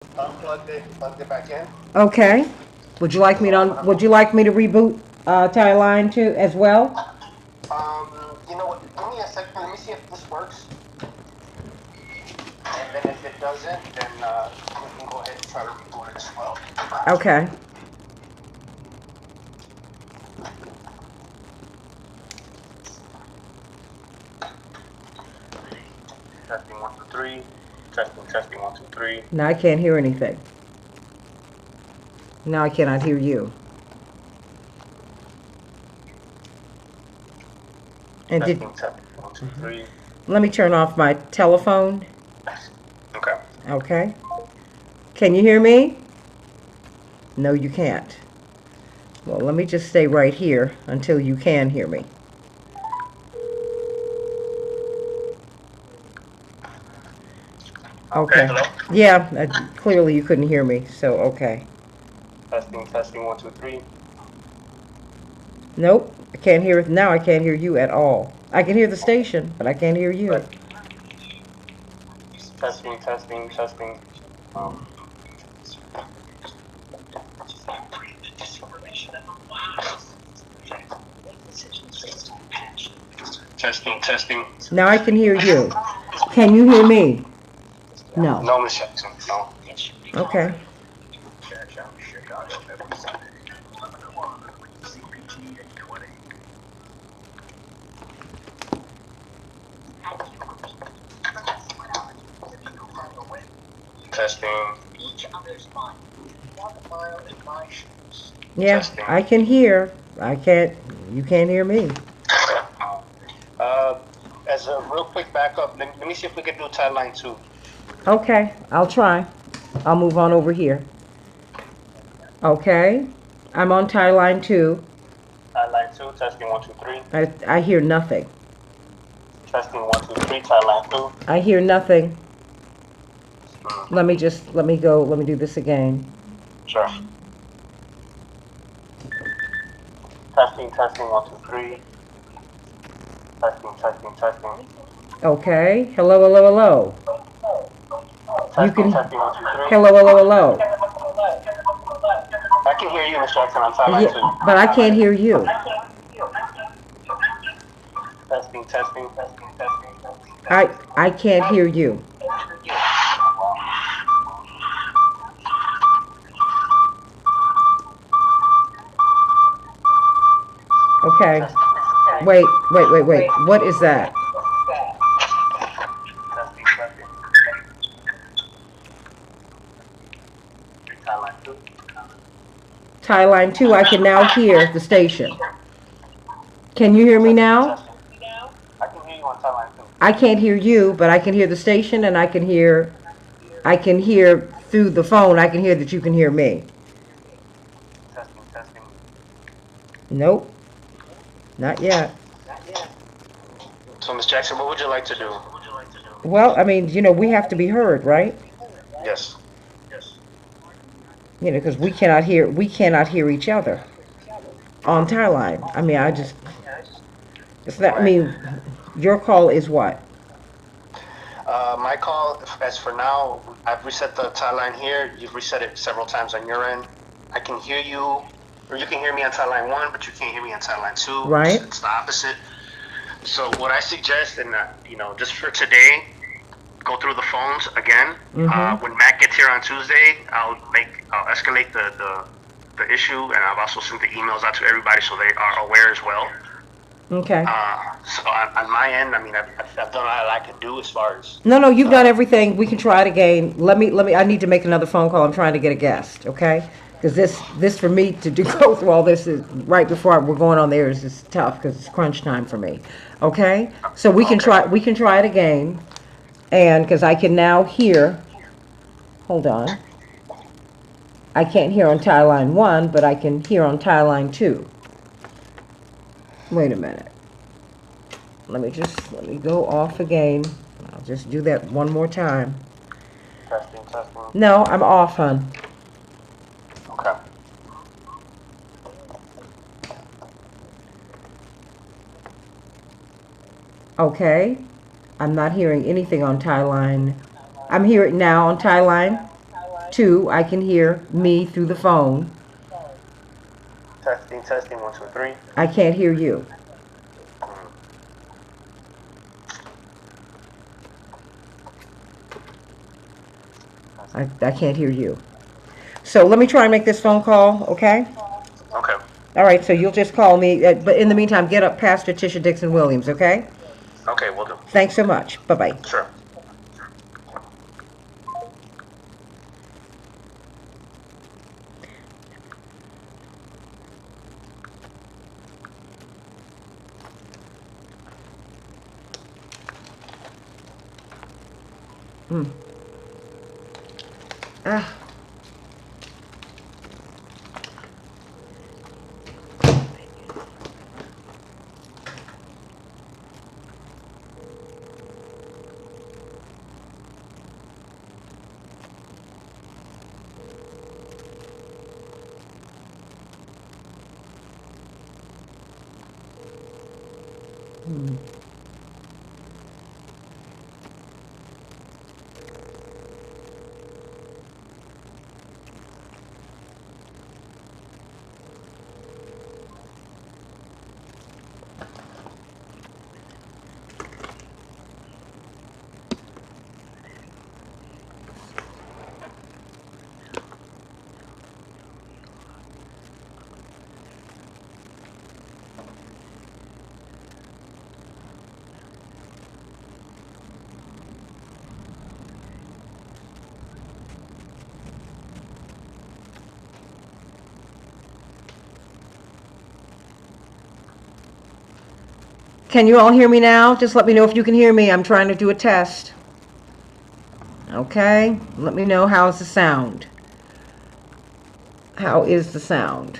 Unplugged it, plugged it back in. Okay. Would you like me to reboot tie line two as well? You know what? Give me a second. Let me see if this works. And then if it doesn't, then we can go ahead and try to reboot it as well. Okay. Testing 1 2 3. Testing 1 2 3. Now I can't hear anything. Now I cannot hear you. And did Testing 1 2 3. let me turn off my telephone. Okay. Okay. Can you hear me? No, you can't. Well, let me just stay right here until you can hear me. Okay. Hello. Yeah, clearly you couldn't hear me, so okay. Testing 1 2 3. Nope, I can't hear it now. I can't hear you at all. I can hear the station, but I can't hear you. Testing. Testing. Now I can hear you. Can you hear me? No. No, Miss Jackson. No. Okay. Testing. Yeah, Testing. I can hear. I can't. You can't hear me. As a real quick backup, let me see if we can do tie line 2. Okay, I'll try. I'll move on over here. Okay, I'm on tie line 2. Tie line 2, testing 1 2 3. I hear nothing. Testing 1 2 3, tie line 2. I hear nothing. Let me do this again. Sure. Testing 1 2 3. Testing. Okay. Hello. You can. Testing 1 2 3. Hello. I can hear you, Miss Jackson, on tie line 2. Yeah, but I can't hear you. Testing. I can't hear you. Okay. Wait. What is that? Testing. Tie line 2. Tie line 2, I can now hear the station. Can you hear me now? I can hear you on tie line 2. I can't hear you, but I can hear the station, and I can hear through the phone, I can hear that you can hear me. Testing. Nope. Not yet. So, Miss Jackson, what would you like to do? Well, I mean, we have to be heard, right? Yes. Because we cannot hear each other on tie line. I mean, your call is what? My call, as for now, I've reset the tie line here. You've reset it several times on your end. I can hear you, or you can hear me on tie line 1, but you can't hear me on tie line 2. Right. It's the opposite. So what I suggest, and just for today, go through the phones again. Mm-hmm. When Matt gets here on Tuesday, I'll escalate the issue, and I've also sent the emails out to everybody so they are aware as well. Okay. So on my end, I mean, I've done all I can do as far as. No, you've done everything. We can try it again. Let me. I need to make another phone call. I'm trying to get a guest. Okay. Because this for me to go through all this is right before we're going on there is just tough because it's crunch time for me. Okay. So we can try it again, and because I can now hear. Hold on. I can't hear on tie line 1, but I can hear on tie line 2. Wait a minute. Let me go off again. I'll just do that one more time. Testing. No, I'm off, hon. Okay. Okay. I'm not hearing anything on tie line. I'm hearing now on tie line. 2, I can hear me through the phone. Testing, testing, 1, 2, 3. I can't hear you. I can't hear you. So let me try and make this phone call, okay? Okay. All right, so you'll just call me. But in the meantime, get up past Patricia Dixon Williams, okay? Okay, we'll do. Thanks so much. Bye-bye. Sure. Ah. Can you all hear me now? Just let me know if you can hear me. I'm trying to do a test. Okay? Let me know how's the sound. How is the sound?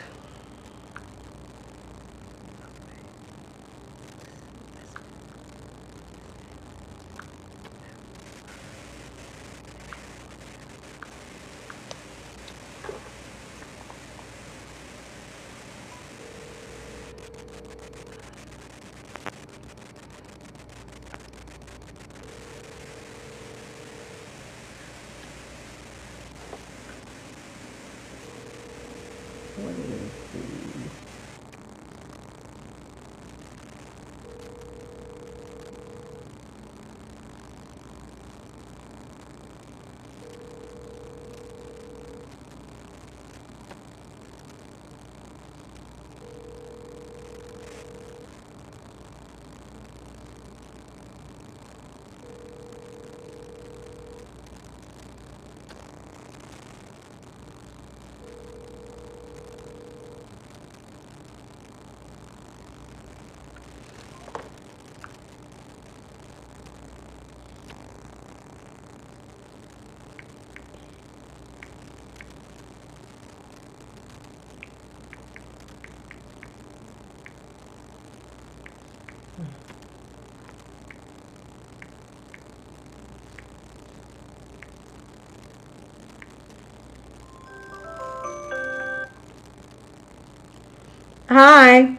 Hi.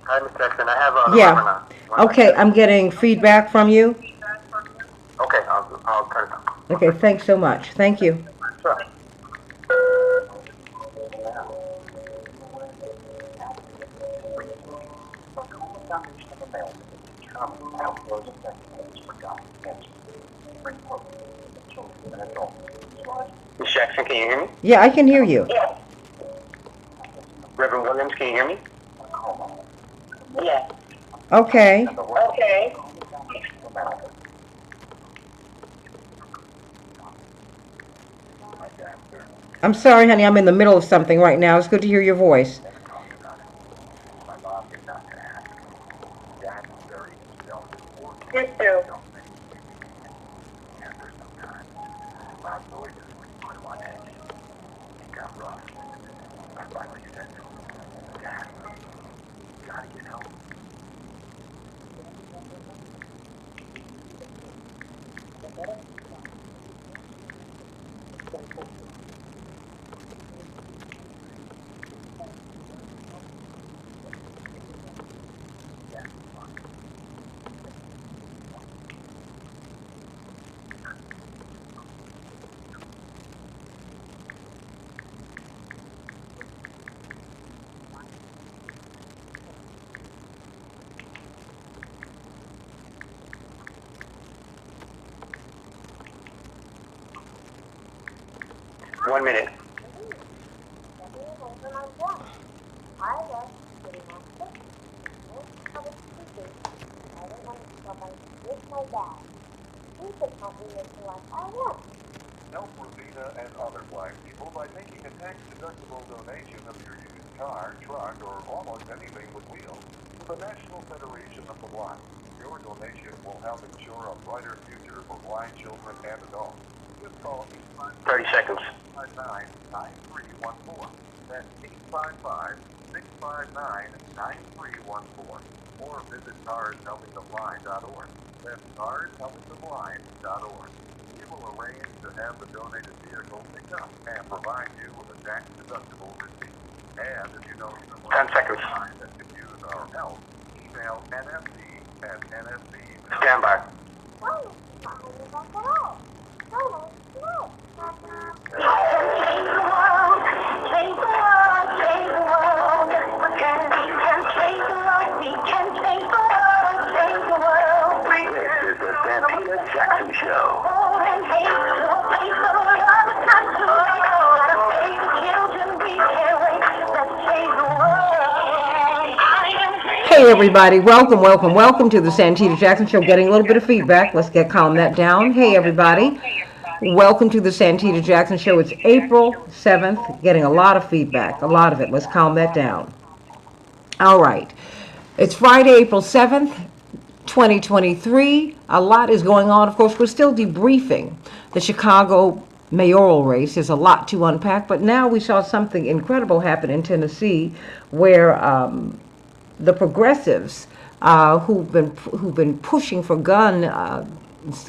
Hi, Ms. Jackson. I have the Yeah. camera now. Okay, I'm getting feedback from you. Okay, I'll turn it on. Okay, thanks so much. Thank you. Sure. Ms. Jackson, can you hear me? Yeah, I can hear you. Reverend Williams, can you hear me? Yes. Okay. Okay. I'm sorry, honey. I'm in the middle of something right now. It's good to hear your voice. You too. 1 minute. Help Rosita and other blind people by making a tax-deductible donation of your used car, truck, or almost anything with wheels to the National Federation of the Blind. Your donation will help ensure a brighter future for blind children and adults. Just call 30 seconds. 855-9314. That's 855-659-9314. Or visit carshelpingtheblind.org. That's carshelpingtheblind.org. We will arrange to have the donated vehicle picked up and provide you with a tax-deductible receipt. And if you know someone 10 seconds. that could use our help, email nfb@nfb. Stand by. This is the Santita Jackson Show. Hey everybody, welcome to the Santita Jackson Show. Getting a little bit of feedback. Let's calm that down. Hey everybody, welcome to the Santita Jackson Show. It's April 7th. Getting a lot of feedback, a lot of it. Let's calm that down. All right, it's Friday, April 7th, 2023. A lot is going on. Of course, we're still debriefing the Chicago mayoral race. There's a lot to unpack, but now we saw something incredible happen in Tennessee, where the progressives who've been pushing for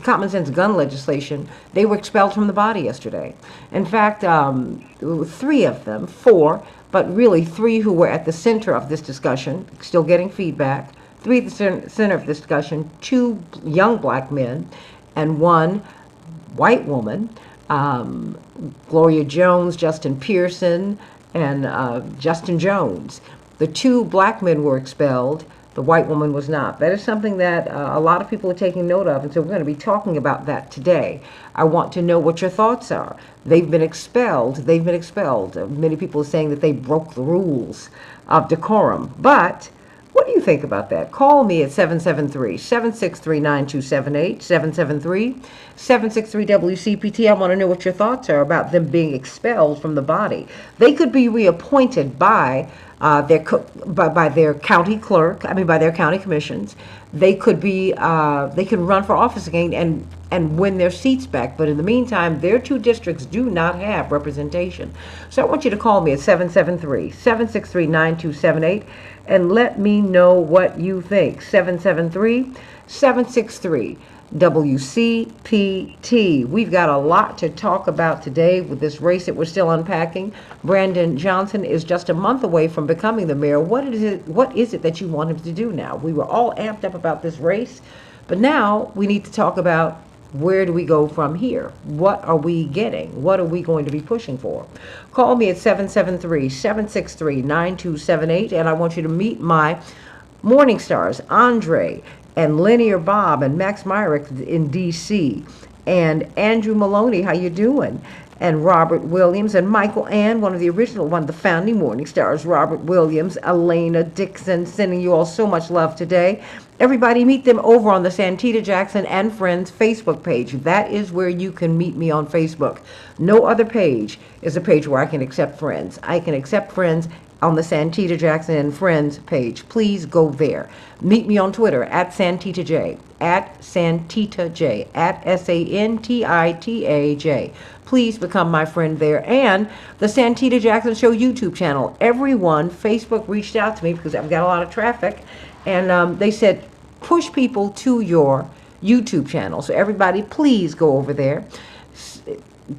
common sense gun legislation, they were expelled from the body yesterday. In fact, three of them, four, but really three who were at the center of this discussion, still getting feedback. Three at the center of this discussion: two young black men and one white woman. Gloria Jones, Justin Pearson, and Justin Jones. The two black men were expelled. The white woman was not. That is something that a lot of people are taking note of, and so we're going to be talking about that today. I want to know what your thoughts are. They've been expelled. Many people are saying that they broke the rules of decorum. But what do you think about that? Call me at 773-763-9278, 773-763-WCPT. I want to know what your thoughts are about them being expelled from the body. They could be reappointed by their county clerk, by their county commissions. They could run for office again and win their seats back. But in the meantime, their two districts do not have representation. So I want you to call me at 773-763-9278 and let me know what you think. 773-763-WCPT. We've got a lot to talk about today with this race that we're still unpacking. Brandon Johnson is just a month away from becoming the mayor. What is it that you want him to do now? We were all amped up about this race, but now we need to talk about, where do we go from here? What are we getting? What are we going to be pushing for? Call me at 773-763-9278, and I want you to meet my morning stars, Andre and Linear Bob and Max Myrick in D.C., and Andrew Maloney, how you doing? And Robert Williams and Michael Ann, one of the founding morning stars, Robert Williams, Elena Dixon, sending you all so much love today. Everybody meet them over on the Santita Jackson and Friends Facebook page. That is where you can meet me on Facebook. No other page is a page where I can accept friends. I can accept friends on the Santita Jackson and Friends page. Please go there. Meet me on Twitter at SantitaJ, at SantitaJ, at SANTITAJ. Please become my friend there. And the Santita Jackson Show YouTube channel. Everyone, Facebook reached out to me because I've got a lot of traffic, and they said, push people to your YouTube channel. So everybody, please go over there.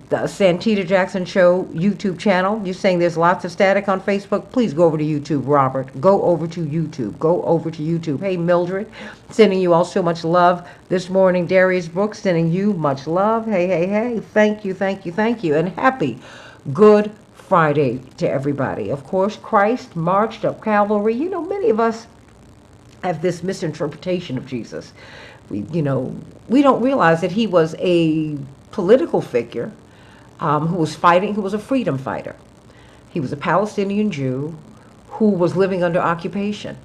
The Santita Jackson Show YouTube channel. You're saying there's lots of static on Facebook? Please go over to YouTube, Robert. Go over to YouTube. Hey, Mildred, sending you all so much love this morning. Darius Brooks, sending you much love. Hey. Thank you. And happy Good Friday to everybody. Of course, Christ marched up Calvary. Many of us have this misinterpretation of Jesus. We don't realize that he was a political figure. who was fighting, who was a freedom fighter. He was a Palestinian Jew who was living under occupation.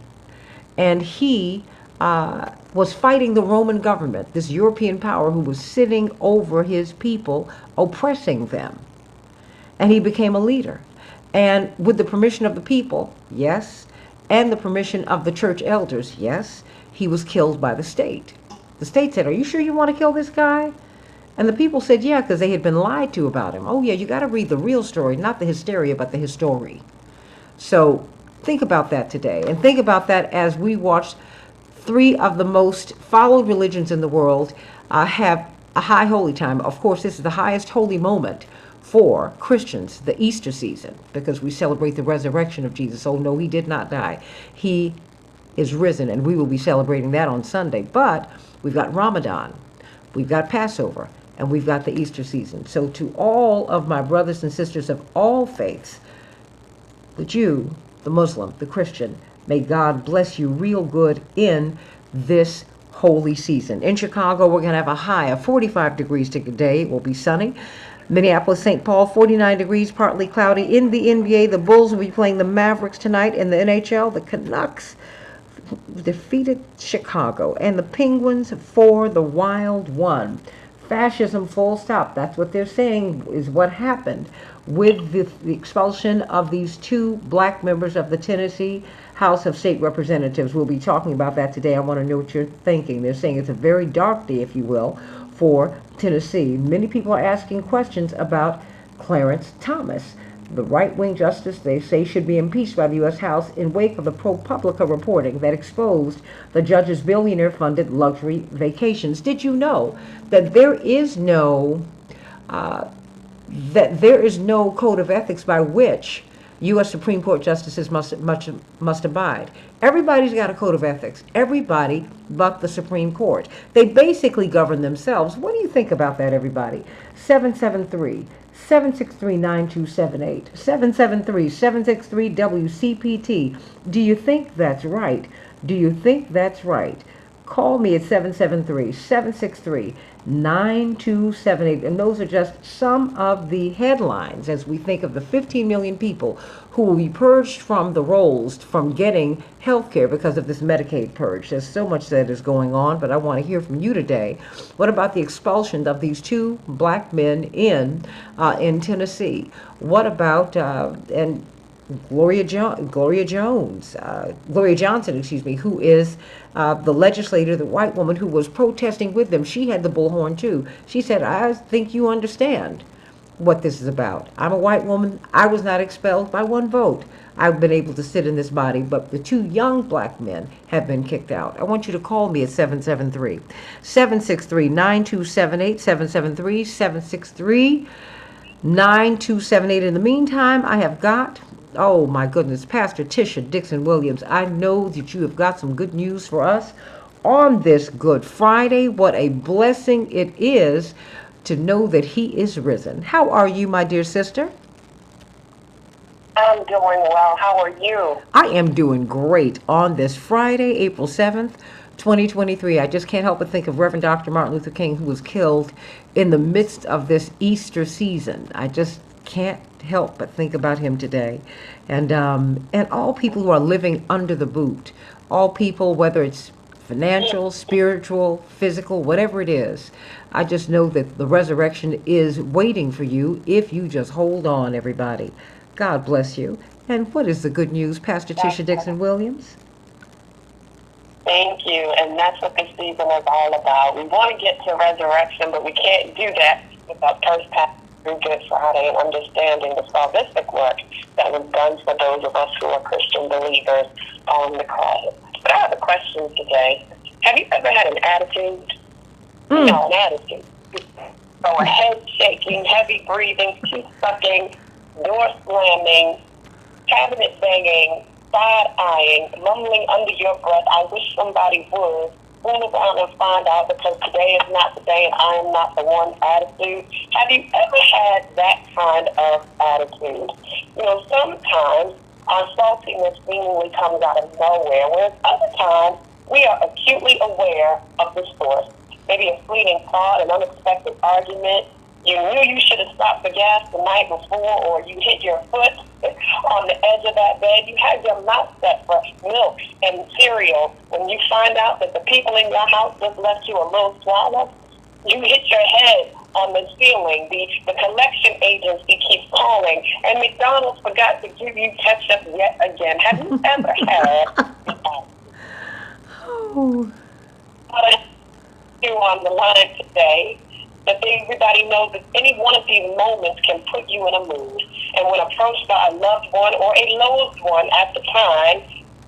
And he was fighting the Roman government, this European power who was sitting over his people, oppressing them. And he became a leader. And with the permission of the people, yes, and the permission of the church elders, yes, he was killed by the state. The state said, "Are you sure you want to kill this guy?" And the people said, "Yeah," because they had been lied to about him. Oh, yeah, you got to read the real story, not the hysteria, but the history. So think about that today. And think about that as we watch three of the most followed religions in the world have a high holy time. Of course, this is the highest holy moment for Christians, the Easter season, because we celebrate the resurrection of Jesus. Oh, no, he did not die. He is risen, and we will be celebrating that on Sunday. But we've got Ramadan, we've got Passover, and we've got the Easter season. So to all of my brothers and sisters of all faiths, the Jew, the Muslim, the Christian, may God bless you real good in this holy season. In Chicago, we're going to have a high of 45 degrees today. It will be sunny. Minneapolis, St. Paul, 49 degrees, partly cloudy. In the NBA, the Bulls will be playing the Mavericks tonight. In the NHL, the Canucks defeated Chicago. And the Penguins for the Wild one. Fascism, full stop. That's what they're saying is what happened with the expulsion of these two black members of the Tennessee House of State Representatives. We'll be talking about that today. I want to know what you're thinking. They're saying it's a very dark day, if you will, for Tennessee. Many people are asking questions about Clarence Thomas, the right-wing justice they say should be impeached by the U.S. House in wake of the ProPublica reporting that exposed the judge's billionaire-funded luxury vacations. Did you know that there is no code of ethics by which U.S. Supreme Court justices must abide? Everybody's got a code of ethics. Everybody but the Supreme Court. They basically govern themselves. What do you think about that, everybody? 773-763-9278. 773-763-WCPT. Do you think that's right? Do you think that's right? Call me at 773-763-9278. And those are just some of the headlines as we think of the 15 million people who will be purged from the rolls from getting health care because of this Medicaid purge. There's so much that is going on, but I want to hear from you today. What about the expulsion of these two black men in Tennessee? What about, and Gloria Johnson, excuse me, who is the legislator, the white woman who was protesting with them. She had the bullhorn too. She said, "I think you understand what this is about. I'm a white woman. I was not expelled by one vote. I've been able to sit in this body, but the two young black men have been kicked out." I want you to call me at 773-763-9278, 773-763-9278. In the meantime, I have got, oh my goodness, Pastor Tisha Dixon Williams. I know that you have got some good news for us on this Good Friday. What a blessing it is to know that he is risen. How are you, my dear sister? I'm doing well. How are you? I am doing great on this Friday, April 7th, 2023. I just can't help but think of Reverend Dr. Martin Luther King, who was killed in the midst of this Easter season. I just can't help but think about him today. And all people who are living under the boot, all people, whether it's financial, spiritual, physical, whatever it is. I just know that the resurrection is waiting for you if you just hold on, everybody. God bless you. And what is the good news, Pastor Tisha Dixon Williams? Thank you. And that's what this season is all about. We want to get to resurrection, but we can't do that without first passing through Good Friday and understanding the salvific work that was done for those of us who are Christian believers on the cross. But I have a question today. Have you ever had an attitude? No, an attitude. So a head shaking, heavy breathing, teeth sucking, door slamming, cabinet banging, side eyeing, mumbling under your breath, "I wish somebody would," turn around and find out because today is not the day and I am not the one attitude. Have you ever had that kind of attitude? You know, sometimes our saltiness seemingly comes out of nowhere, whereas other times we are acutely aware of the source. Maybe a fleeting thought, an unexpected argument, You knew you should have stopped for gas the night before, or you hit your foot on the edge of that bed. You had your mouth set for milk and cereal. When you find out that the people in your house just left you a little swallow, you hit your head on the ceiling. The collection agency keeps calling, and McDonald's forgot to give you ketchup yet again. Have you ever had Oh. you on the line today? That everybody knows that any one of these moments can put you in a mood. And when approached by a loved one or a loathed one at the time,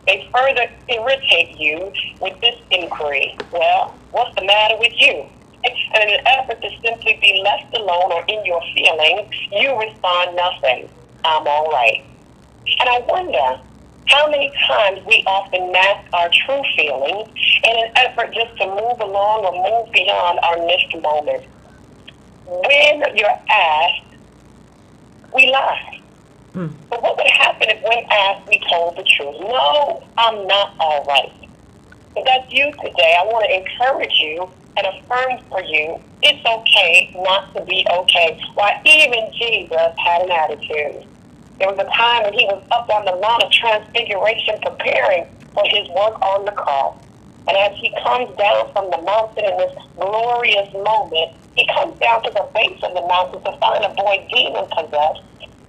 they further irritate you with this inquiry. Well, what's the matter with you? And in an effort to simply be left alone or in your feelings, you respond nothing. I'm all right. And I wonder how many times we often mask our true feelings in an effort just to move along or move beyond our missed moment. When you're asked, we lie. But what would happen if when asked we told the truth? No, I'm not all right. If that's you today, I want to encourage you and affirm for you, it's okay not to be okay. Why, even Jesus had an attitude. There was a time when he was up on the Mount of Transfiguration preparing for his work on the cross. And as he comes down from the mountain in this glorious moment, he comes down to the base of the mountain to find a boy demon-possessed.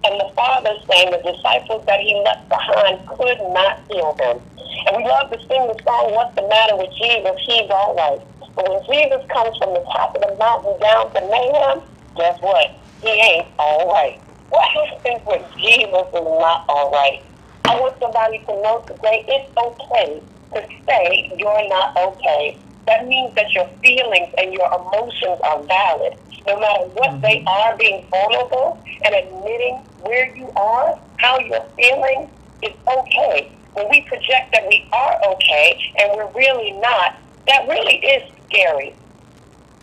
And the Father saying the disciples that he left behind could not heal them. And we love to sing the song, What's the Matter with Jesus? He's all right. But when Jesus comes from the top of the mountain down to mayhem, guess what? He ain't all right. What happens when Jesus is not all right? I want somebody to know today it's okay to say you're not okay. That means that your feelings and your emotions are valid. No matter what they are, being vulnerable and admitting where you are, how you're feeling, is okay. When we project that we are okay and we're really not, that really is scary.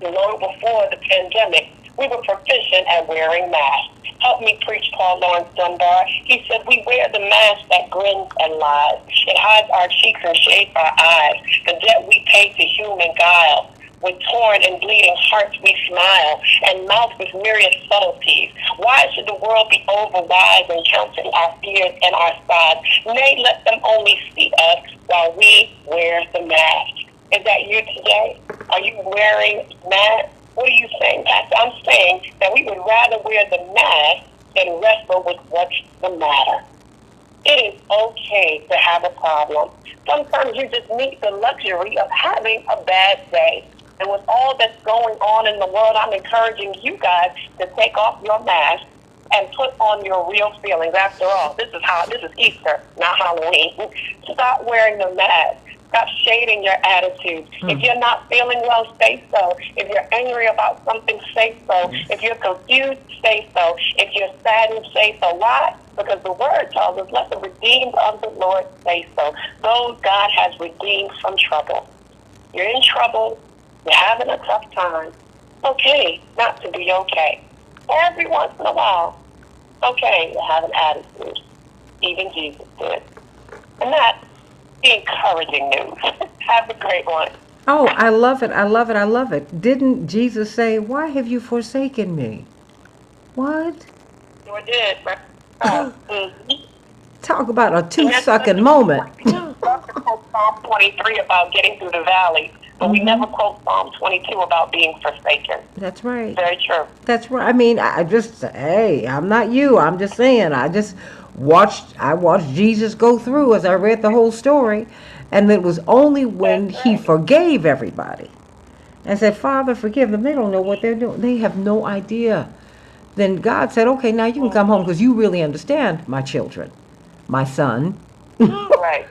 Long before the pandemic, we were proficient at wearing masks. Help me preach, Paul Lawrence Dunbar. He said, we wear the mask that grins and lies. It hides our cheeks and shades our eyes. The debt we pay to human guile. With torn and bleeding hearts we smile, and mouth with myriad subtleties. Why should the world be overwise and counting our fears and our sighs? Nay, let them only see us while we wear the mask. Is that you today? Are you wearing mask? What are you saying, Pastor? I'm saying that we would rather wear the mask than wrestle with what's the matter. It is okay to have a problem. Sometimes you just need the luxury of having a bad day. And with all that's going on in the world, I'm encouraging you guys to take off your mask and put on your real feelings. After all, this is Easter, not Halloween. Stop wearing the mask. Stop shading your attitude. If you're not feeling well, say so. If you're angry about something, say so. If you're confused, say so. If you're saddened, say so. Why? Because the word tells us, let the redeemed of the Lord say so. Those God has redeemed from trouble. You're in trouble. You're having a tough time. It's okay not to be okay. Every once in a while, it's okay to have an attitude. Even Jesus did. And that's the encouraging news. Have a great one. Oh, I love it. I love it. I love it. Didn't Jesus say, why have you forsaken me? What? Sure did. Talk about a tooth-sucking moment. We love to quote Psalm 23 about getting through the valley, but we never quote Psalm 22 about being forsaken. That's right. Very true. That's right. I mean, hey, I'm not you. I'm just saying, I watched Jesus go through as I read the whole story. And it was only when he forgave everybody and said, Father, forgive them. They don't know what they're doing. They have no idea. Then God said, okay, now you can come home because you really understand my children, my son. Right.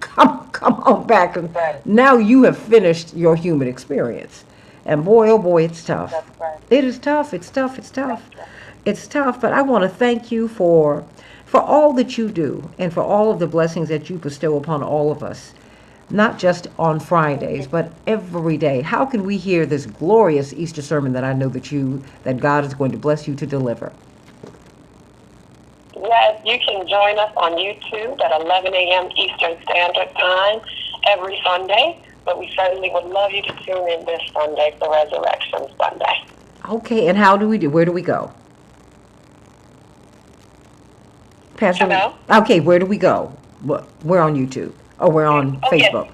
Come on back. And now you have finished your human experience. And boy, oh boy, it's tough. That's right. It is tough. It's tough. It's tough. It's tough. But I want to thank you for all that you do and for all of the blessings that you bestow upon all of us. Not just on Fridays, but every day. How can we hear this glorious Easter sermon that I know that God is going to bless you to deliver? Yes, you can join us on YouTube at 11 a.m. Eastern Standard Time every Sunday. But we certainly would love you to tune in this Sunday for Resurrection Sunday. Okay, and how do we do? Where do we go? Pastor. Hello? Okay, where do we go? We're on YouTube. Oh, we're on Oh, yes. Facebook.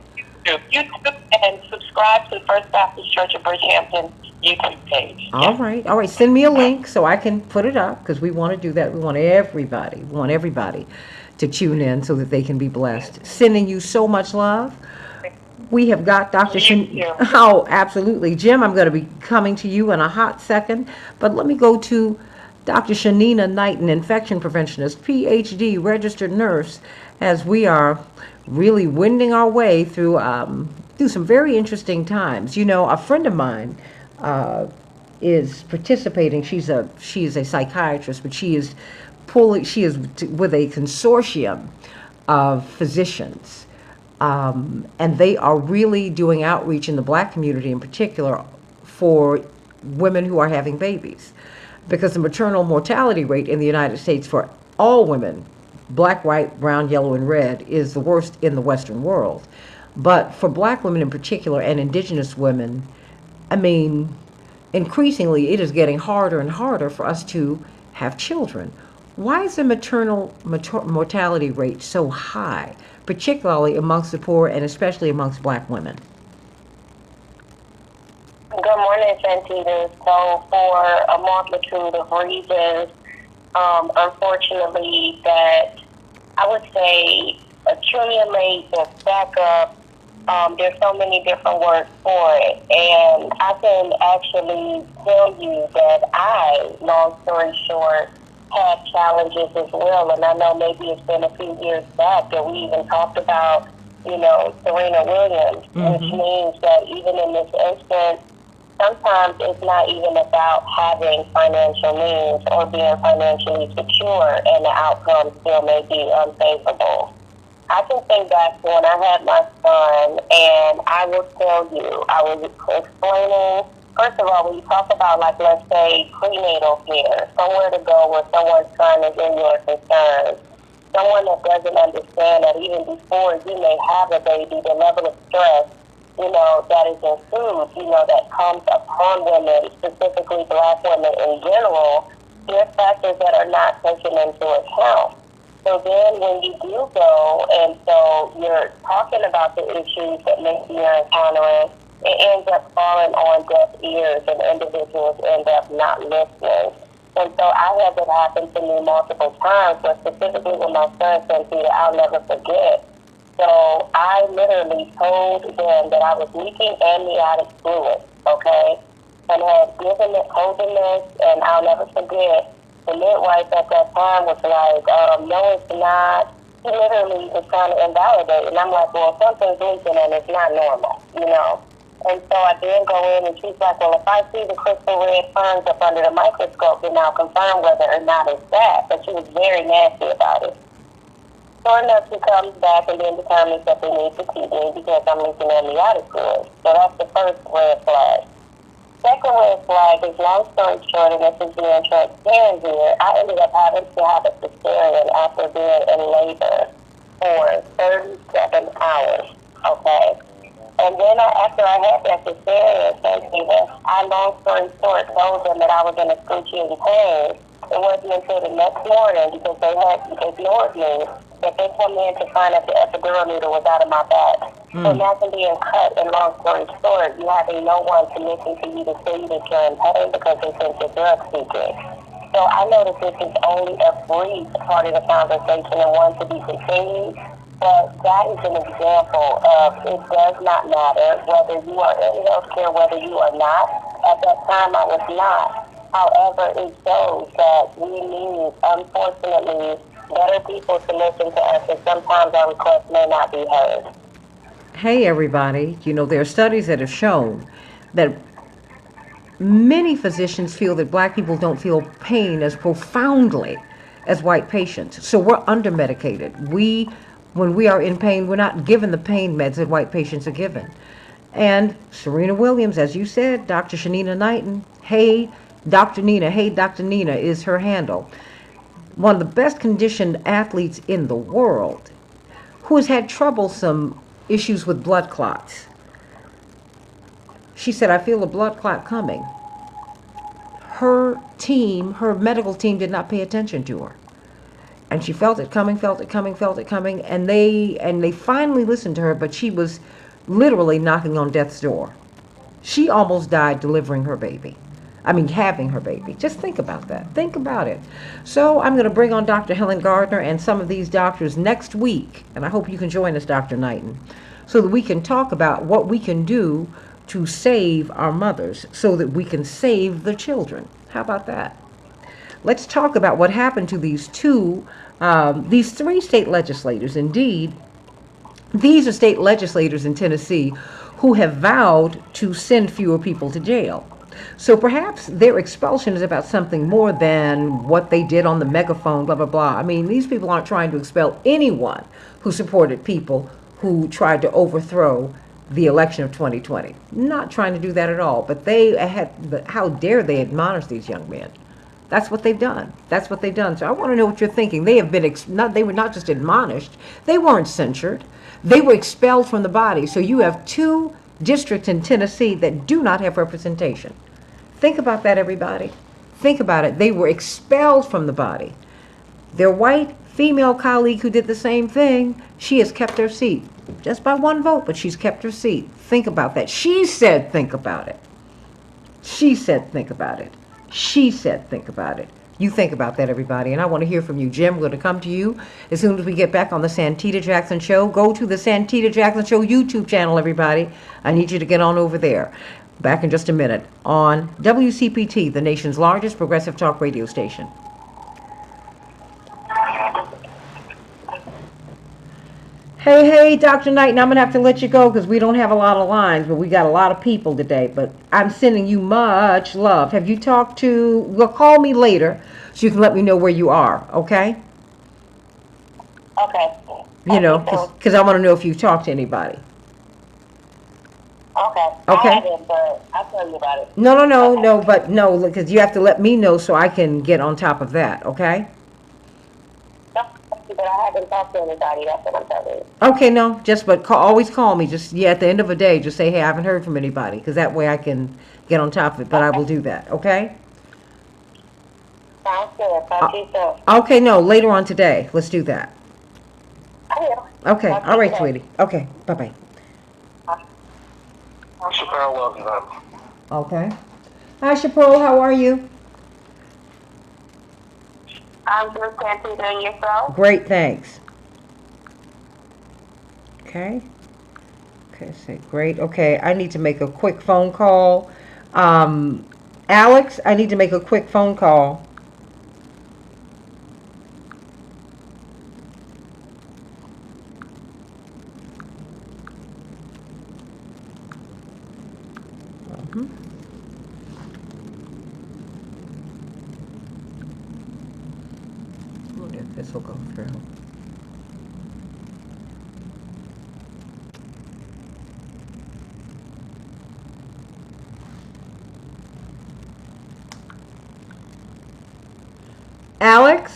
YouTube and subscribe to the First Baptist Church of Bridgehampton YouTube page. All right. Send me a link so I can put it up because we want to do that. We want everybody to tune in so that they can be blessed. Sending you so much love. We have got Dr. Oh, absolutely. Jim, I'm going to be coming to you in a hot second, but let me go to Dr. Shanina Knighton, infection preventionist, PhD, registered nurse, as we are really wending our way through some very interesting times. You know, a friend of mine is participating. She is a psychiatrist, but she is with a consortium of physicians. And they are really doing outreach in the black community in particular for women who are having babies. Because the maternal mortality rate in the United States for all women, black, white, brown, yellow, and red, is the worst in the Western world. But for black women in particular and indigenous women, I mean, increasingly it is getting harder and harder for us to have children. Why is the maternal mortality rate so high, particularly amongst the poor and especially amongst black women? Good morning, Santita. So for a multitude of reasons, unfortunately, that I would say accumulate and stack up. There's so many different words for it. And I can actually tell you that I, long story short, had challenges as well. And I know maybe it's been a few years back that we even talked about, Serena Williams, which means that even in this instance, sometimes it's not even about having financial means or being financially secure, and the outcome still may be unfavorable. I can think back to when I had my son, and I will tell you, I was explaining, first of all, when you talk about, like, let's say, prenatal care, somewhere to go where someone's son is in your concerns, someone that doesn't understand that even before you may have a baby, the level of stress that is ensued, that comes upon women, specifically black women in general, there's factors that are not taken into account. So then when you do go, and so you're talking about the issues that maybe you're encountering, it ends up falling on deaf ears and individuals end up not listening. And so I had that happen to me multiple times, but specifically with my son, Santita, I'll never forget. So I literally told them that I was leaking amniotic fluid, okay, and had told them this, and I'll never forget, the midwife at that time was like, no, it's not. He literally was trying to invalidate, and I'm like, well, something's leaking and it's not normal, And so I then go in, and she's like, well, if I see the crystal red ferns up under the microscope, then I'll confirm whether or not it's that. But she was very nasty about it. Sure enough, she comes back and then determines that they need to keep me because I'm leaking amniotic fluid. So that's the first red flag. Second red flag is, long story short, and this is being transparent here, I ended up having to have a cesarean after being in labor for 37 hours, okay? And then after I had that cesarean, I, long story short, told them that I was in excruciating pain. It wasn't until the next morning, because they had ignored me, that they come in to find out the epidural needle was out of my back. So imagine being cut, and long story short, you having no one to listen to you to say that you're in pain because they think you're drug seeking. So I know that this is only a brief part of the conversation and one to be continued, but that is an example of it does not matter whether you are in healthcare, whether you are not. At that time, I was not. However, it shows that we need, unfortunately, better people to listen to us, and sometimes our requests may not be heard. Hey, everybody. There are studies that have shown that many physicians feel that black people don't feel pain as profoundly as white patients. So we're under-medicated. When we are in pain, we're not given the pain meds that white patients are given. And Serena Williams, as you said, Dr. Shanina Knighton, hey, Dr. Nina is her handle. One of the best conditioned athletes in the world, who has had troublesome issues with blood clots. She said, I feel a blood clot coming. her team, her medical team, did not pay attention to her. And she felt it coming, felt it coming, felt it coming, and they finally listened to her, but she was literally knocking on death's door. She almost died delivering her baby. I mean, having her baby. Just think about that. Think about it. So I'm going to bring on Dr. Helen Gardner and some of these doctors next week, and I hope you can join us, Dr. Knighton, so that we can talk about what we can do to save our mothers so that we can save the children. How about that? Let's talk about what happened to these three state legislators. Indeed, these are state legislators in Tennessee who have vowed to send fewer people to jail. So perhaps their expulsion is about something more than what they did on the megaphone, blah, blah, blah. I mean, these people aren't trying to expel anyone who supported people who tried to overthrow the election of 2020. Not trying to do that at all. But how dare they admonish these young men? That's what they've done. That's what they've done. So I want to know what you're thinking. They have been, they were not just admonished, they weren't censured. They were expelled from the body. So you have 2 districts in Tennessee that do not have representation. Think about that, everybody. Think about it. They were expelled from the body. Their white female colleague who did the same thing, she has kept her seat. Just by 1 vote, but she's kept her seat. Think about that. She said, think about it. She said, think about it. She said, think about it. You think about that, everybody, and I want to hear from you. Jim, we're going to come to you as soon as we get back on the Santita Jackson Show. Go to the Santita Jackson Show YouTube channel, everybody. I need you to get on over there. Back in just a minute on WCPT, the nation's largest progressive talk radio station. Hey, Dr. Knighton, I'm going to have to let you go because we don't have a lot of lines, but we got a lot of people today. But I'm sending you much love. Have you talked to, well, call me later so you can let me know where you are, okay? Okay. You know, because I want to know if you've talked to anybody. Okay. Okay. I haven't, but I'll tell you about it. No, because you have to let me know so I can get on top of that, okay? But I haven't talked to anybody. That's what I'm telling you. Okay, no, always call me. Just, at the end of a day, just say, hey, I haven't heard from anybody, because that way I can get on top of it, but I will do that, okay? Sounds good. Talk to you soon. Okay, no, later on today. Let's do that. I will. Okay, Talk to all you right, today. sweetie. Okay, bye-bye. Chappelle loves them. Okay. Hi, Chappelle, how are you? I'm good, Santita, and yourself? Great, thanks. Okay. Okay, say great. Okay, I need to make a quick phone call. Alex, I need to make a quick phone call. Wonder if this will go through. Alex?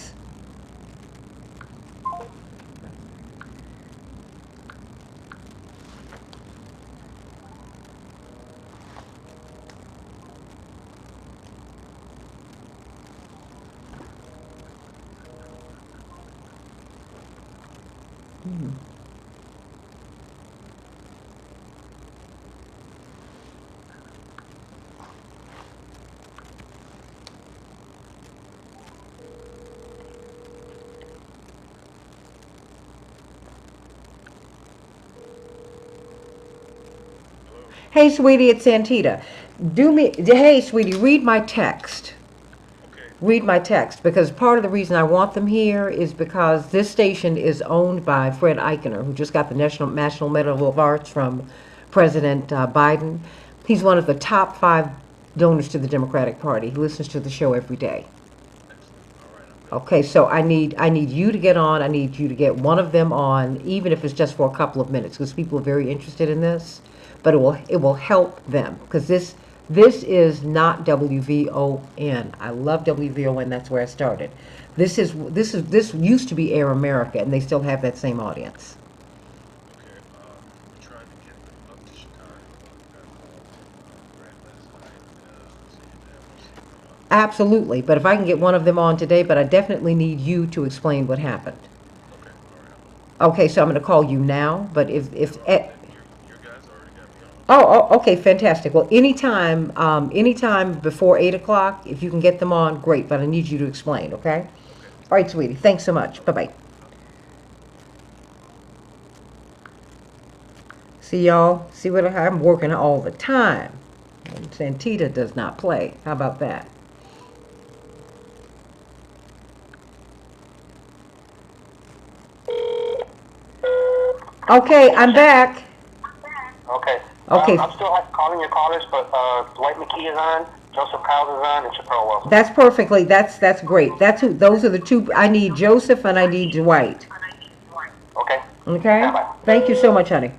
Hey, sweetie, it's Santita. Hey, sweetie, read my text. Read my text, because part of the reason I want them here is because this station is owned by Fred Eichner, who just got the National Medal of Arts from President Biden. He's one of the top 5 donors to the Democratic Party. He listens to the show every day. Okay, so I need you to get on. I need you to get one of them on, even if it's just for a couple of minutes, because people are very interested in this. But it will help them, because this is not WVON. I love WVON. That's where I started. This used to be Air America, and they still have that same audience. Okay, we tried to get them up to Chicago. Got Grant last night. So you never see them Absolutely. But if I can get one of them on today, but I definitely need you to explain what happened. Okay, all right. Okay, so I'm going to call you now. But if Your guys already got me on. okay, fantastic. Well, anytime before 8 o'clock, if you can get them on, great. But I need you to explain. Okay. Okay. All right, sweetie. Thanks so much. Bye bye. See y'all. See what I'm working all the time. And Santita does not play. How about that? Okay, I'm back. Okay. Okay. I'm still calling your callers, but Dwight McKee is on, Joseph Kyles is on, and Chappelle Wilson. That's perfectly. That's great. That's who. Those are the two. I need Joseph and I need Dwight. Okay. Okay. Bye-bye. Thank you so much, honey.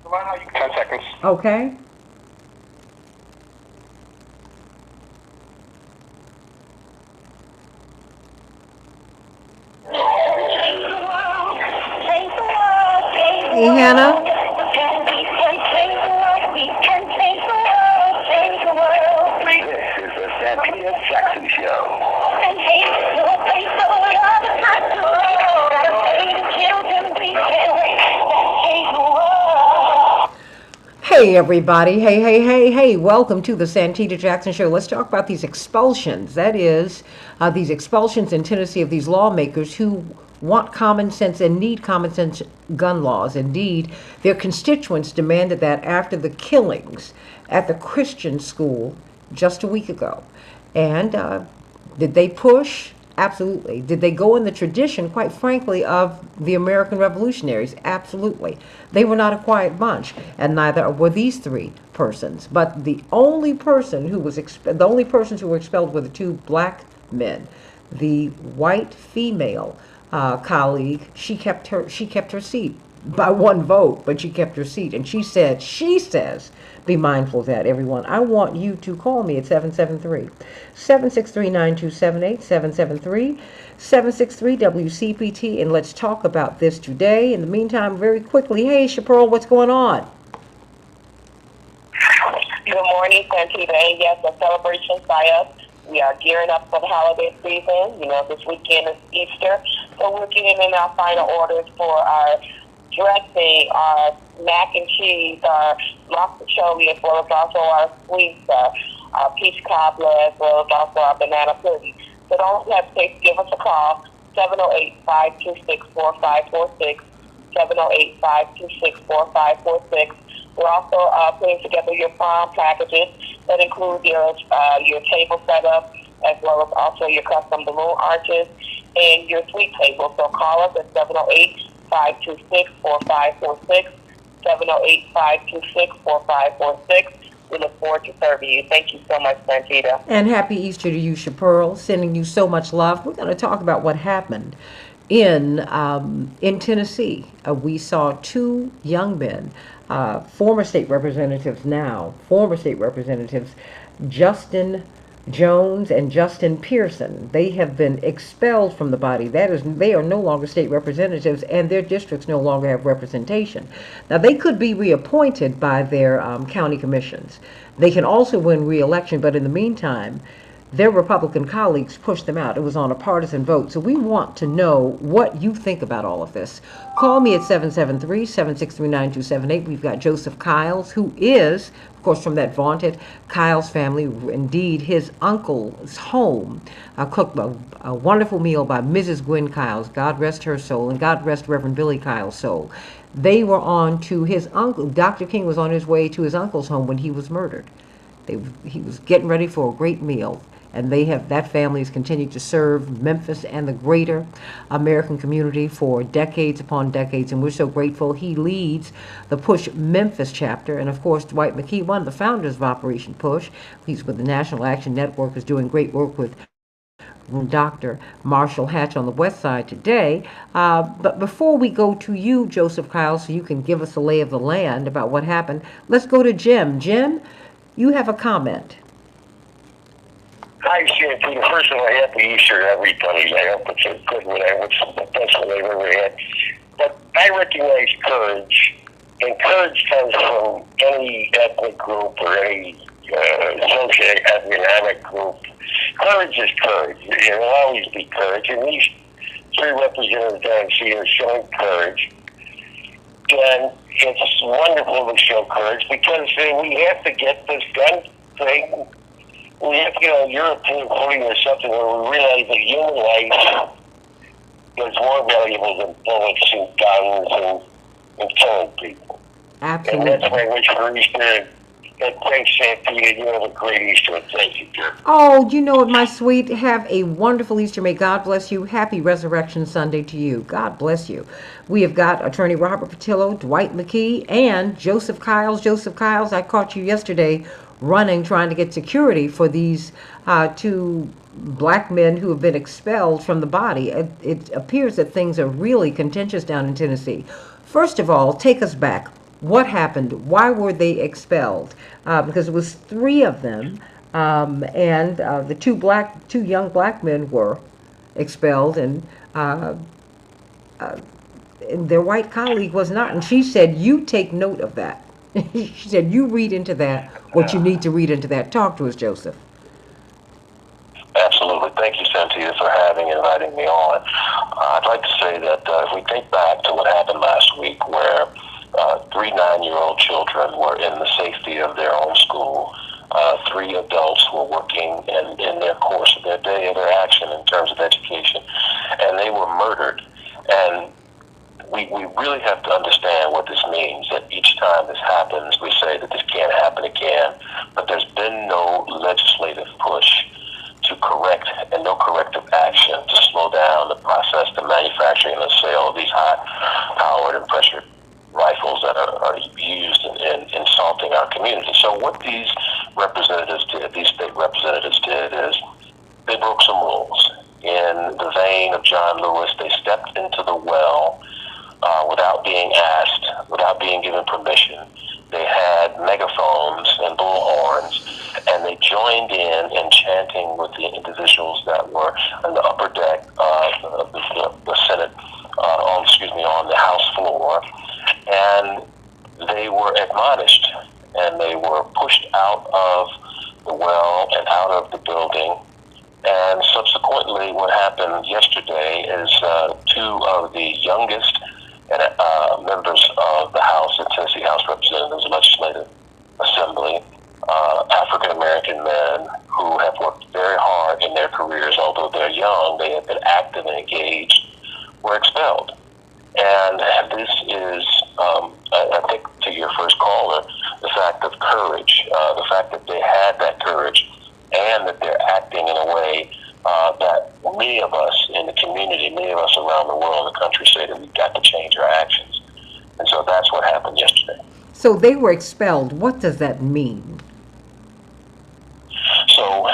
Savannah, 10 seconds. Okay. Hey, Hannah. This is the Santita Jackson Show. Hey, everybody. Hey. Welcome to the Santita Jackson Show. Let's talk about these expulsions. That is, these expulsions in Tennessee of these lawmakers who want common sense and need common sense gun laws. Indeed, their constituents demanded that after the killings at the Christian school just a week ago. And did they push? Absolutely. Did they go in the tradition, quite frankly, of the American revolutionaries? Absolutely. They were not a quiet bunch, and neither were these three persons. But the only person who was the only persons who were expelled were the two black men. The white female colleague, she kept her seat by one vote, but she kept her seat, and she says, be mindful of that, everyone. I want you to call me at 773-763-9278, 773-763-WCPT, and let's talk about this today. In the meantime, very quickly, hey, Chaparral, what's going on? Good morning, Santita. And yes, a celebration by us. We are gearing up for the holiday season. You know, this weekend is Easter, so we're getting in our final orders for our dressing, our mac and cheese, our lobster chili, as well as also our sweets, our peach cobbler, as well as also our banana pudding. So don't hesitate to give us a call, 708-526-4546, 708-526-4546. We're also putting together your prom packages that include your table setup, as well as also your custom balloon arches and your sweet table. So call us at 708-526-4546, 708-526-4546. We look forward to serving you. Thank you so much, Santita. And happy Easter to you, Chaparral. Sending you so much love. We're going to talk about what happened in Tennessee. We saw two young men, former state representatives, Justin Jones and Justin Pearson. They have been expelled from the body. That is, they are no longer state representatives, and their districts no longer have representation. Now, they could be reappointed by their county commissions. They can also win re-election, but in the meantime, their Republican colleagues pushed them out. It was on a partisan vote. So we want to know what you think about all of this. Call me at 773-763-9278. We've got Joseph Kyles, who is, of course, from that vaunted Kyles family. Indeed, his uncle's home cooked a wonderful meal by Mrs. Gwen Kyles. God rest her soul, and God rest Reverend Billy Kyles' soul. They were on to his uncle. Dr. King was on his way to his uncle's home when he was murdered. He was getting ready for a great meal. And that family has continued to serve Memphis and the greater American community for decades upon decades, and we're so grateful. He leads the Push Memphis chapter, and of course, Dwight McKee, one of the founders of Operation Push. He's with the National Action Network, is doing great work with Dr. Marshall Hatch on the West Side today. But before we go to you, Joseph Kyle, so you can give us a lay of the land about what happened, let's go to Jim. Jim, you have a comment. Hi, Santita. First of all, happy Easter to everybody. I hope it's a good one. I hope it's the best one I've ever had. But I recognize courage And courage comes from any ethnic group or any socioeconomic group. Courage is courage. There will always be courage. And these three representatives down here are showing courage. And it's wonderful to show courage because we have to get this gun thing. We have to get on European footing or something where we realize that human life is more valuable than bullets and guns and killing people. Absolutely. And that's my wish for Easter. And thanks, Santita. You have a great Easter. Thank you, dear. Oh, you know what, my sweet? Have a wonderful Easter. May God bless you. Happy Resurrection Sunday to you. God bless you. We have got Attorney Robert Patillo, Dwight McKee, and Joseph Kiles. Joseph Kiles, I caught you yesterday running, trying to get security for these two black men who have been expelled from the body. It appears that things are really contentious down in Tennessee. First of all, take us back. What happened? Why were they expelled? Because it was three of them, and the two young black men were expelled, and their white colleague was not. And she said, "You take note of that." She said, "You read into that what you need to read into that." Talk to us, Joseph. Absolutely. Thank you, Santita, for having and inviting me on. I'd like to say that if we think back to what happened last week, where three 9-year-old children were in the safety of their own school. Three adults were working in their course of their day, of their action in terms of education, and they were murdered. And we really have to understand what this means, that each time this happens, we say that this can't happen again, but there's been no legislative push to correct and no corrective action to slow down the process, the manufacturing and the sale of these high-powered and pressured rifles that are used in insulting our community. So what these representatives did, these state representatives did, is they broke some rules. In the vein of John Lewis, they stepped into the well without being asked, without being given permission. They had megaphones and bullhorns, and they joined in chanting with the individuals that were on the upper deck of the Senate, on the House floor. And they were admonished, and they were pushed out of the well and out of the building. And subsequently, what happened yesterday is two of the youngest members of the House, the Tennessee House Representatives Legislative Assembly, African American men who have worked very hard in their careers, although they're young, they have been active and engaged, were expelled. And this is, I think, to your first caller, the fact of courage, the fact that they had that courage, and that they're acting in a way that many of us in the community, many of us around the world, the country, say that we've got to change our actions. And so that's what happened yesterday. So they were expelled. What does that mean? So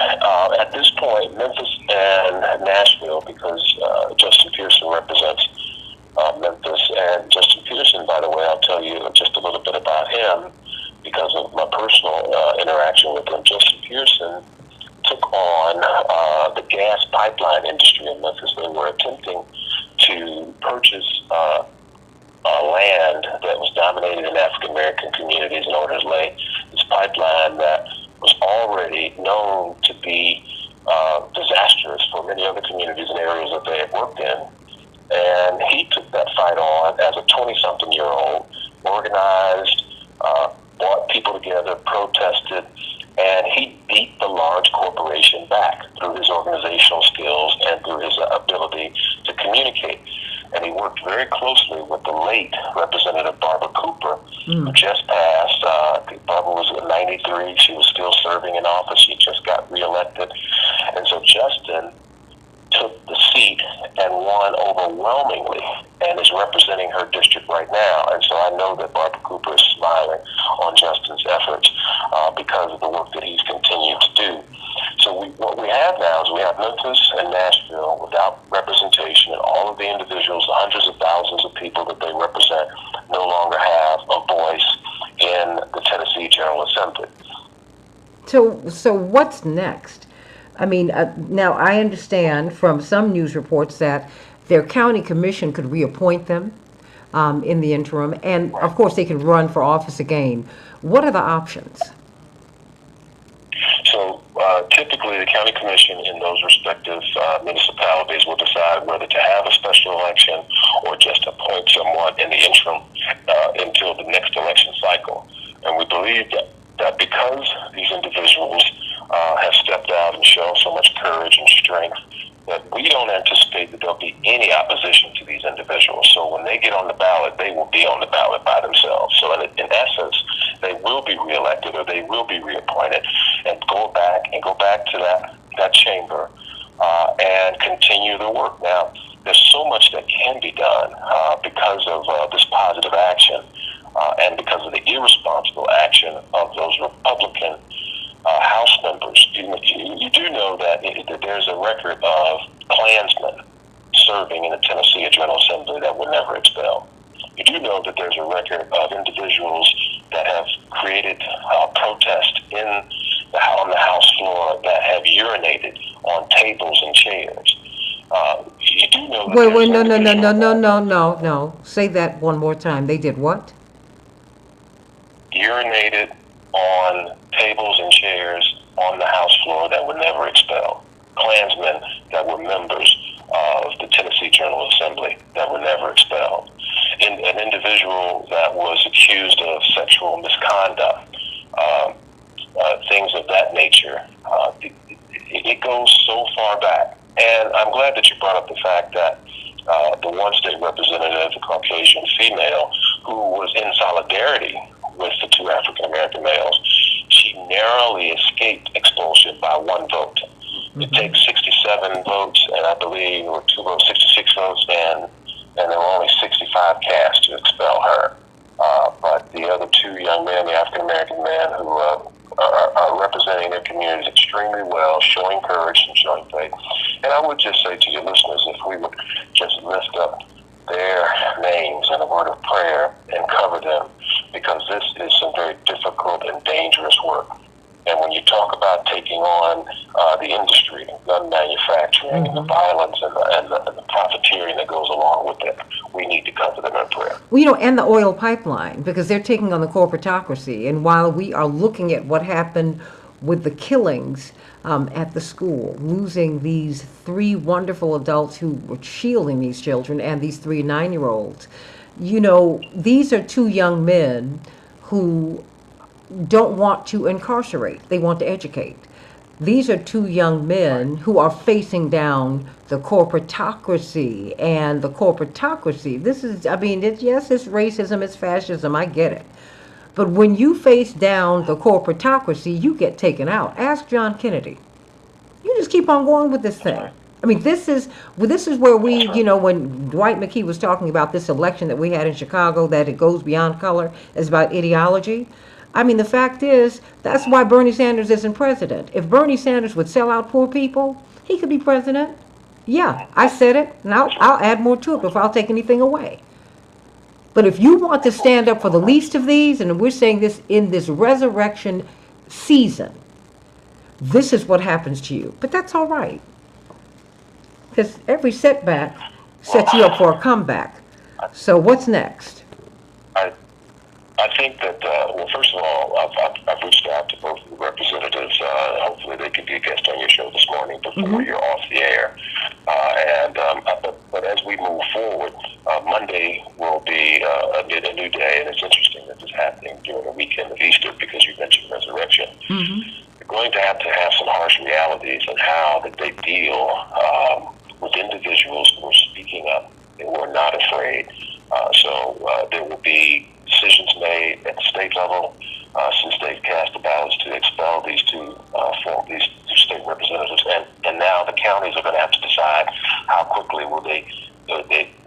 at this point, Memphis and Nashville, because Justin Pearson represents Memphis, and Justin Pearson, by the way, I'll tell you just a little bit about him because of my personal interaction with him. Justin Pearson took on the gas pipeline industry in Memphis. They were attempting to purchase land that was dominated in African American communities in order to lay this pipeline that was already known to be disastrous for many other communities and areas that they had worked in. And he took that fight on as a 20-something-year-old, organized, brought people together, protested, and he beat the large corporation back through his organizational skills and through his ability to communicate. And he worked very closely with the late Representative Barbara Cooper, who just passed. Barbara was 93. She was still serving in office. She just got reelected. And so Justin took the seat and won overwhelmingly and is representing her district right now. And so I know that Barbara Cooper is smiling on Justin's efforts because of the work that he's continued to do. So what we have now is we have Memphis and Nashville without representation, and all of the individuals, the hundreds of thousands of people that they represent, no longer have a voice in the Tennessee General Assembly. So what's next? I mean, now I understand from some news reports that their county commission could reappoint them. in the interim, and of course they can run for office again. What are the options? So typically, the county commission in those respective municipalities will decide whether to have a special election or just appoint someone in the interim until the next election cycle. And we believe that because these individuals have stepped out and shown so much courage and strength, that we don't anticipate that there'll be any opposition to these individuals. So when they get on the ballot, they will be on the ballot by themselves. So in essence, they will be reelected or they will be reappointed and go back to that chamber and continue the work. Now, there's so much that can be done because of this positive action and because of the irresponsible action of those Republican House members. You do know that there's a record of Klansmen serving in the Tennessee General Assembly that were never expelled. You do know that there's a record of individuals that have created protest on the House floor that have urinated on tables and chairs. You do know that Wait, no. Say that one more time. They did what? Urinated on tables and chairs on the House floor that were never expelled. Klansmen that were members of the Tennessee General Assembly that were never expelled. An individual that was accused of sexual misconduct, things of that nature. It goes so far back. And I'm glad that you brought up the fact that the one state representative, the Caucasian female, who was in solidarity with the two African American males, she narrowly escaped expulsion by one vote. It takes 67 votes, and I believe there were 2 votes, 66 votes, and there were only 65 cast to expel her. But the other two young men, the African American men, who are representing their communities extremely well, showing courage and showing faith. And I would just say to your listeners, if we would just lift up their names in a word of prayer and cover them, because this is some very difficult and dangerous work. And when you talk about taking on the industry, gun manufacturing, and the violence and the profiteering that goes along with it, we need to cover them in prayer. Well, and the oil pipeline, because they're taking on the corporatocracy. And while we are looking at what happened with the killings at the school, losing these 3 wonderful adults who were shielding these children and these 3 9-year-olds, these are 2 young men who don't want to incarcerate. They want to educate. These are 2 young men who are facing down the corporatocracy. And the corporatocracy, yes, it's racism, it's fascism, I get it. But when you face down the corporatocracy, you get taken out. Ask John Kennedy. You just keep on going with this thing. I mean, this is where we, when Dwight McKee was talking about this election that we had in Chicago, that it goes beyond color, it's about ideology. I mean, the fact is, that's why Bernie Sanders isn't president. If Bernie Sanders would sell out poor people, he could be president. Yeah, I said it, and I'll add more to it before I'll take anything away. But if you want to stand up for the least of these, and we're saying this in this resurrection season, this is what happens to you. But that's all right. Because every setback sets you up for a comeback. So what's next? I think that, well, first of all, I've reached out to both the representatives. Hopefully they could be a guest on your show this morning before you're off the air. But as we move forward, Monday will be a new day, and it's interesting that this is happening during the weekend of Easter because you mentioned resurrection. You're going to have some harsh realities in how that they deal with individuals who are speaking up and who are not afraid. So there will be decisions made at the state level since they've cast the ballots to expel these two state representatives, and now the counties are going to have to decide how quickly will they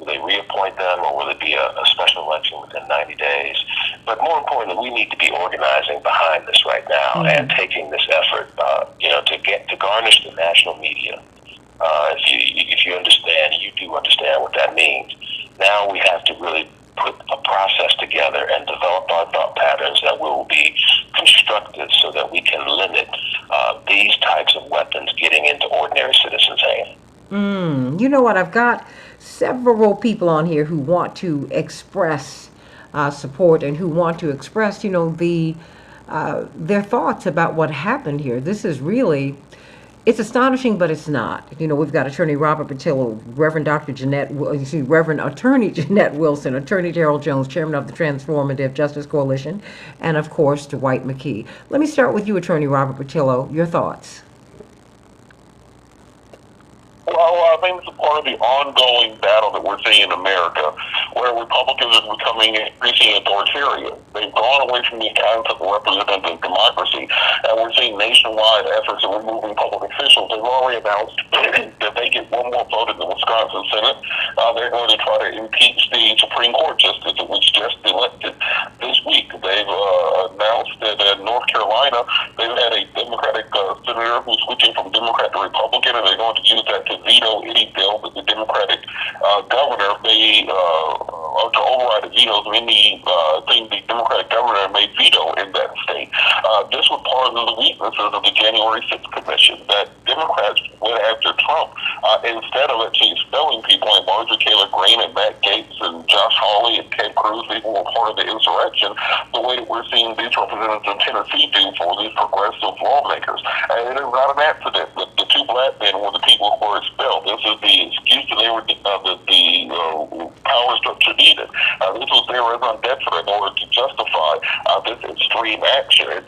reappoint them, or will it be a special election within 90 days? But more importantly, we need to be organizing behind this right now and taking this effort, to garnish the national media. If you understand, you do understand what that means. Now we have to really put a process together and develop our thought patterns that will be constructive so that we can limit these types of weapons getting into ordinary citizens' hands. You know what? I've got several people on here who want to express support and who want to express, their thoughts about what happened here. This is really, it's astonishing, but it's not. We've got Attorney Robert Patillo, Reverend Attorney Jeanette Wilson, Attorney Darrell Jones, Chairman of the Transformative Justice Coalition, and of course, Dwight McKee. Let me start with you, Attorney Robert Patillo. Your thoughts? Well, I think it's a part of the ongoing battle that we're seeing in America, where Republicans are becoming increasingly authoritarian. They've gone away from the concept of representative democracy, and we're seeing nationwide efforts of removing public officials. They've already announced that they get one more vote in the Wisconsin Senate. They're going to try to impeach the Supreme Court justice that was just elected this week. They've announced that in North Carolina, they've had a Democratic senator who's switching from Democrat to Republican, and they're going to use that to veto any bill that the Democratic governor may, or to override the vetoes of any thing the Democratic governor may veto in that state. This was part of the weaknesses of the January 6th Commission, that Democrats went after Trump instead of actually expelling people like Marjorie Taylor Greene and Matt Gaetz and Josh Hawley and Ted Cruz. People were part of the insurrection, the way that we're seeing these representatives in Tennessee do for these progressive lawmakers. And it is not an accident that the two black men were the people who were expelled. This is the excuse that they were that the power structure needed. This was their raison d'etre in order to justify this extreme action. And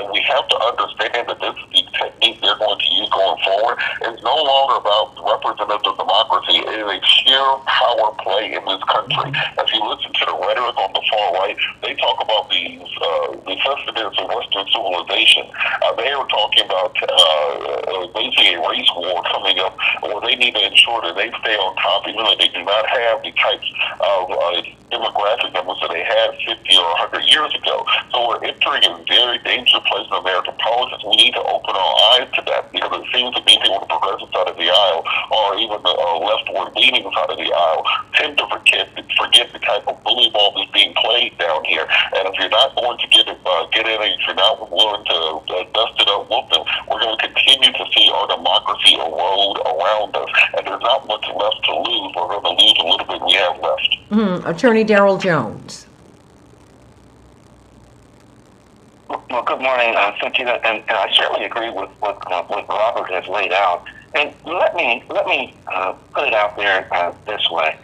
we have to understand that this is the technique they're going to use going forward. It's no longer about representative democracy. It is a sheer power play in this country. As you listen to the rhetoric on the far right, they talk about the sustenance of Western civilization. They were talking about basically a race war coming up, where they need to ensure that they stay on top, even though they do not have the types of demographic numbers that they had 50 or 100 years ago. So we're entering a very dangerous place in American politics. We need to open our eyes to that, because it seems to be people on the progressive side of the aisle, or even the leftward-leaning side of the aisle, tend to forget the type of bully ball that's being played down here. And if you're not going to get in, if you're not willing to dust it up, whoop them, we're going to continue to see our democracy erode around us. And there's not much left to lose. We're going to lose a little bit we have left. Attorney Darrell Jones. Well, good morning, Santita, and I certainly agree with what Robert has laid out. And let me put it out there this way.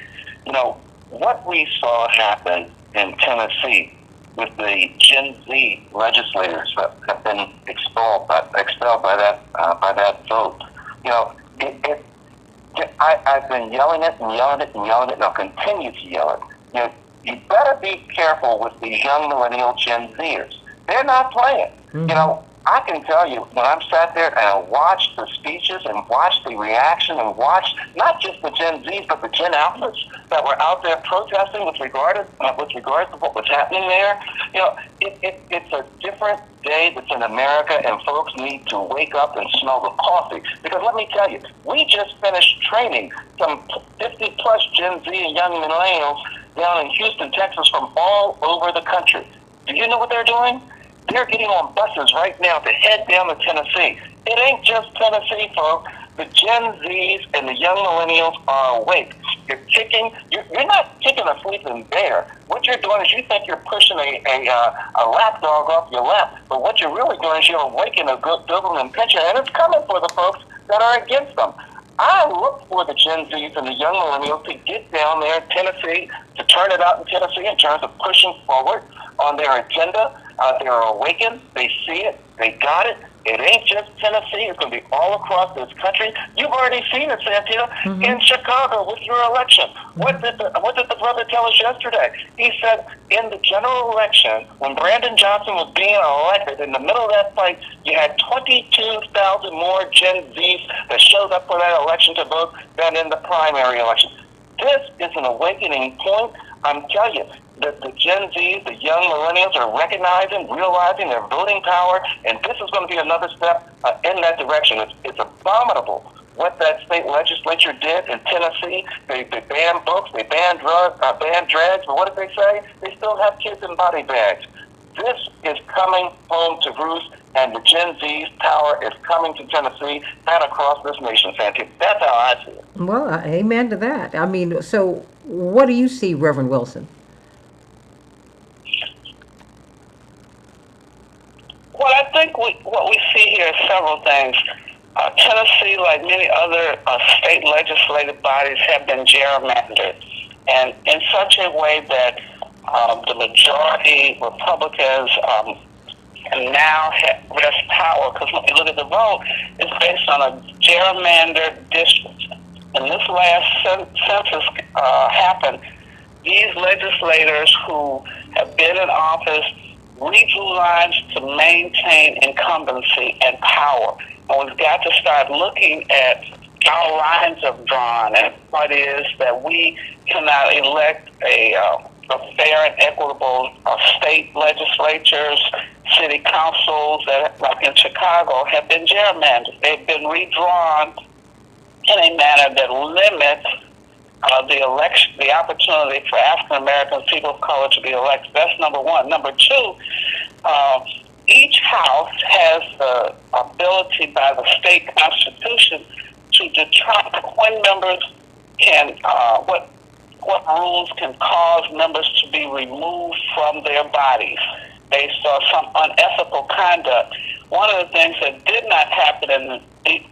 What we saw happen in Tennessee with the Gen Z legislators that have been expelled by that vote. I've been yelling it and yelling it and yelling it, and I'll continue to yell it. You better be careful with these young millennial Gen Zers. They're not playing. Mm-hmm. I can tell you, when I'm sat there and I watched the speeches and watched the reaction and watched not just the Gen Zs, but the Gen Alphas that were out there protesting with regards to what was happening there, it's a different day that's in America, and folks need to wake up and smell the coffee. Because let me tell you, we just finished training some 50-plus Gen Z and young millennials down in Houston, Texas, from all over the country. Do you know what they're doing? They're getting on buses right now to head down to Tennessee. It ain't just Tennessee, folks. The Gen Zs and the young millennials are awake. You're not kicking a sleeping bear. What you're doing is you think you're pushing a lap dog off your lap. But what you're really doing is you're awakening a good government picture, and it's coming for the folks that are against them. I look for the Gen Zs and the young millennials to get down there in Tennessee, to turn it out in Tennessee in terms of pushing forward on their agenda. They're awakened. They see it. They got it. It ain't just Tennessee. It's going to be all across this country. You've already seen it, Santita, in Chicago with your election. What did the brother tell us yesterday? He said in the general election, when Brandon Johnson was being elected, in the middle of that fight, you had 22,000 more Gen Zs that showed up for that election to vote than in the primary election. This is an awakening point. I'm telling you, that the Gen Zs, the young millennials are recognizing, realizing their voting power, and this is going to be another step in that direction. It's abominable what that state legislature did in Tennessee. They banned books, they banned drugs, banned drags, but what did they say? They still have kids in body bags. This is coming home to roost, and the Gen Z's power is coming to Tennessee and across this nation, Santita. That's how I see it. Well, amen to that. I mean, so what do you see, Reverend Wilson? Well, I think what we see here is several things. Tennessee, like many other state legislative bodies, have been gerrymandered, and in such a way that the majority Republicans can now wrest power, because when you look at the vote, it's based on a gerrymandered district. And this last census happened, these legislators who have been in office redrew lines to maintain incumbency and power. And we've got to start looking at how lines are drawn and what it is that we cannot elect a fair and equitable state legislatures, city councils that, like in Chicago, have been gerrymandered. They've been redrawn in a manner that limits the election, the opportunity for African American people of color to be elected. That's number one. Number two, each house has the ability by the state constitution to determine when members can, what rules can cause members to be removed from their bodies based on some unethical conduct. One of the things that did not happen in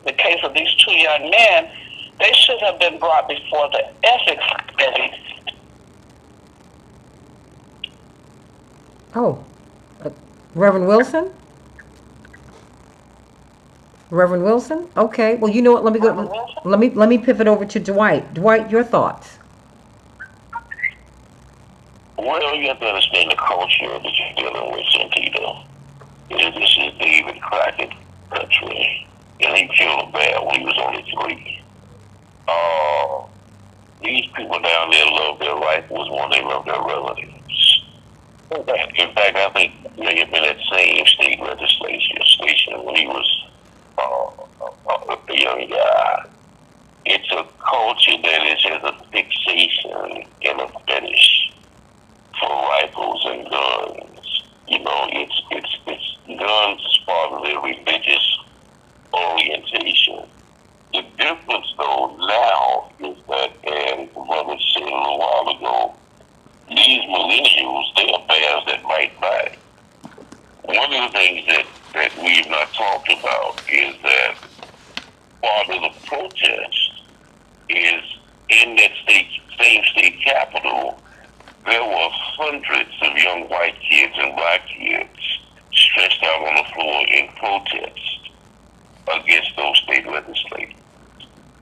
the case of these two young men, they should have been brought before the ethics committee. Oh, Reverend Wilson? Reverend Wilson? Okay. Well, you know what? Let me go. Let me pivot over to Dwight. Dwight, your thoughts? Well, you have to understand the culture that you're dealing with, Santita. This is David Crackett's country, and he killed a bear when he was only 3. These people down there love their rifles more than they love their relatives. In fact, I think he may have been at same state legislation when he was a young guy. It's a culture that has a fixation and a fetish for rifles and guns. You know, it's guns as part of their religious orientation. The difference, though, now is that, and the brother said a little while ago, these millennials, they are bears that bite back. One of the things that we've not talked about is that part of the protest is in that same state capital, there were hundreds of young white kids and black kids stretched out on the floor in protest against those state legislators.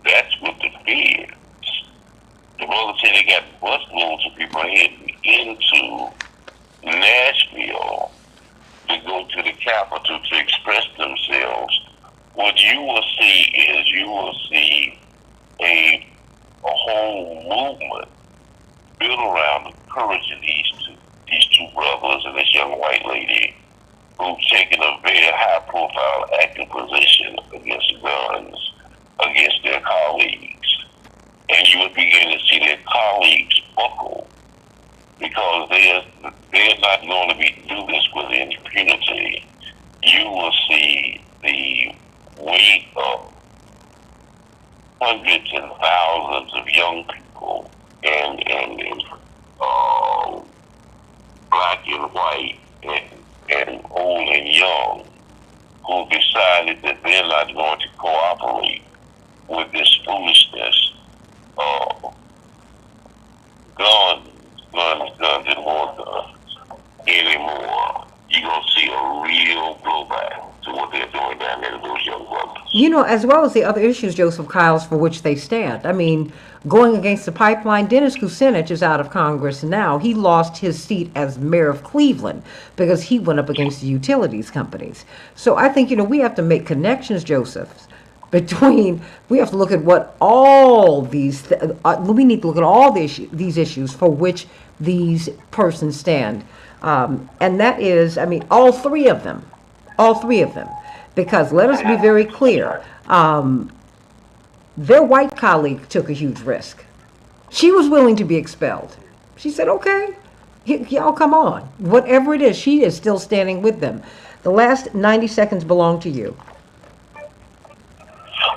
That's what the fear is. The brother said they got busloads of people heading into Nashville to go to the Capitol to express themselves. What you will see a whole movement built around the courage of these two brothers and this young white lady who've taken a very high-profile active position against guns, against their colleagues. And you would begin to see their colleagues buckle because they're not going to do this with impunity. You will see the weight of hundreds and thousands of young people and black and white and old and young who decided that they're not going to cooperate with this foolishness of guns and more guns anymore. You're going to see a real blowback to what they're doing down there to those young brothers. You know, as well as the other issues, Joseph Kyles, for which they stand. I mean, going against the pipeline, Dennis Kucinich is out of Congress now. He lost his seat as mayor of Cleveland because he went up against the utilities companies. So I think, we have to make connections, Joseph, we have to look at what all these, we need to look at all these issues for which these persons stand. And that is, all three of them. Because let us be very clear, their white colleague took a huge risk. She was willing to be expelled. She said, okay, Y'all come on. Whatever it is, she is still standing with them. The last 90 seconds belong to you.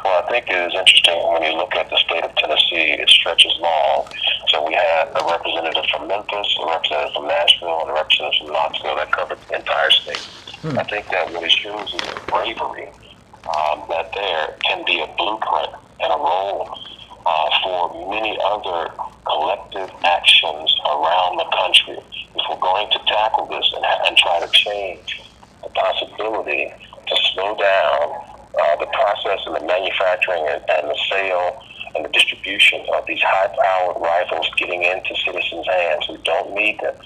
Well, I think it is interesting when you look at the state of Tennessee, it stretches long. So we had a representative from Memphis, a representative from Nashville, and a representative from Knoxville that covered the entire state. I think that what it shows is the bravery that there can be a blueprint and a role for many other collective actions around the country. If we're going to tackle this and try to change the possibility to slow down the process and the manufacturing and the sale and the distribution of these high-powered rifles getting into citizens' hands who don't need them.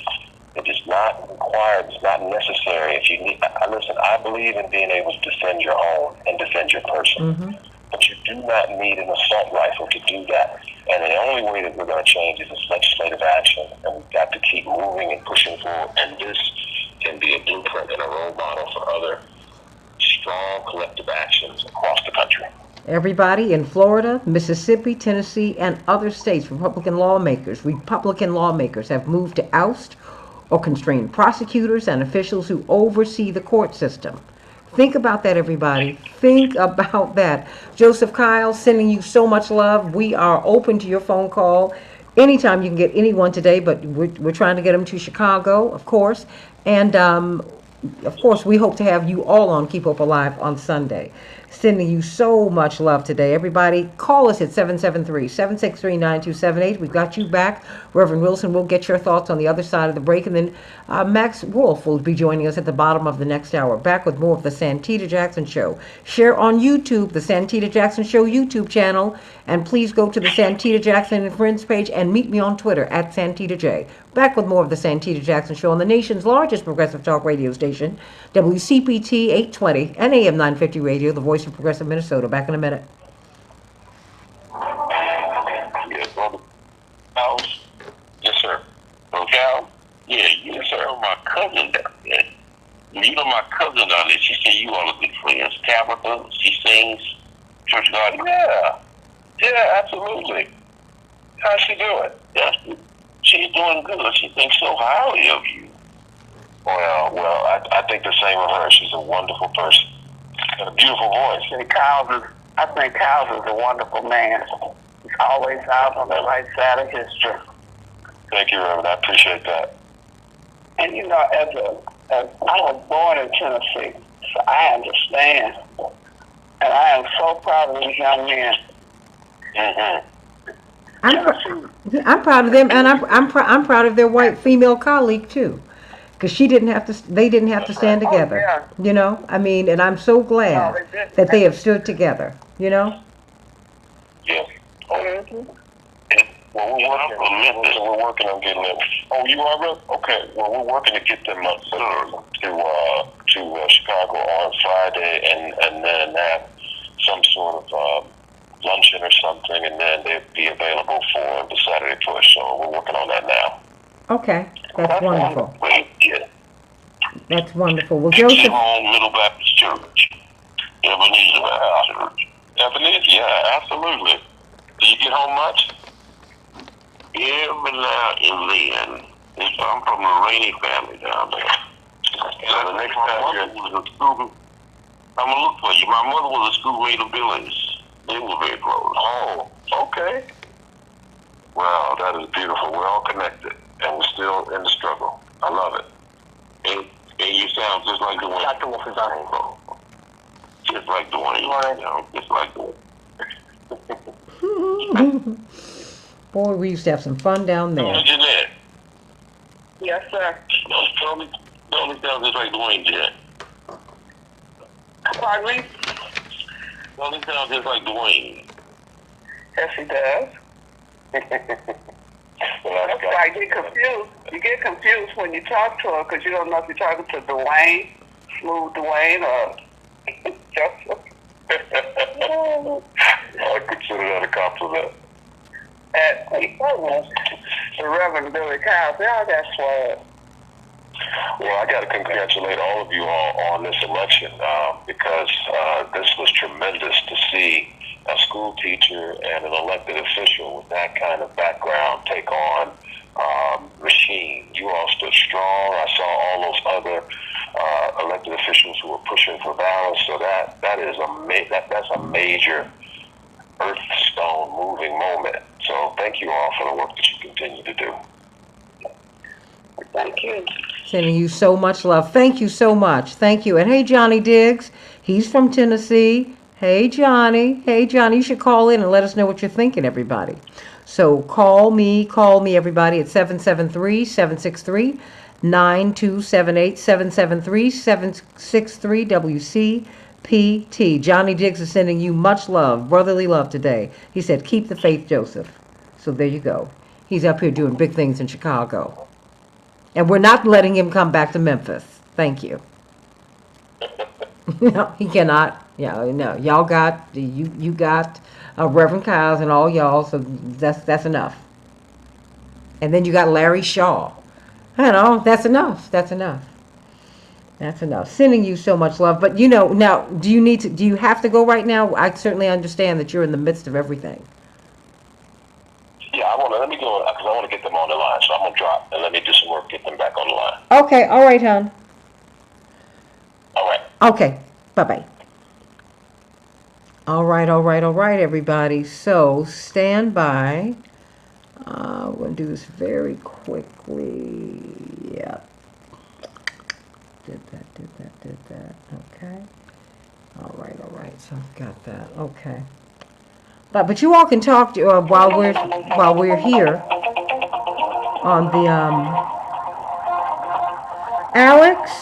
It is not required. It's not necessary. If you need, listen, I believe in being able to defend your home and defend your person. But you do not need an assault rifle to do that. And the only way that we're going to change is this legislative action. And we've got to keep moving and pushing forward. And this can be a blueprint and a role model for other strong collective actions across the country. Everybody in Florida, Mississippi, Tennessee, and other states, Republican lawmakers have moved to oust or constrain prosecutors and officials who oversee the court system. Think about that, everybody. Think about that. Joseph Kyle, sending you so much love. We are open to your phone call. Anytime you can get anyone today, but we're trying to get them to Chicago, of course. And, of course, we hope to have you all on Keep Hope Alive on Sunday. Sending you so much love today. Everybody, call us at 773-763-9278. We've got you back. Reverend Wilson will get your thoughts on the other side of the break. And then Max Wolf will be joining us at the bottom of the next hour. Back with more of the Santita Jackson Show. Share on YouTube, the Santita Jackson Show YouTube channel. And please go to the Santita Jackson and Friends page and meet me on Twitter at Santita J. Back with more of the Santita Jackson Show on the nation's largest progressive talk radio station, WCPT 820 and AM 950 Radio, the voice of progressive Minnesota. Back in a minute. Yes, brother. House? Yes, sir. Cal? Yeah, yes, sir. My cousin down there. You know my cousin down there. She said you all are good friends. Tabitha, she sings Church Garden. Yeah. Yeah, absolutely. How's she doing? Yes, she's doing good. She thinks so highly of you. Well, I think the same of her. She's a wonderful person. Got a beautiful voice. I think Kyle's is a wonderful man. He's always out on the right side of history. Thank you, Reverend. I appreciate that. And you know, as I was born in Tennessee, so I understand. And I am so proud of these young men. I'm proud of them, and I'm proud of their white female colleague too, because they didn't have to stand together. Yeah. You know, I mean, and I'm so glad that they have stood together. You know. Yeah. Well, we're working on getting them. Oh, you are, Rev? Okay. Well, we're working to get them up to Chicago on Friday, and then have some sort of luncheon or something, and then they'd be available for the Saturday push. So we're working on that now. Okay, that's wonderful. Yeah. That's wonderful. Well, Joseph. Home Middle Baptist Church, Ebenezer Baptist Church. Ebenezer, yeah, absolutely. Do you get home much? Every now and then. I'm from a Rainey family down there. So the next time you're in school, I'm gonna look for you. My mother was a schoolmate of Billy's. They were very close. Oh, okay. Well, that is beautiful. We're all connected, and we're still in the struggle. I love it. And you sound just like the one. Dr. Wolf is on. Just like the one. You know, just like the one. Boy, we used to have some fun down there. Jeanette. Yes, sir. Tell me sounds just like Dwayne, Jeanette. Pardon me? Tell me sounds just like Dwayne. Yes, he does. That's why I get confused. You get confused when you talk to her because you don't know if you're talking to Dwayne, Smooth Dwayne, or Joseph. I consider that a compliment. The Reverend Billy Kyle, yeah, that's what. Well, I got to congratulate all of you all on this election because this was tremendous to see a school teacher and an elected official with that kind of background take on machine. You all stood strong. I saw all those other elected officials who were pushing for balance. So that is that's a major earth stone moving moment. So thank you all for the work that you continue to do. Thank you. Sending you so much love. Thank you so much. Thank you. And hey, Johnny Diggs, he's from Tennessee. Hey, Johnny. Hey, Johnny, you should call in and let us know what you're thinking, everybody. So call me, everybody, at 773-763-9278, 773-763-WCPT. Johnny Diggs is sending you much love, brotherly love today. He said, keep the faith, Joseph. So there you go. He's up here doing big things in Chicago. And we're not letting him come back to Memphis. Thank you. No, he cannot. Yeah, no, y'all got you got Reverend Kyles and all y'all, so that's enough. And then you got Larry Shaw. I know, that's enough. That's enough. That's enough. Sending you so much love. But now do you have to go right now? I certainly understand that you're in the midst of everything. Yeah, let me go because I want to get them on the line. So I'm gonna drop and let me do some work, get them back on the line. Okay, all right, hon. All right. Okay, bye-bye. All right, everybody. So stand by. We're going to do this very quickly. Yep. Did that. Okay. All right. So I've got that. Okay. But you all can talk while we're here on the Alex.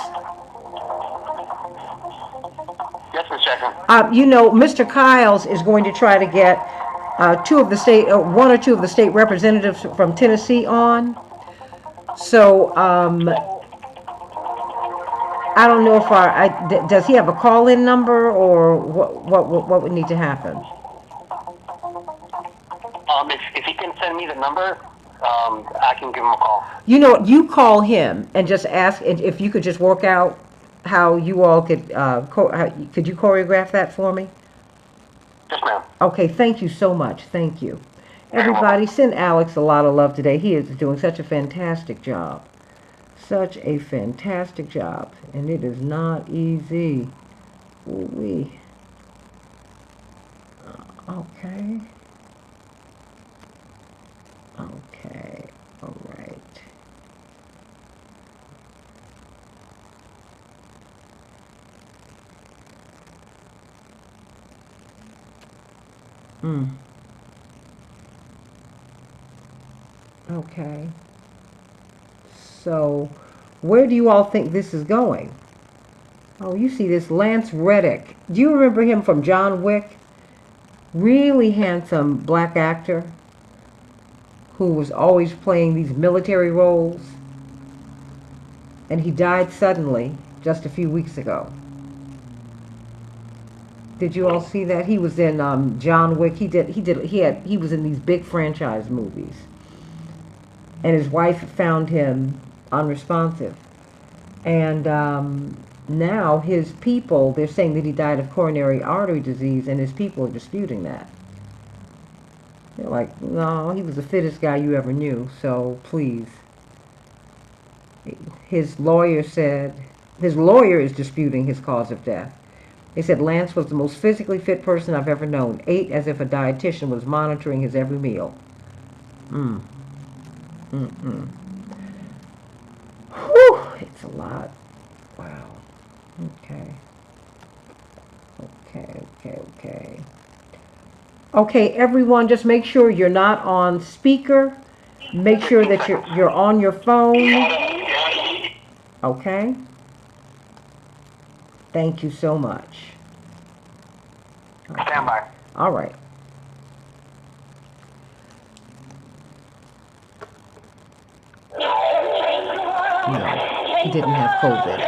Yes, Ms. Jackson. Mr. Kyles is going to try to get one or two of the state representatives from Tennessee on. So I don't know if does he have a call-in number or what would need to happen? If he can send me the number, I can give him a call. You call him and just ask if you could just work out how you all could could you choreograph that for me? Yes, ma'am. Okay, thank you so much. Thank you. Everybody, send Alex a lot of love today. He is doing such a fantastic job. Such a fantastic job. And it is not easy. Ooh-wee. Okay. Okay. All right. Okay. So, where do you all think this is going? Oh, you see this Lance Reddick. Do you remember him from John Wick? Really handsome black actor who was always playing these military roles. And he died suddenly just a few weeks ago. Did you all see that? He was in John Wick. He was in these big franchise movies. And his wife found him unresponsive. And now his people, they're saying that he died of coronary artery disease, and his people are disputing that. They're like, no, he was the fittest guy you ever knew, so please. His lawyer is disputing his cause of death. They said Lance was the most physically fit person I've ever known. Ate as if a dietitian was monitoring his every meal. Whew, it's a lot. Wow. Okay. Okay, everyone, just make sure you're not on speaker. Make sure that you're on your phone. Okay? Thank you so much. Okay. Stand by. All right. No, he didn't have COVID.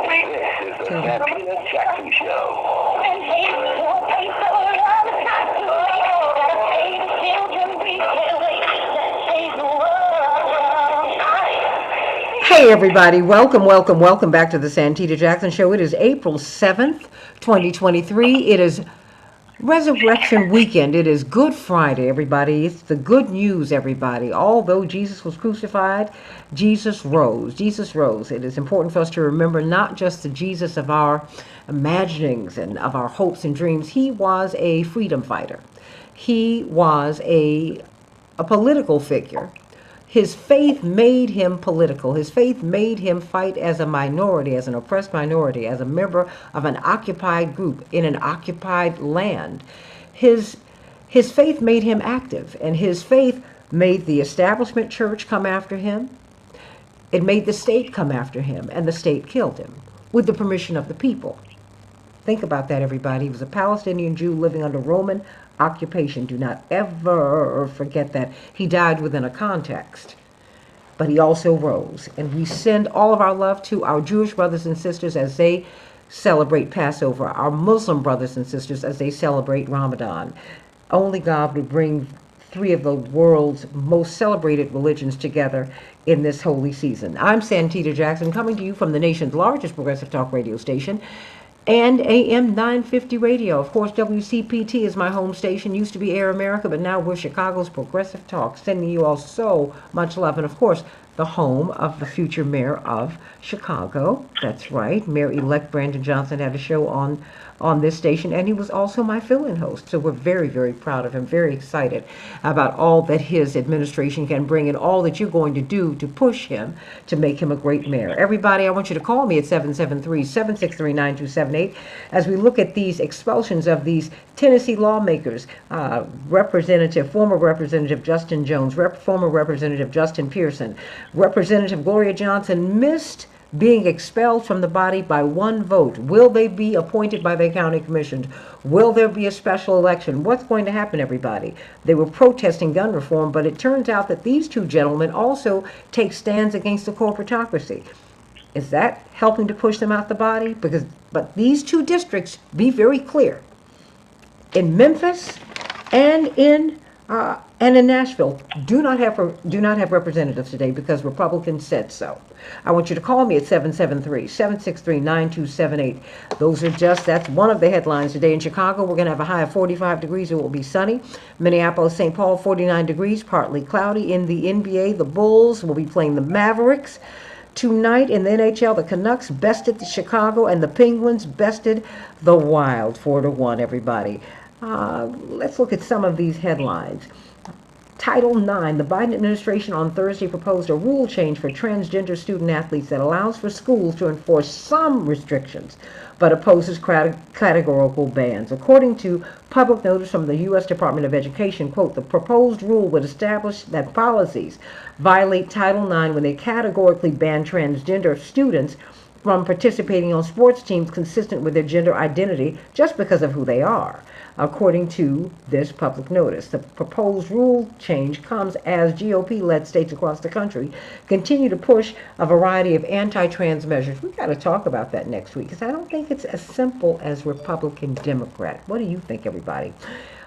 This is the Santita Jackson Show. Hey everybody, welcome back to the Santita Jackson Show. It is April 7th, 2023. It is Resurrection weekend. It is Good Friday, everybody. It's the good news, everybody. Although Jesus was crucified, Jesus rose. Jesus rose. It is important for us to remember not just the Jesus of our imaginings and of our hopes and dreams. He was a freedom fighter. He was a political figure. His faith made him political. His faith made him fight as a minority, as an oppressed minority, as a member of an occupied group in an occupied land. His, his faith made him active, and his faith made the establishment church come after him. It made the state come after him, and the state killed him with the permission of the people. Think about that, everybody. He was a Palestinian Jew living under Roman occupation. Do not ever forget that. He died within a context, but he also rose. And we send all of our love to our Jewish brothers and sisters as they celebrate Passover, our Muslim brothers and sisters as they celebrate Ramadan. Only God would bring three of the world's most celebrated religions together in this holy season. I'm Santita Jackson, coming to you from the nation's largest progressive talk radio station and AM 950 radio. Of course, WCPT is my home station. Used to be Air America, but now we're Chicago's Progressive Talk, sending you all so much love. And of course, the home of the future mayor of Chicago. That's right. Mayor-elect Brandon Johnson had a show on this station, and he was also my fill-in host. So we're very, very proud of him, very excited about all that his administration can bring and all that you're going to do to push him to make him a great mayor. Everybody, I want you to call me at 773-763-9278 as we look at these expulsions of these Tennessee lawmakers, former Representative Justin Jones, former Representative Justin Pearson, Representative Gloria Johnson missed being expelled from the body by one vote. Will they be appointed by the county commissions? Will there be a special election? What's going to happen, everybody? They were protesting gun reform, but it turns out that these two gentlemen also take stands against the corporatocracy. Is that helping to push them out the body? But these two districts, be very clear, in Memphis and in Nashville, do not have representatives today because Republicans said so. I want you to call me at 773-763-9278. That's one of the headlines today. In Chicago, we're going to have a high of 45 degrees. It will be sunny. Minneapolis, St. Paul, 49 degrees, partly cloudy. In the NBA, the Bulls will be playing the Mavericks. Tonight in the NHL, the Canucks bested Chicago, and the Penguins bested the Wild 4-1, everybody. Let's look at some of these headlines. Title IX, the Biden administration on Thursday proposed a rule change for transgender student athletes that allows for schools to enforce some restrictions, but opposes categorical bans. According to public notice from the U.S. Department of Education, quote, the proposed rule would establish that policies violate Title IX when they categorically ban transgender students from participating on sports teams consistent with their gender identity just because of who they are. According to this public notice, the proposed rule change comes as GOP-led states across the country continue to push a variety of anti-trans measures. We've got to talk about that next week because I don't think it's as simple as Republican-Democrat. What do you think, everybody?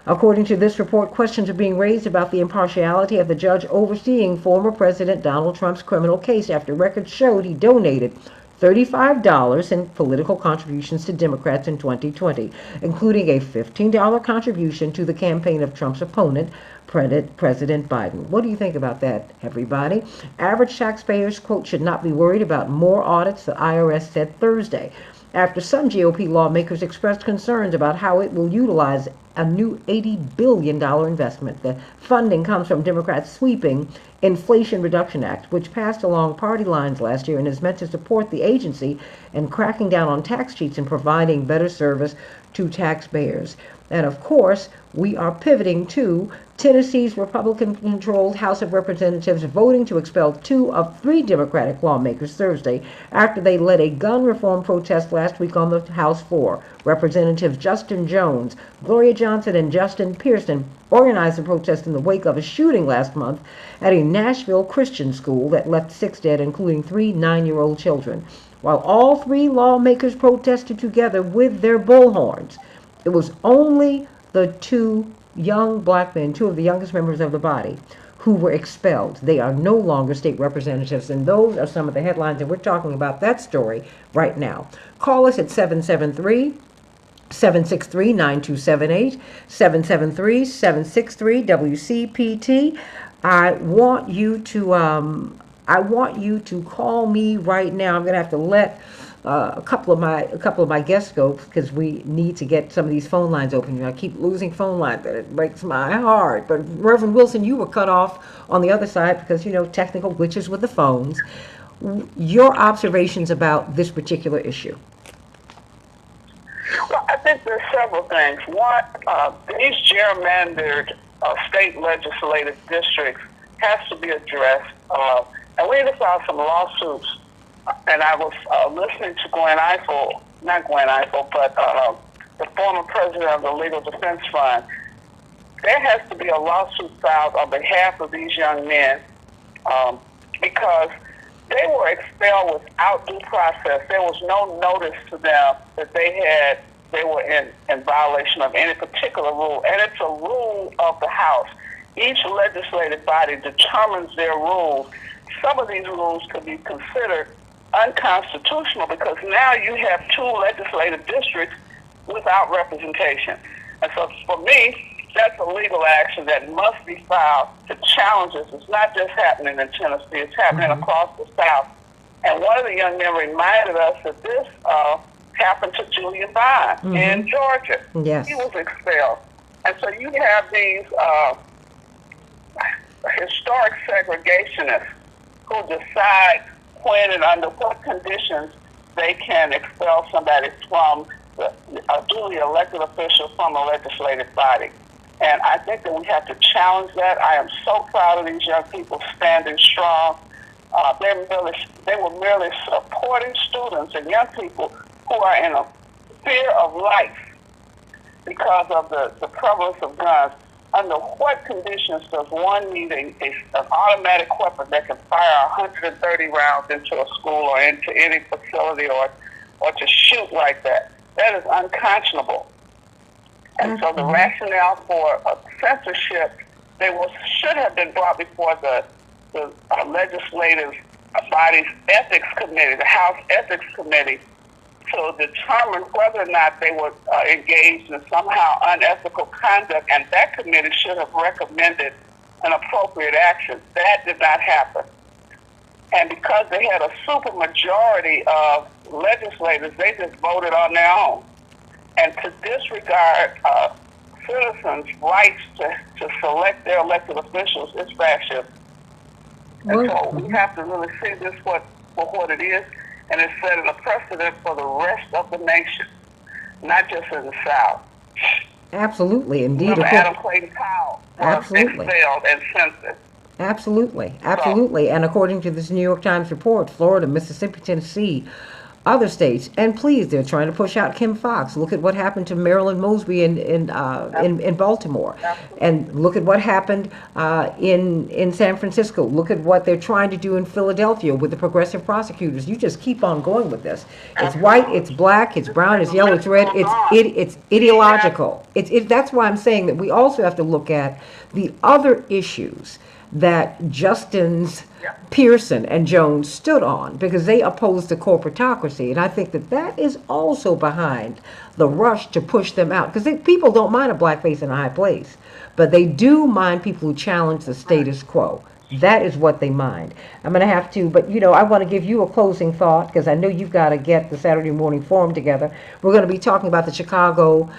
According to this report, questions are being raised about the impartiality of the judge overseeing former President Donald Trump's criminal case after records showed he donated $35 in political contributions to Democrats in 2020, including a $15 contribution to the campaign of Trump's opponent, President Biden. What do you think about that, everybody? Average taxpayers, quote, should not be worried about more audits, the IRS said Thursday, after some GOP lawmakers expressed concerns about how it will utilize a new $80 billion investment. The funding comes from Democrats' sweeping Inflation Reduction Act, which passed along party lines last year and is meant to support the agency in cracking down on tax cheats and providing better service to taxpayers. And of course, we are pivoting to Tennessee's Republican-controlled House of Representatives voting to expel 2 of 3 Democratic lawmakers Thursday after they led a gun reform protest last week on the House floor. Representatives Justin Jones, Gloria Johnson, and Justin Pearson organized the protest in the wake of a shooting last month at a Nashville Christian school that left 6 dead, including 3 9-year-old children. While all 3 lawmakers protested together with their bullhorns, it was only the 2 young black men, 2 of the youngest members of the body, who were expelled. They are no longer state representatives, and those are some of the headlines, and we're talking about that story right now. Call us at 773 763-9278, 773-763-WCPT. I want you to call me right now. I'm going to have to let a couple of my guests go because we need to get some of these phone lines open. I keep losing phone lines, and it breaks my heart. But Reverend Wilson, you were cut off on the other side because technical glitches with the phones. Your observations about this particular issue? Well, I think there's several things. One, these gerrymandered state legislative districts has to be addressed. And we just saw some lawsuits, and I was listening to not Gwen Eiffel, but the former president of the Legal Defense Fund. There has to be a lawsuit filed on behalf of these young men because they were expelled without due process. There was no notice to them that they were in violation of any particular rule, and it's a rule of the House. Each legislative body determines their rules. Some of these rules could be considered unconstitutional because now you have two legislative districts without representation. And so for me, that's a legal action that must be filed to challenge this. It's not just happening in Tennessee, it's happening across the South. And one of the young men reminded us that this happened to Julian Bond in Georgia. Yes. He was expelled. And so you have these historic segregationists who decide when and under what conditions they can expel somebody from a duly elected official from a legislative body. And I think that we have to challenge that. I am so proud of these young people standing strong. They were merely supporting students and young people who are in a fear of life because of the prevalence of guns. Under what conditions does one need an automatic weapon that can fire 130 rounds into a school or into any facility or to shoot like that? That is unconscionable. And so the rationale for censorship, should have been brought before the legislative body's ethics committee, the House Ethics Committee, to determine whether or not they were engaged in somehow unethical conduct, and that committee should have recommended an appropriate action. That did not happen. And because they had a supermajority of legislators, they just voted on their own. And to disregard citizens' rights to select their elected officials is fascism. And so we have to really see this for what it is, and it's setting a precedent for the rest of the nation, not just in the South. Absolutely, indeed. Remember, Adam Clayton Powell was expelled and censored. Absolutely. And according to this New York Times report, Florida, Mississippi, Tennessee, other states, and please, they're trying to push out Kim Foxx. Look at what happened to Marilyn Mosby in Baltimore, and look at what happened in San Francisco. Look at what they're trying to do in Philadelphia with the progressive prosecutors. You just keep on going with this. It's white, it's black, it's brown, it's yellow, it's red. It's ideological. That's why I'm saying that we also have to look at the other issues that Justin's Pearson and Jones stood on, because they opposed the corporatocracy. And I think that is also behind the rush to push them out. Because people don't mind a black face in a high place, but they do mind people who challenge the status quo. That is what they mind. I'm going to have to, but I want to give you a closing thought, because I know you've got to get the Saturday morning forum together. We're going to be talking about the Chicago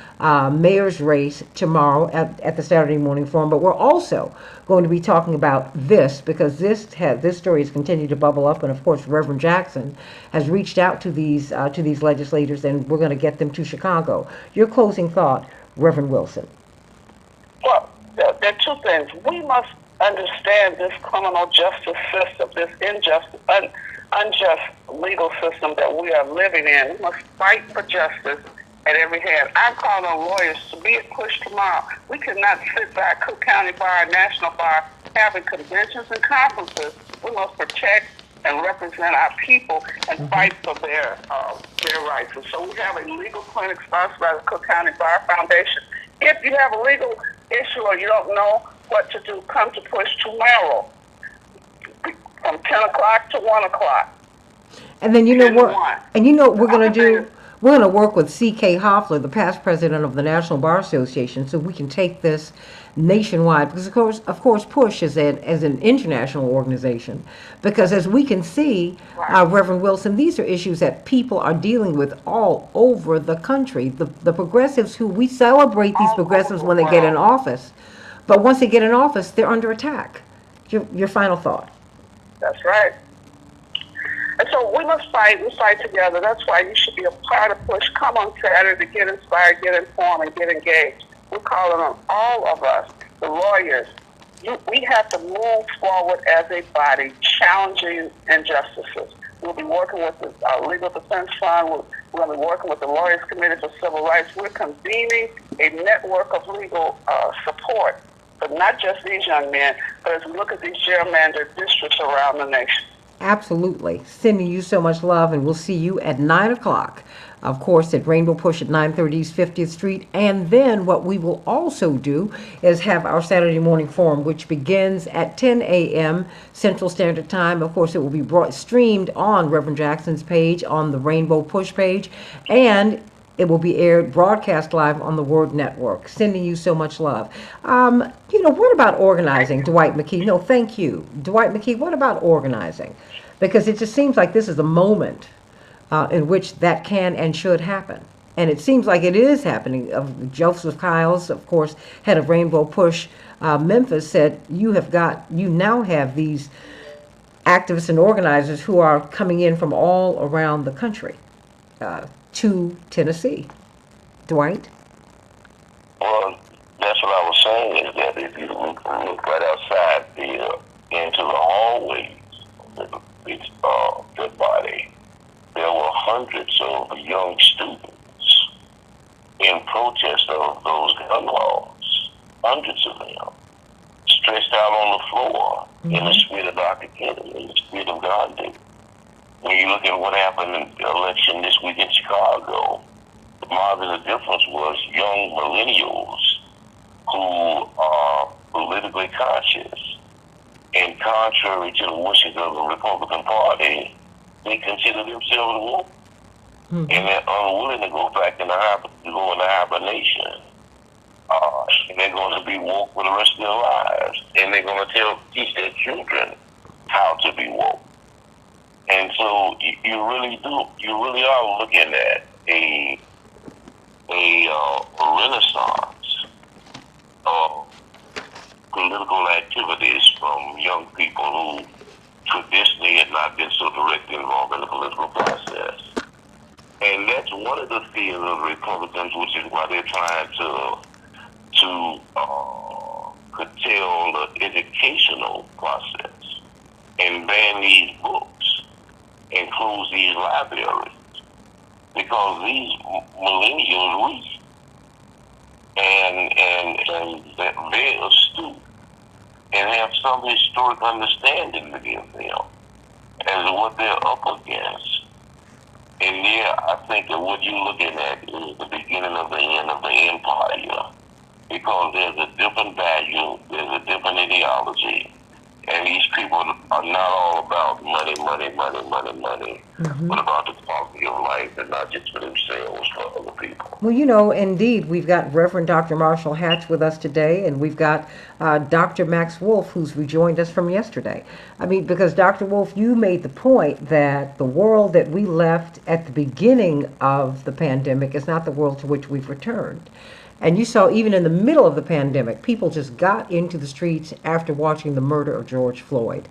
mayor's race tomorrow at the Saturday morning forum, but we're also going to be talking about this, because this story has continued to bubble up, and of course Reverend Jackson has reached out to these legislators, and we're going to get them to Chicago. Your closing thought, Reverend Wilson. Well, there are two things. We must understand this criminal justice system, this unjust legal system that we are living in. We must fight for justice at every hand. I'm calling on lawyers to be at push tomorrow. We cannot sit by Cook County Bar, National Bar, having conventions and conferences. We must protect and represent our people and fight for their rights. And so we have a legal clinic sponsored by the Cook County Bar Foundation. If you have a legal issue or you don't know what to do, come to push tomorrow from 10 o'clock to 1 o'clock. And then what we're going to do? we're going to work with C.K. Hoffler, the past president of the National Bar Association, so we can take this nationwide. Because of course, PUSH is an international organization. Because as we can see, Reverend Wilson, these are issues that people are dealing with all over the country. The progressives who we celebrate these progressives when they get in office, but once they get in office, they're under attack. Your final thought. That's right. And so we must fight. We fight together. That's why you should be a part of PUSH. Come on Saturday to get inspired, get informed, and get engaged. We're calling on all of us, the lawyers. We have to move forward as a body, challenging injustices. We'll be working with the Legal Defense Fund. We're going to be working with the Lawyers Committee for Civil Rights. We're convening a network of legal support, but not just these young men, but as we look at these gerrymandered districts around the nation. Absolutely. Sending you so much love, and we'll see you at 9 o'clock, of course, at Rainbow Push at 930 East 50th Street. And then what we will also do is have our Saturday morning forum, which begins at 10 a.m. Central Standard Time. Of course, it will be streamed on Reverend Jackson's page, on the Rainbow Push page, and it will be aired, broadcast live on the Word Network. Sending you so much love. What about organizing, Dwight McKee? No, thank you. Dwight McKee, what about organizing? Because it just seems like this is a moment in which that can and should happen. And it seems like it is happening. Joseph Kiles, of course, head of Rainbow Push Memphis, said you now have these activists and organizers who are coming in from all around the country to Tennessee. Dwight? Well, that's what I was saying, is that if you look right outside into the hallways of the body, there were hundreds of young students in protest of those gun laws. Hundreds of them. Stretched out on the floor in the spirit of Dr. King, in the spirit of Gandhi. When you look at what happened in the election this week in Chicago, the marvelous difference was young millennials who are politically conscious, and contrary to the wishes of the Republican Party, they consider themselves woke, and they're unwilling to go back into hibernation. And they're going to be woke for the rest of their lives, and they're going to teach their children how to be woke. And so you really are looking at a renaissance of political activities from young people who traditionally had not been so directly involved in the political process. And that's one of the fears of Republicans, which is why they're trying to curtail the educational process and ban these books and close these libraries, because these millennials read and they're very astute and have some historic understanding against them as to what they're up against. And yeah, I think that what you're looking at is the beginning of the end of the empire, because there's a different value, there's a different ideology, and these people are not all about money, but about the quality of life, and not just for themselves, for other people. Well, indeed, we've got Reverend Dr. Marshall Hatch with us today, and we've got Dr. Max Wolf, who's rejoined us from yesterday. I mean, because Dr. Wolf, you made the point that the world that we left at the beginning of the pandemic is not the world to which we've returned. And you saw even in the middle of the pandemic, people just got into the streets after watching the murder of George Floyd.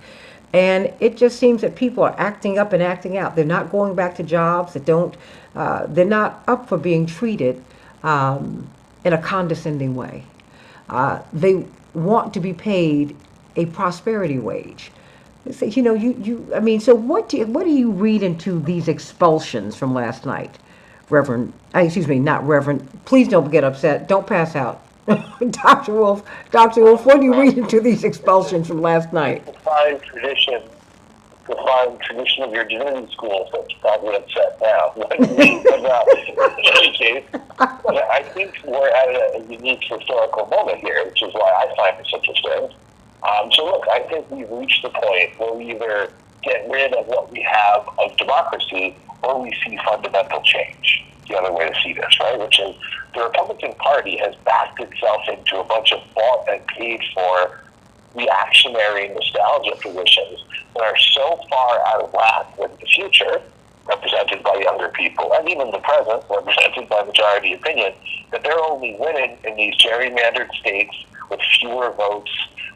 And it just seems that people are acting up and acting out. They're not going back to jobs that they're not up for being treated in a condescending way. They want to be paid a prosperity wage. So, so what do you read into these expulsions from last night? Not Reverend. Please don't get upset. Don't pass out. Dr. Wolf, what do you read into these expulsions from last night? The fine tradition of your divinity school, so it's probably upset now. In any case, I think we're at a unique historical moment here, which is why I find this interesting. So look, I think we've reached the point where we either get rid of what we have of democracy, democracy, or we see fundamental change. The other way to see this, right? Which is the Republican Party has backed itself into a bunch of bought and paid for reactionary nostalgia positions that are so far out of whack with the future, represented by younger people, and even the present, represented by majority opinion, that they're only winning in these gerrymandered states with fewer votes,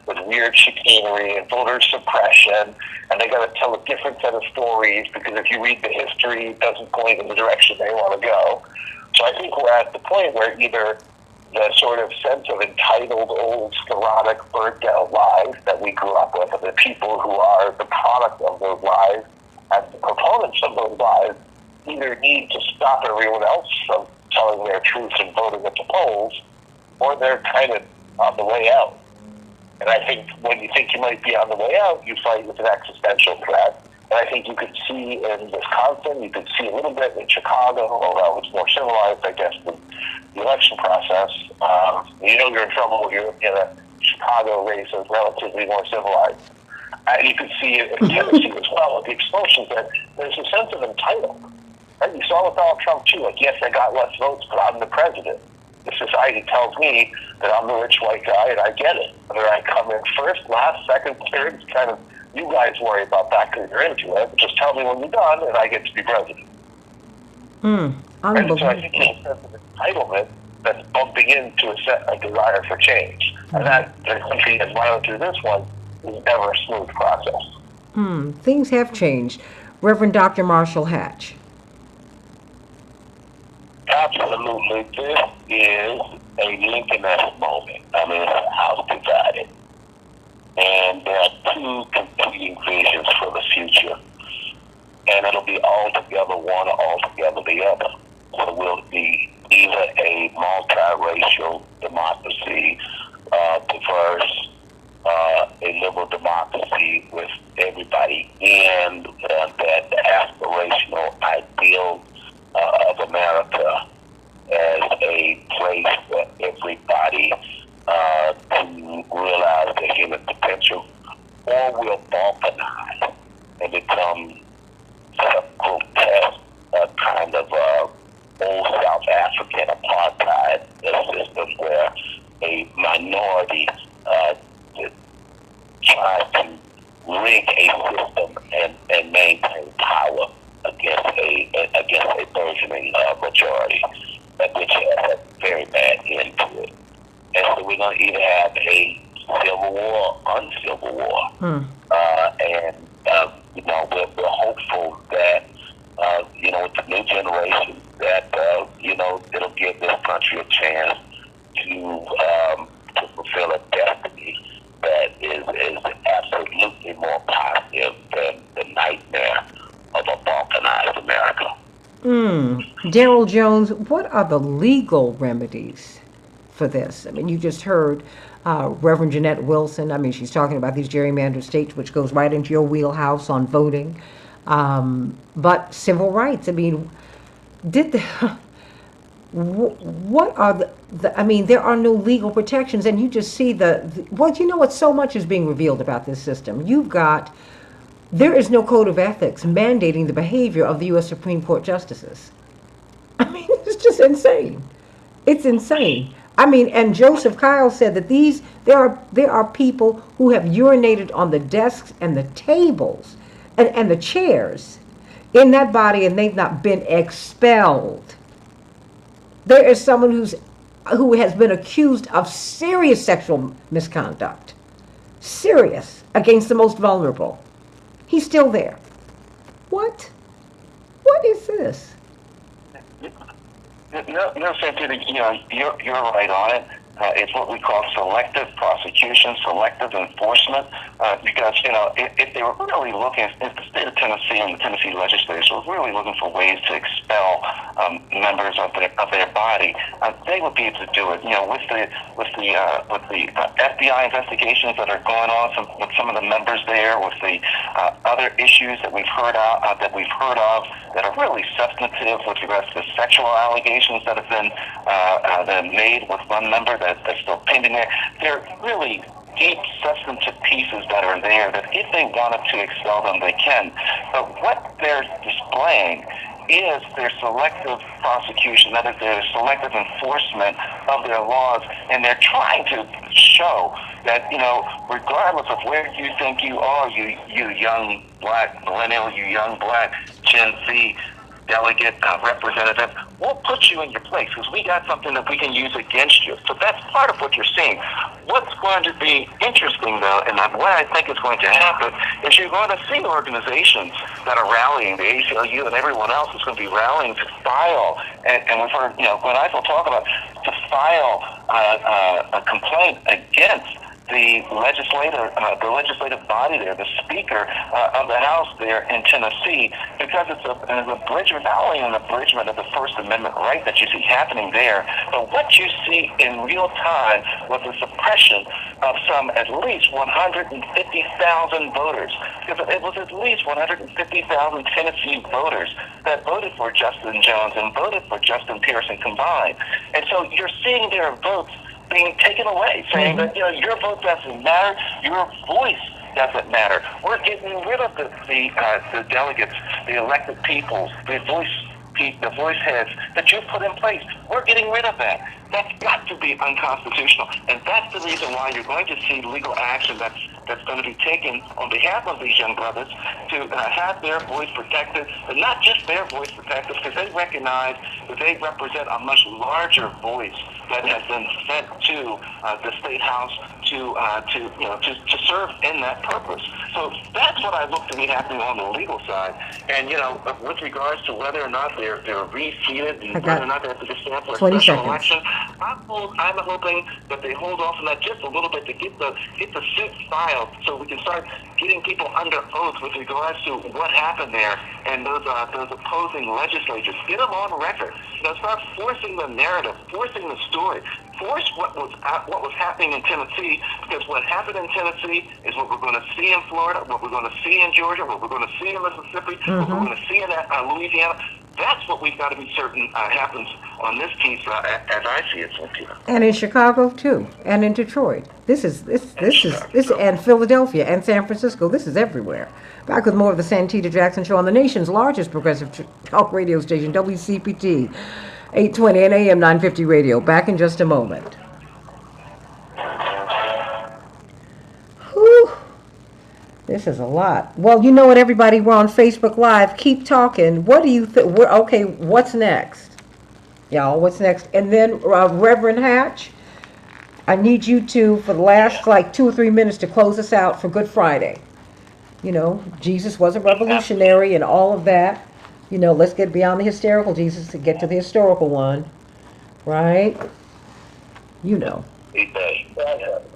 with weird chicanery and voter suppression, and they got to tell a different set of stories because if you read the history, it doesn't point in the direction they want to go. So I think we're at the point where either the sort of sense of entitled, old, sclerotic, burnt-out lies that we grew up with, and the people who are the product of those lies and the proponents of those lies either need to stop everyone else from telling their truth and voting at the polls, or they're kind of on the way out. And I think when you think you might be on the way out, you fight with an existential threat. And I think you could see in Wisconsin, you could see a little bit in Chicago, although it's more civilized, I guess, than the election process. You know you're in trouble when you're in a Chicago race that's relatively more civilized. And you could see it in Tennessee as well with the expulsions, that there's a sense of entitlement. Right? You saw with Donald Trump, too. Like, yes, I got less votes, but I'm the president. The society tells me that I'm the rich white guy, and I get it. Whether I come in first, last, second, third, it's kind of, you guys worry about that because you're into it. Just tell me when you're done, and I get to be president. And so I think there's a sense of entitlement that's bumping into a desire for change. And that, the country has gone through this one, is never a smooth process. Things have changed. Reverend Dr. Marshall Hatch. Absolutely. This is a Lincoln-esque moment. I mean, it's a house divided. And there are two competing visions for the future. And it'll be altogether one or altogether the other. So will it be either a multiracial democracy, diverse, a liberal democracy with everybody in that aspirational ideal of America as a place for everybody to realize their human potential, or will balkanize and become a grotesque kind of old South African apartheid system where a minority tries to rig a system and maintain power against a burgeoning majority, which has a very bad end to it. And so we're going to either have a civil war or uncivil war. And we're hopeful that with the new generation that it'll give this country a chance to fulfill a destiny that is absolutely more positive than the nightmare of a balkanized America. Daryl Jones, what are the legal remedies for this? I mean, you just heard Reverend Jeanette Wilson. I mean, she's talking about these gerrymandered states, which goes right into your wheelhouse on voting. But civil rights, I mean, what are I mean, there are no legal protections, and you just see what so much is being revealed about this system. There is no code of ethics mandating the behavior of the U.S. Supreme Court justices. I mean, it's just insane. It's insane. I mean, and Joseph Kyle said that there are people who have urinated on the desks and the tables and the chairs in that body, and they've not been expelled. There is someone who has been accused of serious sexual misconduct, serious, against the most vulnerable. He's still there. What? What is this? No, Santita, you're right on it. It's what we call selective prosecution, selective enforcement, because, if they were really looking, if the state of Tennessee and the Tennessee legislature was really looking for ways to expel members of their body, they would be able to do it, with the FBI investigations that are going on with some of the members there, with the other issues that we've heard of, that are really substantive with regards to sexual allegations that have been made with one member that's still pending there. They're really deep substantive pieces that are there that if they wanted to expel them, they can. But what they're displaying is their selective prosecution, that is their selective enforcement of their laws, and they're trying to show that, regardless of where you think you are, you young black millennial, you young black Gen Z delegate, representative, we'll put you in your place because we got something that we can use against you. So that's part of what you're seeing. What's going to be interesting, though, and what I think is going to happen, is you're going to see organizations that are rallying, the ACLU and everyone else is going to be rallying to file, and we've heard, when I will talk about, to file a complaint against the legislative body there, the Speaker of the House there in Tennessee, because it's an abridgment, not only an abridgment of the First Amendment right that you see happening there, but what you see in real time was the suppression of some at least 150,000 voters. Because it was at least 150,000 Tennessee voters that voted for Justin Jones and voted for Justin Pearson combined. And so you're seeing their votes being taken away, saying that your vote doesn't matter, your voice doesn't matter. We're getting rid of the delegates, the elected peoples, the voice heads that you put in place. We're getting rid of that. That's got to be unconstitutional, and that's the reason why you're going to see legal action that's going to be taken on behalf of these young brothers to have their voice protected, and not just their voice protected, because they recognize that they represent a much larger voice that has been sent to the state house to serve in that purpose. So that's what I look to be happening on the legal side. And with regards to whether or not they're reseated and whether or not they have to stand for a special election, I'm hoping that they hold off on that just a little bit to get the suit filed, so we can start getting people under oath with regards to what happened there, and those opposing legislatures, get them on record. Start forcing the narrative, forcing the story, force what was happening in Tennessee, because what happened in Tennessee is what we're going to see in Florida, what we're going to see in Georgia, what we're going to see in Mississippi, what we're going to see in Louisiana. That's what we've got to be certain happens on this piece, as I see it, Santita. And in Chicago too, and in Detroit. This is and Philadelphia and San Francisco. This is everywhere. Back with more of the Santita Jackson Show on the nation's largest progressive talk radio station, WCPT, 820 and AM 950 radio. Back in just a moment. Whew. This is a lot. Well, you know what, everybody? We're on Facebook Live. Keep talking. What do you think? Okay, what's next? Y'all, what's next? And then Reverend Hatch, I need you to, for the last 2 or 3 minutes, to close us out for Good Friday. Jesus was a revolutionary and all of that. Let's get beyond the hysterical Jesus to get to the historical one. Right?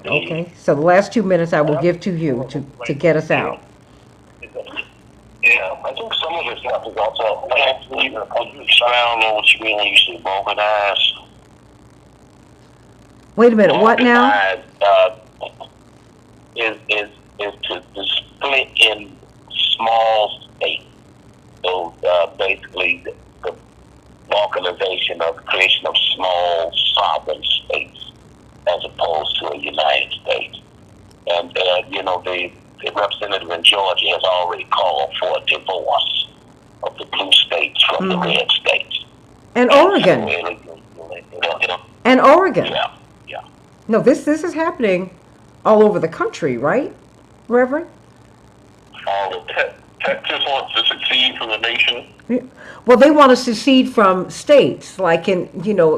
Okay, so the last 2 minutes I will give to you to get us out. Yeah, I think some of it's not also. Can you expound on what you mean when you say organized? Wait a minute, what now? Is to split in small states. So basically, the balkanization of the creation of small sovereign states, as opposed to a United States. And the representative in Georgia has already called for a divorce of the blue states from the red states. And Oregon. And Oregon. Yeah. No, this is happening all over the country, right, Reverend? Texas wants to secede from the nation. Yeah. Well, they want to secede from states, like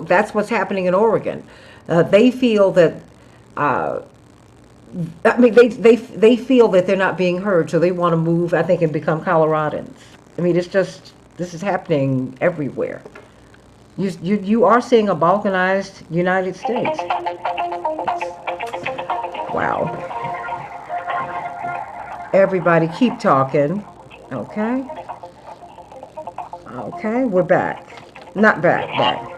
that's what's happening in Oregon. They feel that. They feel that they're not being heard, so they want to move, I think, and become Coloradans. This is happening everywhere. You are seeing a balkanized United States. Wow. Everybody keep talking. Okay, we're back. Not back,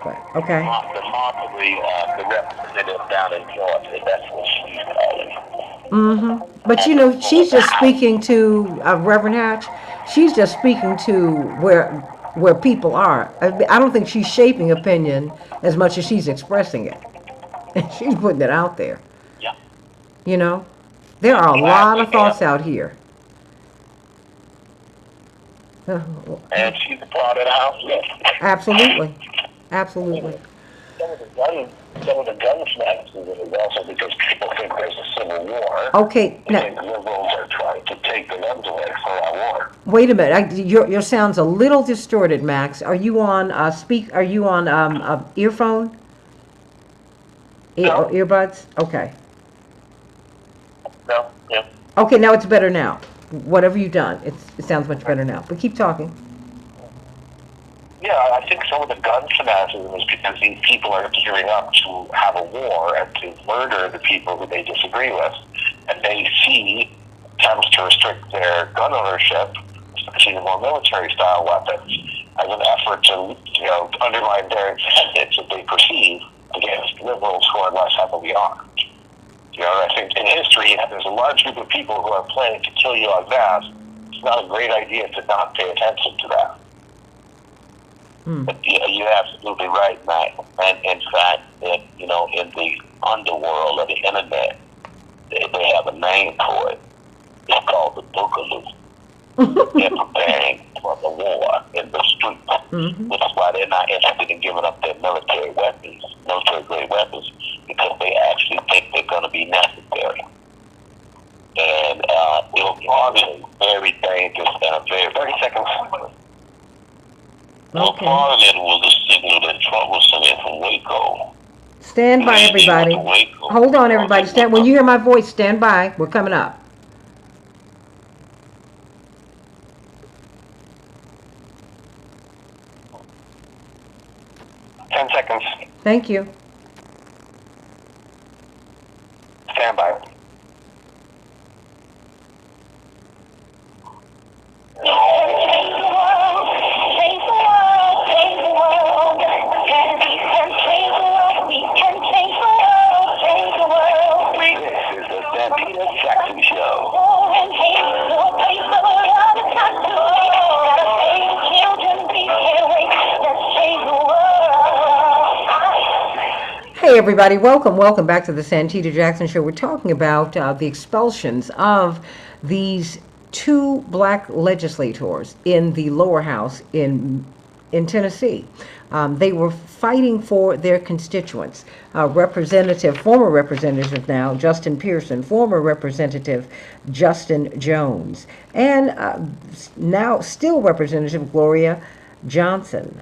but okay. Remarkably, the representative down in Georgia, that's what she's calling. But she's just speaking to Reverend Hatch. She's just speaking to where people are. I don't think she's shaping opinion as much as she's expressing it. And she's putting it out there. Yeah. There are a lot of thoughts out here. And she's a part of the house. Yes. Absolutely. Absolutely. Some of the gun snatches is also because people think there's a civil war. Okay, They now, think liberals are trying to take the guns away for our war. wait a minute. Your sound's a little distorted, Max. Are you on Are you on earphone? No. Earbuds? Okay. No, yeah. Okay, now it's better now. Whatever you've done, it sounds much better now. But keep talking. Yeah, I think some of the gun fanaticism is because these people are gearing up to have a war and to murder the people who they disagree with. And they see attempts to restrict their gun ownership, especially the more military-style weapons, as an effort to, undermine their advantage that they perceive against liberals who are less heavily armed. I think in history, there's a large group of people who are planning to kill you en masse. It's not a great idea to not pay attention to that. But you're absolutely right, Matt. And in fact, that in the underworld of the internet, they have a name for it. It's called the Boogaloo. They're preparing for the war in the streets. Which is why they're not interested in giving up their military-grade weapons, because they actually think they're going to be necessary. And it'll be very dangerous and very 30 seconds. Well, part of it was the signal that Trump was sending from Waco. Stand by, everybody. Hold on, everybody. When you hear my voice, stand by. We're coming up. Seconds. Thank you. Stand by. This is the Santita Jackson Show. Hey everybody, welcome back to the Santita Jackson Show. We're talking about the expulsions of these two black legislators in the lower house in Tennessee. They were fighting for their constituents. Former representative now, Justin Pearson, former representative Justin Jones, and now still Representative Gloria Johnson.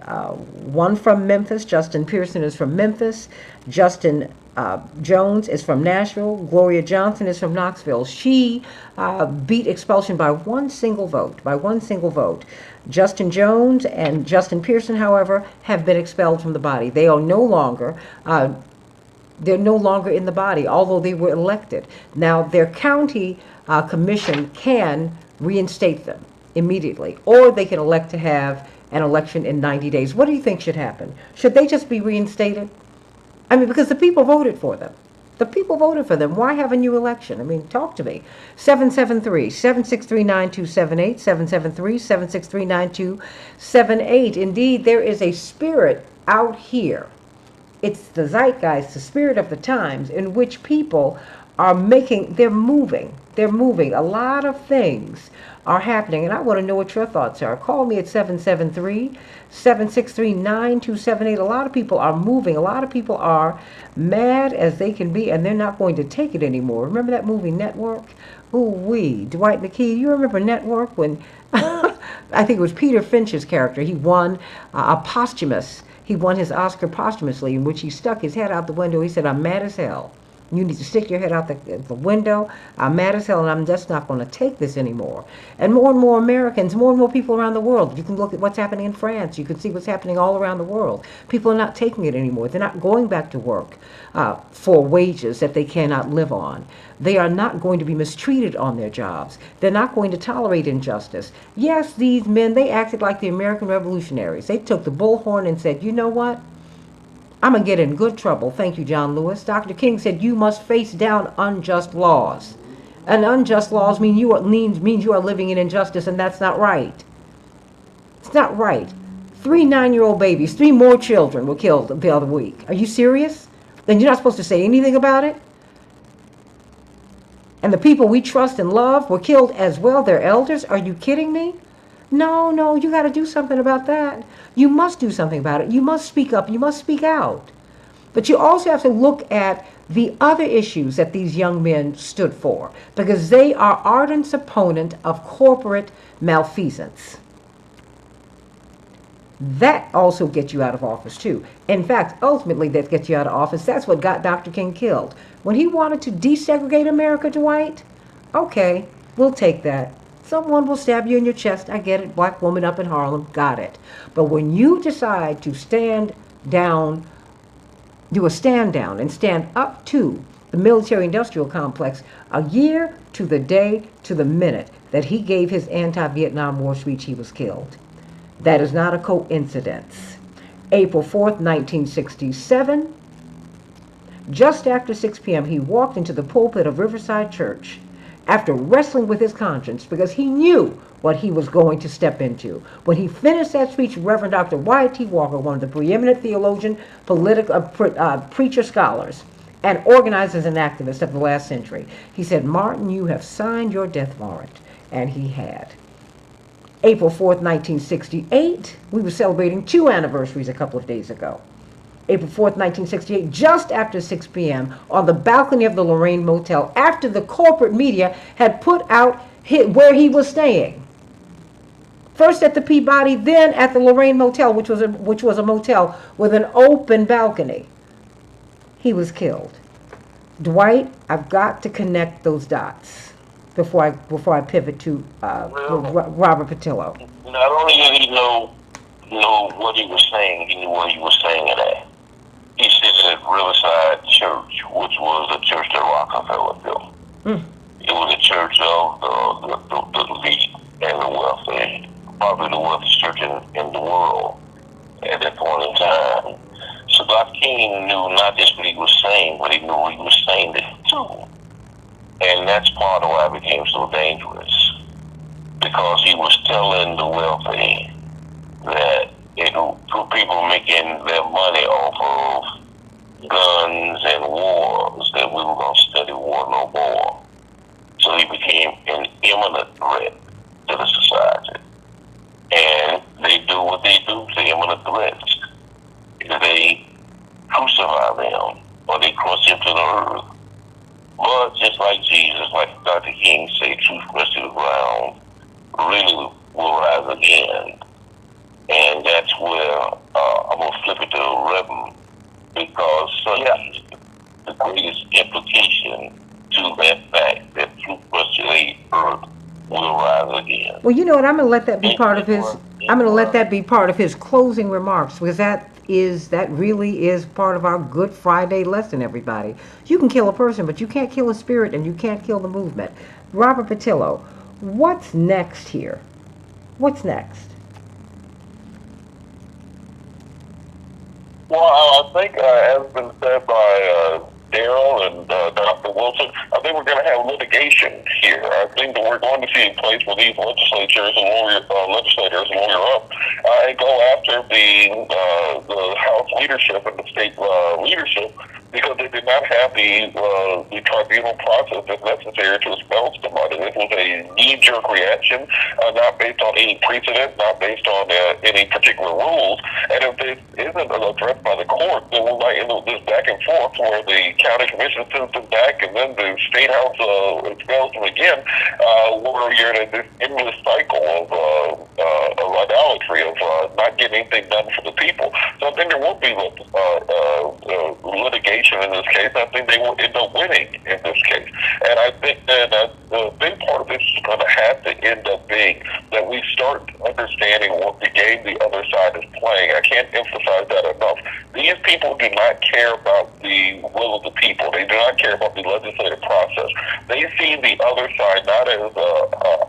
One from Memphis. Justin Pearson is from Memphis. Justin Jones is from Nashville. Gloria Johnson is from Knoxville. She beat expulsion by one single vote. Justin Jones and Justin Pearson, however, have been expelled from the body. They are no longer in the body, although they were elected. Now, their county commission can reinstate them immediately, or they can elect to have an election in 90 days. What do you think should happen? Should they just be reinstated? I mean, because the people voted for them. The people voted for them. Why have a new election? I mean, talk to me. 773-763-9278, 773-763-9278. Indeed, there is a spirit out here. It's the zeitgeist, the spirit of the times, in which people are they're moving. A lot of things are happening, and I want to know what your thoughts are. Call me at 773-763-9278. A lot of people are moving. A lot of people are mad as they can be, and they're not going to take it anymore. Remember that movie Network? Ooh-wee. Dwight McKee, you remember Network when I think it was Peter Finch's character. He won he won his Oscar posthumously, in which he stuck his head out the window. He said, "I'm mad as hell. You need to stick your head out the window. I'm mad as hell, and I'm just not going to take this anymore." And more Americans, more and more people around the world. You can look at what's happening in France. You can see what's happening all around the world. People are not taking it anymore. They're not going back to work for wages that they cannot live on. They are not going to be mistreated on their jobs. They're not going to tolerate injustice. Yes, these men, they acted like the American revolutionaries. They took the bullhorn and said, "You know what? I'm going to get in good trouble." Thank you, John Lewis. Dr. King said, "You must face down unjust laws." And unjust laws means you are living in injustice, and that's not right. It's not right. 3 9-year-old babies, 3 more children were killed the other week. Are you serious? Then you're not supposed to say anything about it? And the people we trust and love were killed as well, their elders? Are you kidding me? No, you got to do something about that. You must do something about it. You must speak up. You must speak out. But you also have to look at the other issues that these young men stood for, because they are ardent opponent of corporate malfeasance. That also gets you out of office too. In fact, ultimately that gets you out of office. That's what got Dr. King killed. When he wanted to desegregate America, Dwight, okay, we'll take that. Someone will stab you in your chest. I get it. Black woman up in Harlem. Got it. But when you decide to stand down, do a stand down and stand up to the military industrial complex a year to the day to the minute that he gave his anti-Vietnam War speech, he was killed. That is not a coincidence. April 4th, 1967, just after 6 p.m., he walked into the pulpit of Riverside Church after wrestling with his conscience because he knew what he was going to step into. When he finished that speech, Reverend Dr. Wyatt T. Walker, one of the preeminent theologian, preacher scholars, and organizers and activists of the last century, he said, "Martin, you have signed your death warrant." And he had. April 4th, 1968, we were celebrating 2 anniversaries a couple of days ago. April 4th, 1968, just after 6 p.m., on the balcony of the Lorraine Motel, after the corporate media had put out where he was staying. First at the Peabody, then at the Lorraine Motel, which was a motel with an open balcony. He was killed. Dwight, I've got to connect those dots before I pivot to Robert Patillo. Not only did he know what he was saying, he knew what he was saying it at. He said at Riverside Church, which was a church that Rockefeller built. It was a church of the elite and the wealthy, probably the wealthiest church in the world at that point in time. So Dr. King knew not just what he was saying, but he knew what he was saying it too. And that's part of why it became so dangerous. Because he was telling the wealthy that people making their money off of guns and wars, that we were going to study war no more. So he became an imminent threat to the society. And they do what they do to imminent threats. They crucify them, or they crush him to the earth. But just like Jesus, like Dr. King said, truth crushed to the ground really will rise again. And that's where I'm going to flip it to the Reverend, because such is the greatest implication to that fact that truth crushed to the earth will rise again. Well, you know what? I'm going to let that be part of his. I'm going to let that be part of his closing remarks, because that really is part of our Good Friday lesson, everybody. You can kill a person, but you can't kill a spirit, and you can't kill the movement. Robert Patillo, what's next here? What's next? Well, I think, as been said by Daryl and Dr. Wilson, I think we're going to have litigation here. I think that we're going to see a place where these legislators lawyer up and go after the House leadership and the state leadership, because they did not have the tribunal process that's necessary to expel somebody. This was a knee-jerk reaction, not based on any precedent, not based on any particular rules. And if this isn't addressed by the court, then we might end up this back and forth where the county commission sends them back and then the state house expels them again, where you're in this endless cycle of idolatry, of not getting anything done for the people. So I think there will be litigation in this case. I think they will end up winning in this case. And I think that the big part of this is going to have to end up being that we start understanding what the game the other side is playing. I can't emphasize that enough. These people do not care about the will of the people. They do not care about the legislative process. They see the other side not as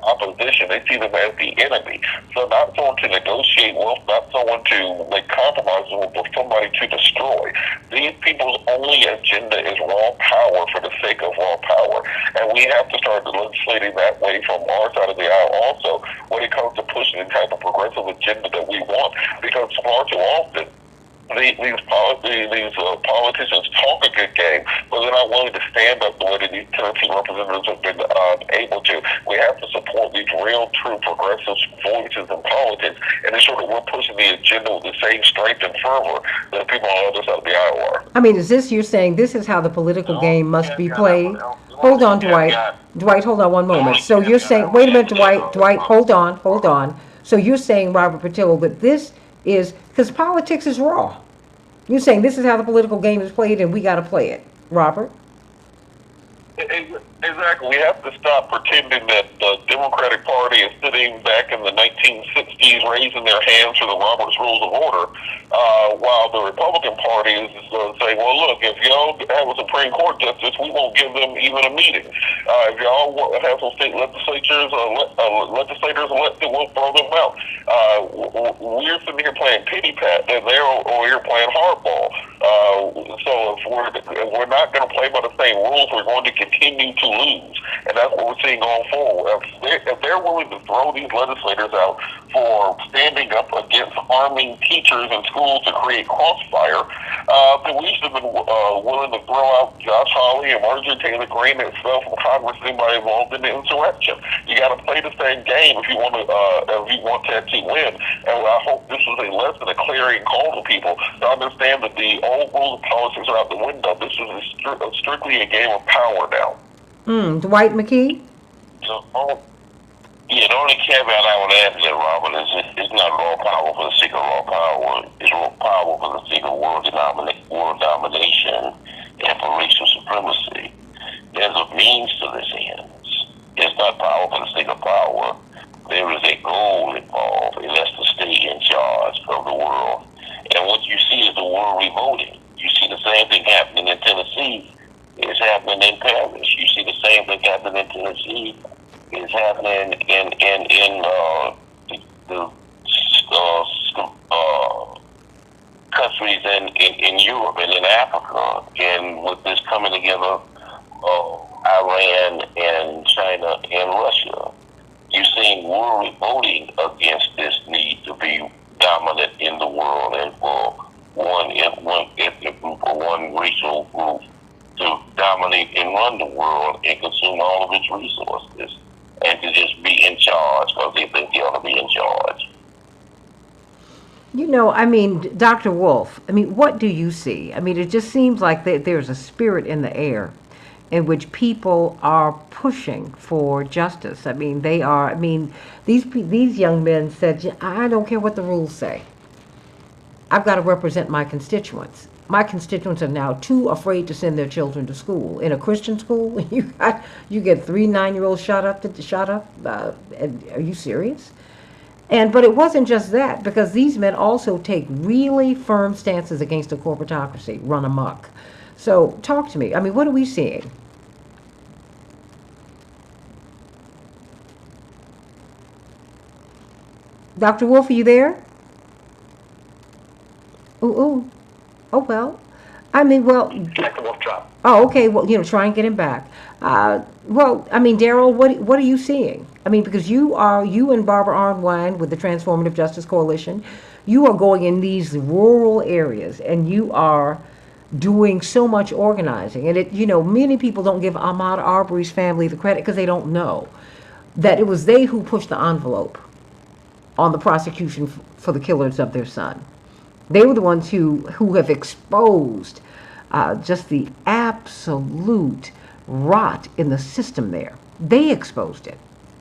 opposition. They see them as the enemy. So not someone to negotiate with, not someone to make compromises with, but somebody to destroy. These people's only agenda is raw power for the sake of raw power. And we have to start legislating that way from our side of the aisle also when it comes to pushing the type of progressive agenda that we want. Because far too often, politicians talk a good game, but they're not willing to stand up the way that these Tennessee representatives have been able to. We have to support these real, true progressive voices in politics and ensure that we're pushing the agenda with the same strength and fervor that the people on the other side of the aisle are. I mean, is this, you're saying this is how the political game must be played? Hold on, Dwight. Dwight, hold on one moment. So you're saying, wait a minute, Dwight, hold on. So you're saying, Robert Patillo, that this is, because politics is raw. You're saying this is how the political game is played and we got to play it. Robert? Exactly. We have to stop pretending that the Democratic Party is sitting back in the 1960s raising their hands for the Robert's Rules of Order, while the Republican Party is saying, well, look, if y'all have a Supreme Court justice, we won't give them even a meeting. If y'all have some state legislators elected, we'll throw them out. We're sitting here playing pity pat, and they're over here playing hardball. So if we're not going to play by the same rules, we're going to continue to lose, and that's what we're seeing going forward. If they're willing to throw these legislators out for standing up against arming teachers in schools to create crossfire, then we should have been willing to throw out Josh Hawley and Marjorie Taylor Greene and expel from Congress anybody involved in the insurrection. You got to play the same game if you want to actually win. And I hope this is a lesson, a clarion call to people to understand that the old rules of politics are out the window. This is strictly a game of power now. Dwight McKee? So, the only caveat I would add to that, Robert, is it's not raw power for the sake of raw power. It's raw power for the sake of world domination and for racial supremacy. There's a means to this ends. It's not power for the sake of power. There is a goal involved, and that's to stay in charge of the world. And what you see is the world revolting. You see the same thing happening in Tennessee. It's happening in Paris. You see the same thing happening in Tennessee. It's happening in the countries in Europe and in Africa. And with this coming together, Iran and China and Russia, you're seeing world revolting against this need to be dominant in the world and for one ethnic group or one racial group to dominate and run the world and consume all of its resources and to just be in charge because they think they ought to be in charge. You know, I mean, Dr. Wolf, I mean, what do you see? I mean, it just seems like there's a spirit in the air in which people are pushing for justice. I mean, these young men said, I don't care what the rules say. I've got to represent my constituents. My constituents are now too afraid to send their children to school. In a Christian school, you get 3 9-year-olds shot up. Are you serious? But it wasn't just that, because these men also take really firm stances against the corporatocracy, run amok. So talk to me. I mean, what are we seeing? Dr. Wolf, are you there? Ooh. Oh, well. I mean, well. Dr. Wolf drop. Oh, okay. Well, try and get him back. Well, I mean, Daryl, what are you seeing? I mean, because you and Barbara Arnwine with the Transformative Justice Coalition, you are going in these rural areas and you are doing so much organizing. And many people don't give Ahmaud Arbery's family the credit because they don't know that it was they who pushed the envelope on the prosecution for the killers of their son. They were the ones who have exposed just the absolute rot in the system there. They exposed it.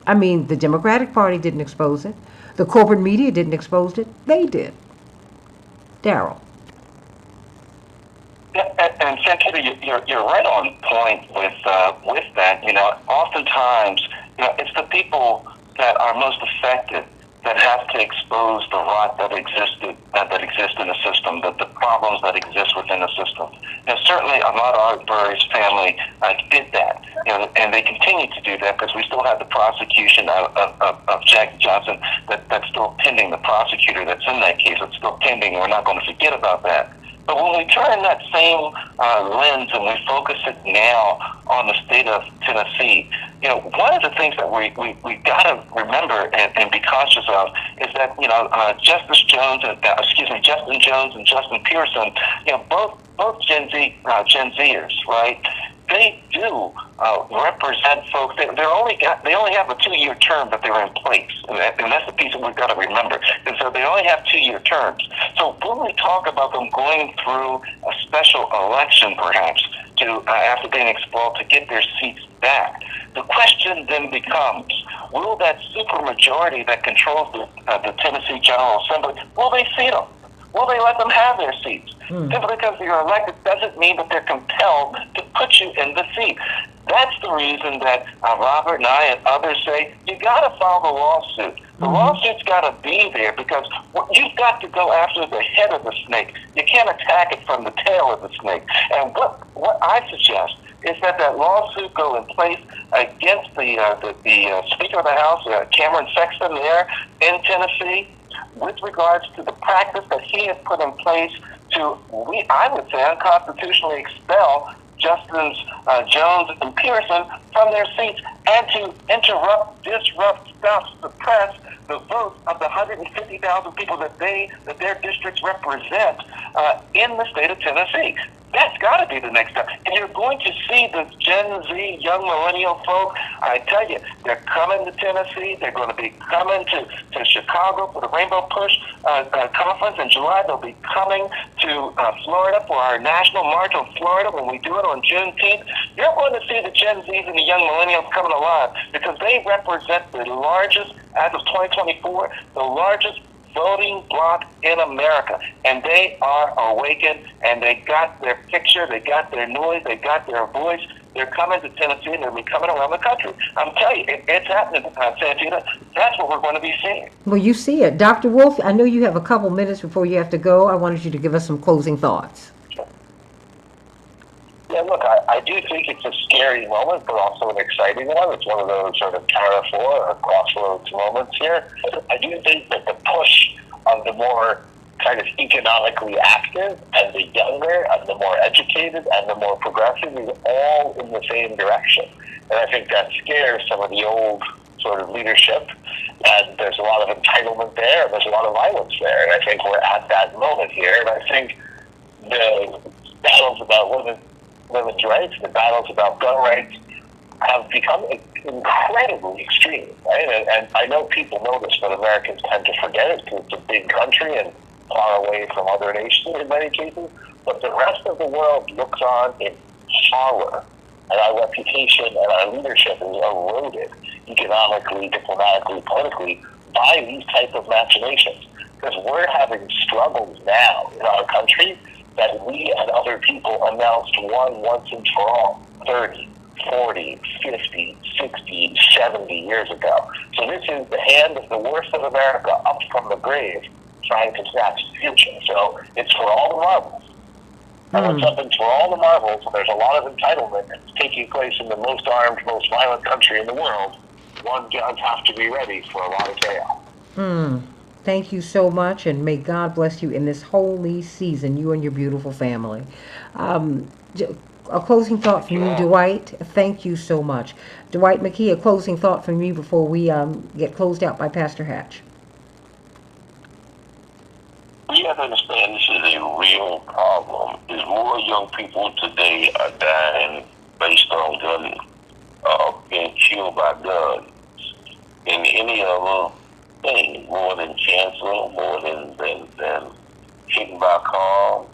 I mean, the Democratic Party didn't expose it. The corporate media didn't expose it. They did. Daryl. And Santita, you're right on point with that. Oftentimes, it's the people that are most affected that have to expose the rot that exists in the system, the problems that exist within the system. Certainly, Ahmaud Arbery's family did that, and they continue to do that because we still have the prosecution of Jack Johnson that's still pending. The prosecutor that's in that case, it's still pending. We're not going to forget about that. But when we turn that same lens and we focus it now on the state of Tennessee, one of the things that we got to remember and be conscious of is that, Justin Jones and Justin Pearson, both Gen Zers, right? They do represent folks. They only have a 2-year term that they're in place, and that's the piece that we've got to remember. And so they only have 2-year terms. So when we talk about them going through a special election, perhaps to after being expelled, to get their seats back, the question then becomes: will that supermajority that controls the Tennessee General Assembly, will they seat them? Will they let them have their seats? Simply because you're elected doesn't mean that they're compelled to put you in the seat. That's the reason that Robert and I and others say you got to file the lawsuit. The lawsuit's got to be there because you've got to go after the head of the snake. You can't attack it from the tail of the snake. And what I suggest is that lawsuit go in place against the Speaker of the House, Cameron Sexton, there in Tennessee, with regards to the practice that he has put in place to, I would say, unconstitutionally expel Justins Jones and Pearson from their seats, and to interrupt, disrupt, stop, suppress the votes of the 150,000 people that their districts represent in the state of Tennessee. That's got to be the next step. And you're going to see the Gen Z, young millennial folk, I tell you, they're coming to Tennessee. They're going to be coming to Chicago for the Rainbow Push conference in July. They'll be coming to Florida for our national march on Florida when we do it on Juneteenth. You're going to see the Gen Zs and the young millennials coming alive because they represent the largest, as of 2024, the largest voting bloc in America, and they are awakened, and they got their picture, they got their noise, they got their voice. They're coming to Tennessee, and they'll be coming around the country. I'm telling you, it's happening, Santita. That's what we're going to be seeing. Well, you see it. Dr. Wolf, I know you have a couple minutes before you have to go. I wanted you to give us some closing thoughts. Yeah, look, I do think it's a scary moment, but also an exciting one. It's one of those sort of carrefour or crossroads moments here. I do think that the push of the more kind of economically active and the younger and the more educated and the more progressive is all in the same direction. And I think that scares some of the old sort of leadership, and there's a lot of entitlement there, and there's a lot of violence there. And I think we're at that moment here, and I think the battles about women's rights, the battles about gun rights have become incredibly extreme, right? And I know people know this, but Americans tend to forget it because it's a big country and far away from other nations in many cases. But the rest of the world looks on in horror, and our reputation and our leadership is eroded economically, diplomatically, politically by these type of machinations. Because we're having struggles now in our country that we and other people announced once and for all 30, 40, 50, 60, 70 years ago. So this is the hand of the worst of America up from the grave trying to snatch the future. So it's for all the marbles. And when something's for all the marbles, and there's a lot of entitlement that's taking place in the most armed, most violent country in the world, one does have to be ready for a lot of chaos. Thank you so much, and may God bless you in this holy season, you and your beautiful family. A closing thought from you, Dwight. Thank you so much. Dwight McKee, a closing thought from you before we get closed out by Pastor Hatch. We have to understand this is a real problem. There's more young people today are dying based on being killed by guns than any other thing, more than cancer, more than hit by cars,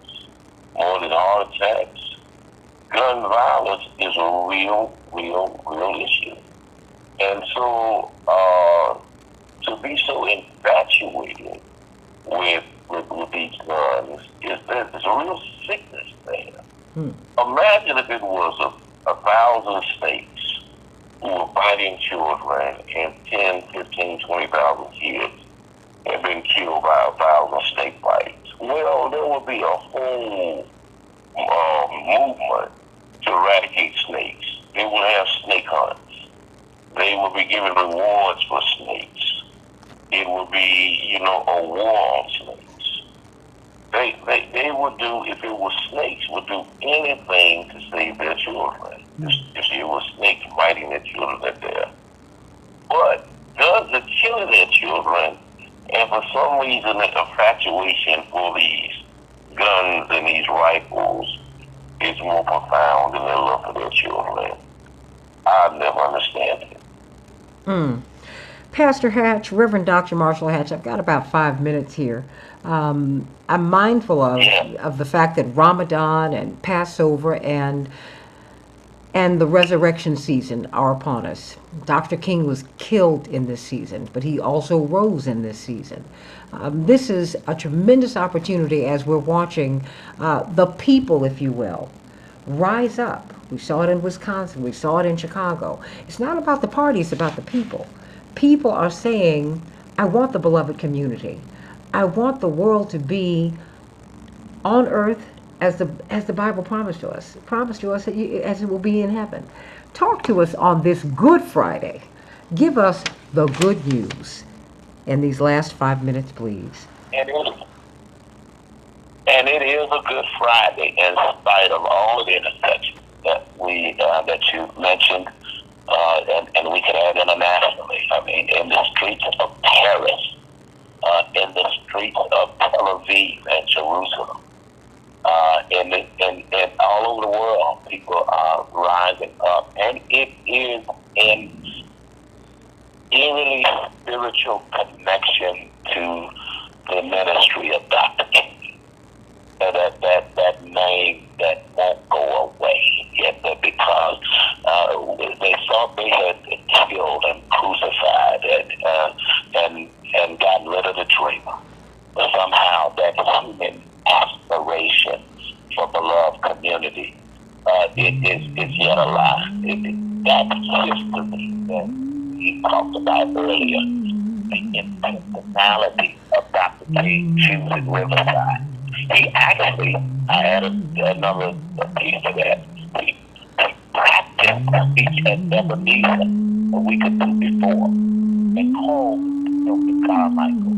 more than heart attacks. Gun violence is a real issue. And so to be so infatuated with these guns there's a real sickness there. Imagine if it was 1,000 states who were fighting children and 10, 15, 20,000 kids have been killed by 1,000 snake bites. Well, there would be a whole movement to eradicate snakes. They will have snake hunts. They will be given rewards for snakes. It will be, a war on snakes. They would do, if it was snakes, would do anything to save their children. If it was snakes biting their children at there. But guns are killing their children, and for some reason the infatuation for these guns and these rifles is more profound than their love for their children. I never understand it. Pastor Hatch, Reverend Dr. Marshall Hatch, I've got about 5 minutes here. I'm mindful of the fact that Ramadan and Passover and the resurrection season are upon us. Dr. King was killed in this season, but he also rose in this season. This is a tremendous opportunity as we're watching the people, if you will, rise up. We saw it in Wisconsin. We saw it in Chicago. It's not about the party, it's about the people. People are saying, I want the beloved community. I want the world to be on earth as the Bible promised to us as it will be in heaven. Talk to us on this Good Friday. Give us the good news in these last 5 minutes, please. And it is a Good Friday in spite of all of the intersections that you mentioned, and we could add internationally. I mean, in the streets of Paris, in the streets of Tel Aviv and Jerusalem, and all over the world, people are rising up, and it is an eerily spiritual connection to the ministry of Dr. King. That name that won't go away yet, because they thought they had killed and crucified and gotten rid of the dreamer. But somehow that human aspiration for beloved community is yet alive. That history that he talked about earlier, the intentionality of Dr. King choosing Riverside. He actually, I added another piece to that. He practiced each and every meeting that we could do before, and called Dr. Carmichael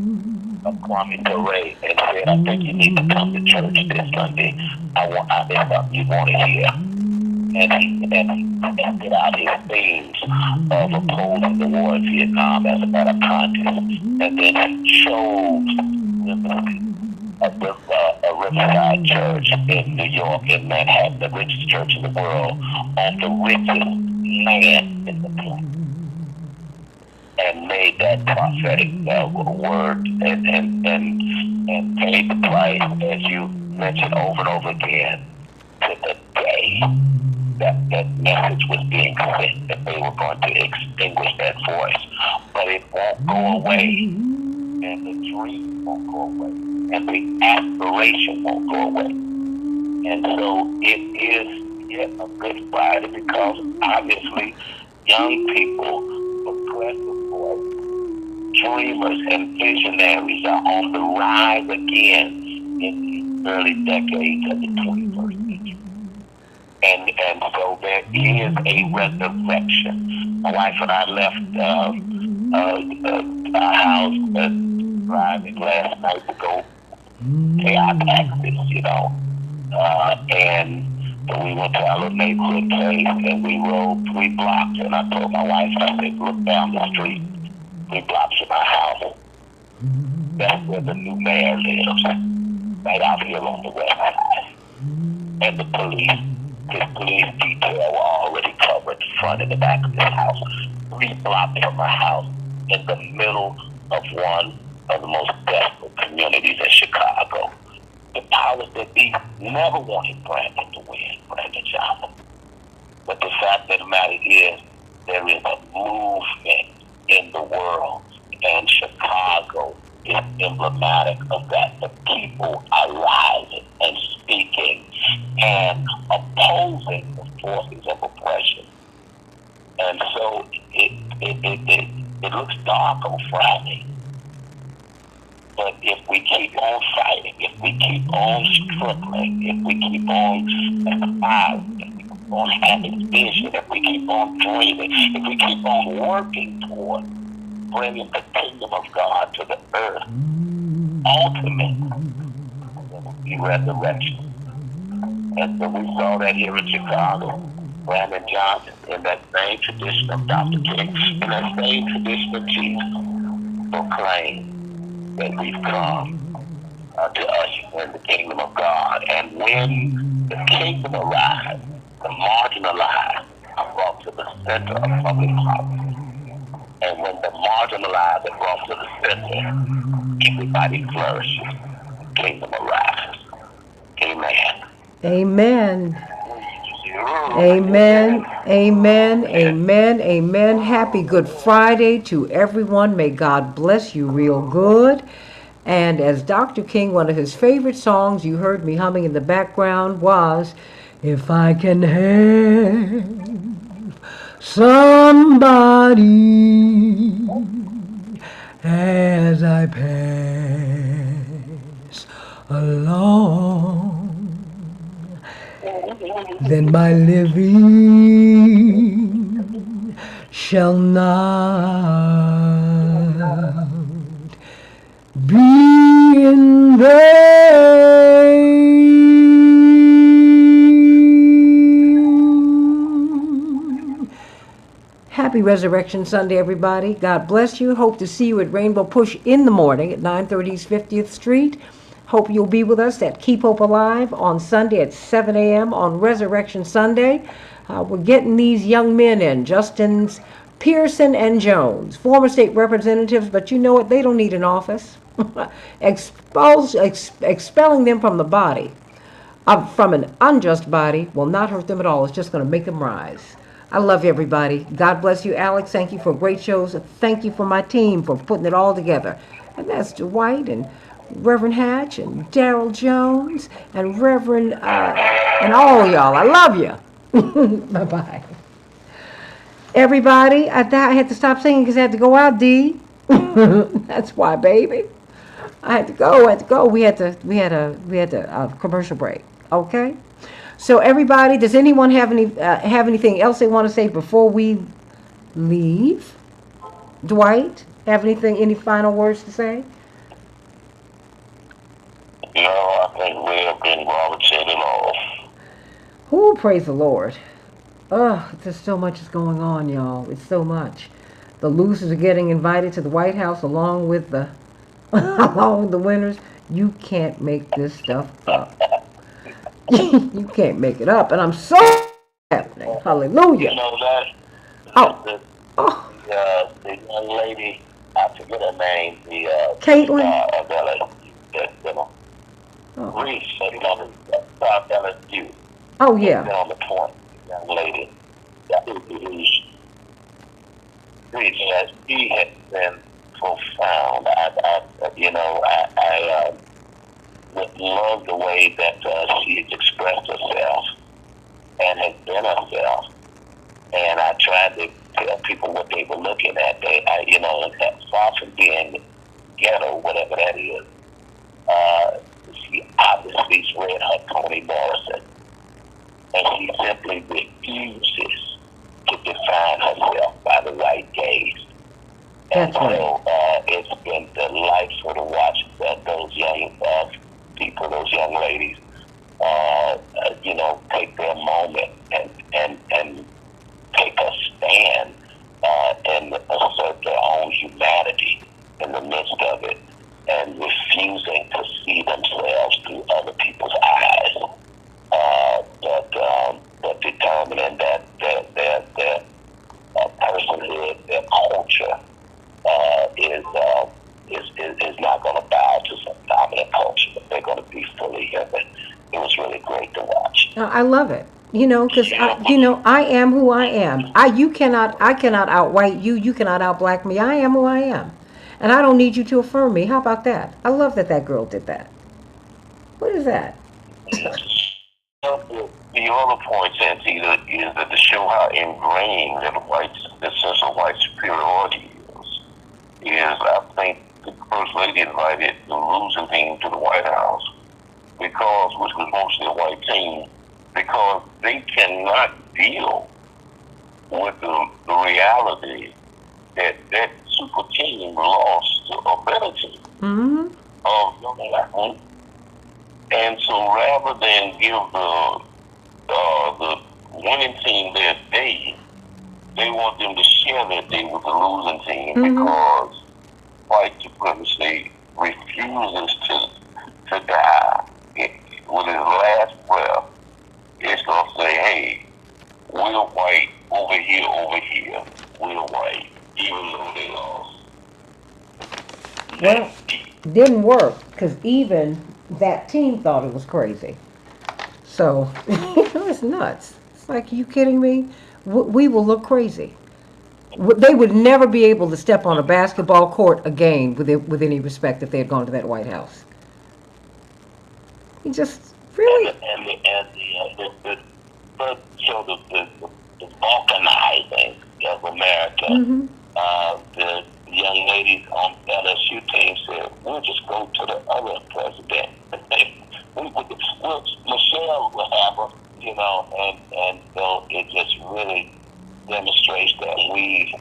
of Kwame Ture and said, I think you need to come to church this Sunday. There's something you want to hear. And he tested out his themes of opposing the war in Vietnam as a matter of contest. And then he chose a Riverside Church in New York, in Manhattan, the richest church in the world, on the richest land in the planet, and made that prophetic word and paid the price, as you mentioned over and over again, to the day that message was being sent, that they were going to extinguish that voice. But it won't go away, and the dream won't go away, and the aspiration won't go away. And so it is yet a Good Friday, because obviously young people, progressive boys, dreamers and visionaries are on the rise again in the early decades of the 21st century. And so there is a resurrection. My wife and I left our house driving last night to go pay our taxes, and so we went to our little neighborhood place, and we rode 3 blocks, and I told my wife, I said, look down the street, 3 blocks from our house. That's where the new mayor lives, right out here on the west side. And the his police detail were already covered the front and the back of his house, 3 blocks from our house, in the middle of one of the most desperate communities in Chicago. The powers that be never wanted Brandon to win, Brandon Johnson. But the fact of the matter is, there is a movement in the world, and Chicago is emblematic of that. The people are rising and speaking and opposing the forces of oppression. And so it looks dark on Friday. But if we keep on fighting, if we keep on struggling, if we keep on aspiring, if we keep on having vision, if we keep on dreaming, if we keep on working toward bringing the kingdom of God to the earth, ultimately, resurrection. And so we saw that here in Chicago. Brandon Johnson, in that same tradition of Dr. King, in that same tradition of Jesus, proclaimed that we've come to usher in the kingdom of God. And when the kingdom arrives, the marginalized are brought to the center of public policy. And when the marginalized are brought to the center, everybody flourishes. Kingdom arrives. Amen. Amen. Amen, amen, amen, amen. Happy Good Friday to everyone. May God bless you real good. And as Dr. King, one of his favorite songs you heard me humming in the background was, If I Can Have Somebody as I pass along, then my living shall not be in vain. Happy Resurrection Sunday, everybody. God bless you. Hope to see you at Rainbow Push in the morning at 930 East 50th Street. Hope you'll be with us at Keep Hope Alive on Sunday at 7 a.m. on Resurrection Sunday. We're getting these young men in, Justin's Pearson and Jones, former state representatives, but you know what? They don't need an office. Expelling them from the body, from an unjust body, will not hurt them at all. It's just going to make them rise. I love everybody. God bless you, Alex. Thank you for great shows. Thank you for my team for putting it all together. And that's Dwight and Reverend Hatch and Daryl Jones and Reverend and all y'all. I love you. Bye-bye. Everybody, I had to stop singing because I had to go out, D. That's why, baby. I had to go. We had a commercial break. Okay. So everybody, does anyone have anything else they want to say before we leave? Dwight, any final words to say? No, I think we have been Robert said it all. Oh, praise the Lord. Oh, there's so much is going on, y'all. It's so much. The losers are getting invited to the White House along with the winners. You can't make this stuff up. You can't make it up. And I'm so happening. Hallelujah. You know that? The young lady, I forget her name, Caitlin? Reese, South LSU. Oh, yeah. On the point, young lady. That is Reese. She has been profound. I love the way that she has expressed herself and has been herself. And I tried to tell people what they were looking at. Far from being ghetto, whatever that is, she obviously read her Toni Morrison. And she simply refuses to define herself by the white gaze. And so it's been delightful to watch those young people, those young ladies, take their moment and take a stand and assert their own humanity in the midst of it, and refusing to see themselves through other people's eyes, but determining that their personhood, their culture is not going to bow to some dominant culture, but they're going to be fully human. It was really great to watch. I love it. Because I am who I am. I cannot outwhite you. You cannot outblack me. I am who I am, and I don't need you to affirm me. How about that? I love that girl did that. What is that? The other point, Santita, is that to show how ingrained the sense of white superiority is I think the First Lady invited the losing team to the White House which was mostly a white team, because they cannot deal with the reality that that super team lost to a better team of young black men. And so rather than give the winning team their day, they want them to share their day with the losing team because white supremacy refuses to die. With his last breath, it's going to say, hey, we're white over here. We're white, even though they lost. Well, didn't work because even that team thought it was crazy. So, it's nuts. It's like, are you kidding me? We will look crazy. They would never be able to step on a basketball court again with any respect if they had gone to that White House. You just really. The balkanizing of America. The young ladies on LSU team said, we'll just go to the other president. Michelle will have her, and so it just really demonstrates that we've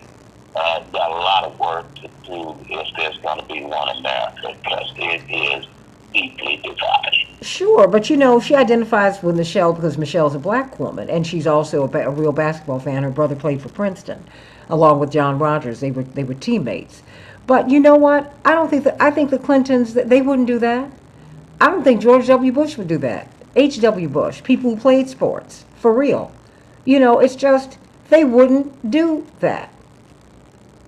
got a lot of work to do if there's going to be one America, because it is deeply divided. Sure, but she identifies with Michelle because Michelle's a black woman, and she's also a real basketball fan. Her brother played for Princeton, along with John Rogers. They were teammates. But you know what? I think the Clintons, they wouldn't do that. I don't think George W. Bush would do that. H.W. Bush, people who played sports, for real. It's just, they wouldn't do that.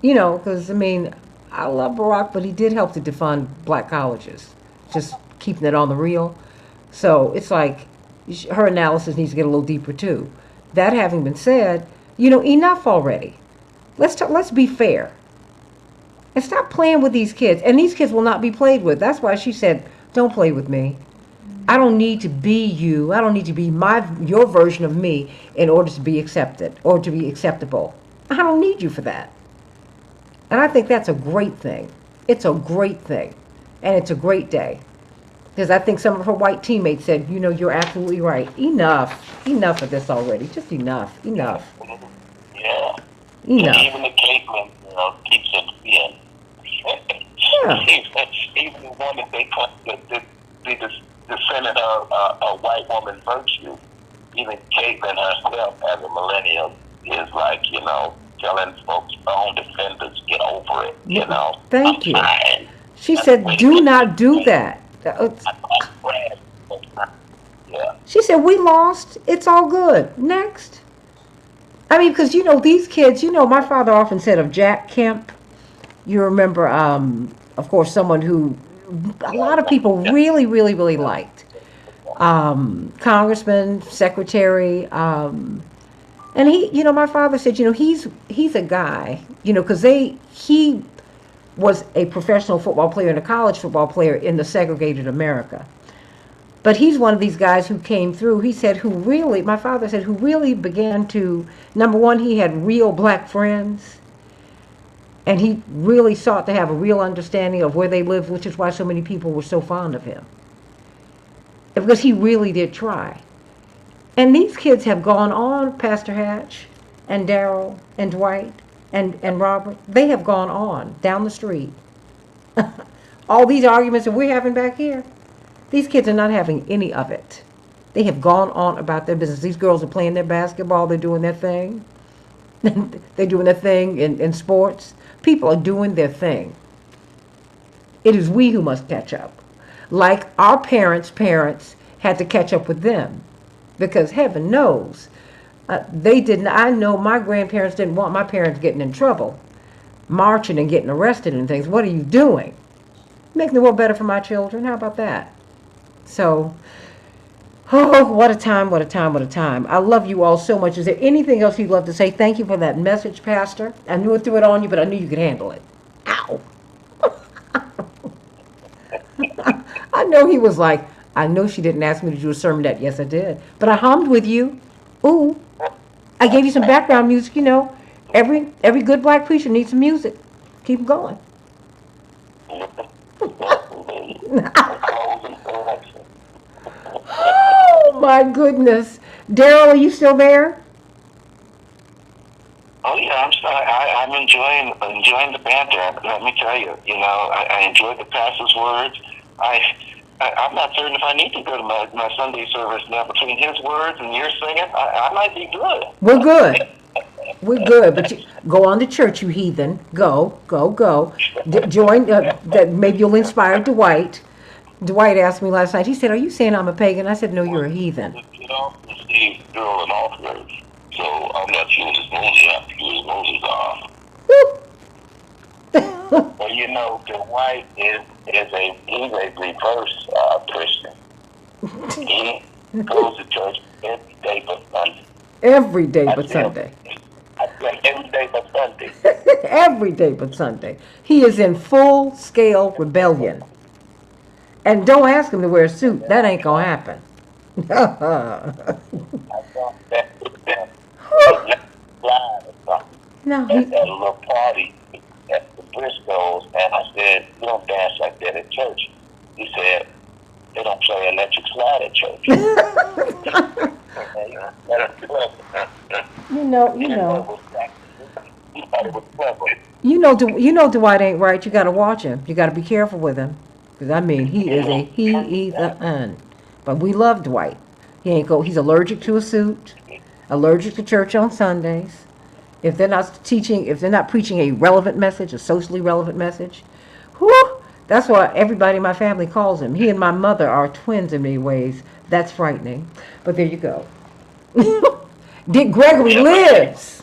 Because, I love Barack, but he did help to defund black colleges. Just keeping it on the real. So it's like, her analysis needs to get a little deeper, too. That having been said, enough already. Let's be fair. And stop playing with these kids. And these kids will not be played with. That's why she said, don't play with me. I don't need to be you. I don't need to be your version of me in order to be accepted or to be acceptable. I don't need you for that. And I think that's a great thing. It's a great thing. And it's a great day. Because I think some of her white teammates said, you're absolutely right. Enough. Enough of this already. Just enough. Enough. Yeah. Enough. Even the Caitlin keeps it in. Yeah. Even the one that they cut the Senate a white woman virtue. Even Caitlin herself, as a millennial, is like, telling folks, own defenders, get over it. Thank you. She said, do not do that. Yeah. She said, we lost. It's all good. Next. Because, these kids, my father often said of Jack Kemp, you remember, of course, someone who a lot of people really, really, really liked. Congressman, secretary, and he, my father said, he's a guy, because he was a professional football player and a college football player in the segregated America. But he's one of these guys who came through, he said, my father said, who really began to, number one, he had real black friends. And he really sought to have a real understanding of where they lived, which is why so many people were so fond of him. Because he really did try. And these kids have gone on, Pastor Hatch and Daryl and Dwight and Robert. They have gone on down the street. All these arguments that we're having back here, these kids are not having any of it. They have gone on about their business. These girls are playing their basketball. They're doing their thing. They're doing their thing in sports. People are doing their thing. It is we who must catch up. Like our parents' parents had to catch up with them. Because heaven knows, they didn't. I know my grandparents didn't want my parents getting in trouble. Marching and getting arrested and things. What are you doing? Making the world better for my children. How about that? So, oh, what a time, what a time, what a time. I love you all so much. Is there anything else you'd love to say? Thank you for that message, Pastor. I knew I threw it on you, but I knew you could handle it. Ow. I know he was like, I know she didn't ask me to do a sermonette. Yes, I did. But I hummed with you. Ooh. I gave you some background music, Every good black preacher needs some music. Keep going. Oh, my goodness. Daryl, are you still there? Oh yeah, I'm enjoying the banter. Let me tell you, I enjoyed the pastor's words. I'm not certain if I need to go to my Sunday service now. Between his words and your singing, I might be good. We're good. We're good. But you, go on to church, you heathen. Go, go, go. Join. That maybe you'll inspire Dwight. Dwight asked me last night. He said, "Are you saying I'm a pagan?" I said, "No, you're a heathen." Get off the stage during offers. So I'm not sure his motives are. His motives are. Well, you know, Dwight he's a reverse Christian. He goes to church every day but Sunday. Every day I but tell Sunday. I think every day but Sunday. Every day but Sunday. He is in full scale rebellion. And don't ask him to wear a suit. That ain't gonna happen. I thought that was them. Live or something. No, At he, that little party at the Briscoes, and I said, "You don't dance like that at church." He said, "They don't play electric slide at church." you know, He thought it was clever. you know Dwight ain't right. You gotta watch him. You gotta be careful with him. Cause I mean, he is a heathen. But we love Dwight. He ain't go. He's allergic to a suit. Allergic to church on Sundays. If they're not teaching, if they're not preaching a relevant message, a socially relevant message, whew, that's why everybody in my family calls him. He and my mother are twins in many ways. That's frightening. But there you go. Dick Gregory lives.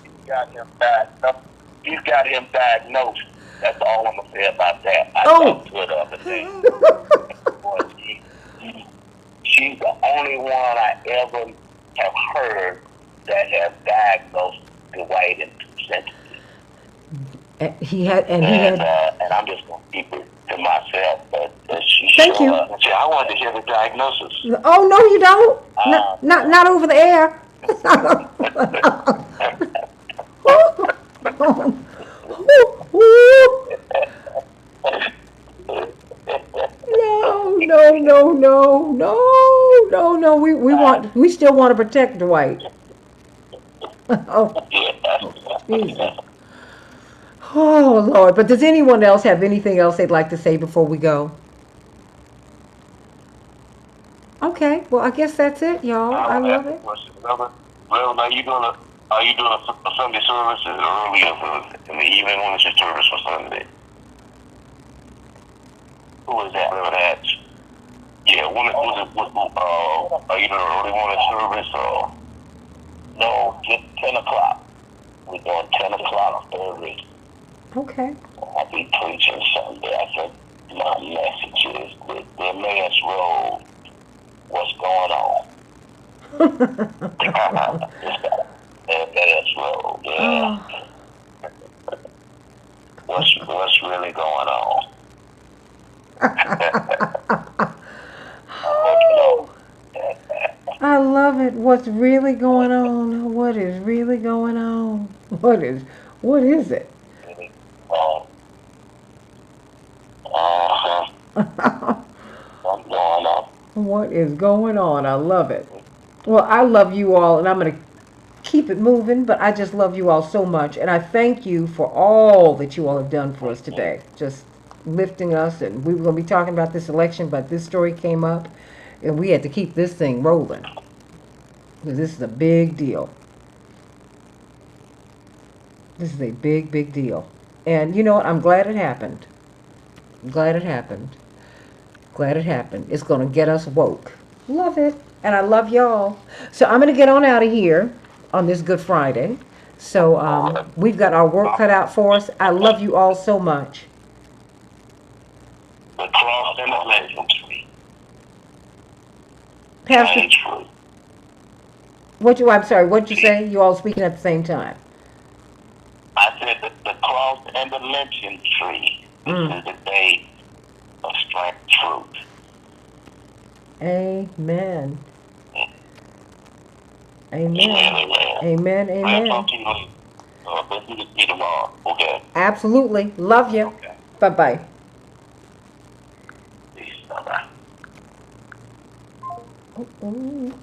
He's got him diagnosed. That's all I'm gonna say about that. I Oh. talked to her the other day. She's the only one I ever have heard that has diagnosed Dwight in 2 sentences. He had, and he had. And I'm just gonna keep it to myself. But she Thank you. I wanted to hear the diagnosis. Oh no, you don't. Not over the air. No. We still want to protect Dwight. Oh, Jesus. Oh Lord. But does anyone else have anything else they'd like to say before we go? Okay. Well, I guess that's it, y'all. I love it. Well, are you doing a Sunday service early in the evening? When is your service for Sunday? Who is that? Whoever that. Yeah, are you doing an early morning service or? No, just 10 o'clock. We're doing 10 o'clock Thursday. Okay. I'll be preaching Sunday. I think my message is the Emmaus Road. What's going on? Emmaus Road, yeah. What's really going on? I love it. What's really going on? What is really going on? What is it? What's going on? What is going on? I love it. Well, I love you all, and I'm going to keep it moving, but I just love you all so much, and I thank you for all that you all have done for us today. Just lifting us, and we were going to be talking about this election, but this story came up, and we had to keep this thing rolling, because this is a big deal. This is a big, big deal. And you know what? I'm glad it happened. Glad it happened. Glad it happened. It's going to get us woke. Love it. And I love y'all. So I'm going to get on out of here on this Good Friday. So we've got our work cut out for us. I love you all so much. The cross and the legend tree. Pastor, I'm sorry, what'd you say? You all speaking at the same time. I said that the cross and the lynching tree. This is the day of strength, truth. Amen. Amen. Amen. Amen. I'll Amen. talk to you later. Let's do this tomorrow. Okay. Absolutely. Love you. Okay. Bye-bye. Peace. Bye-bye. Ooh.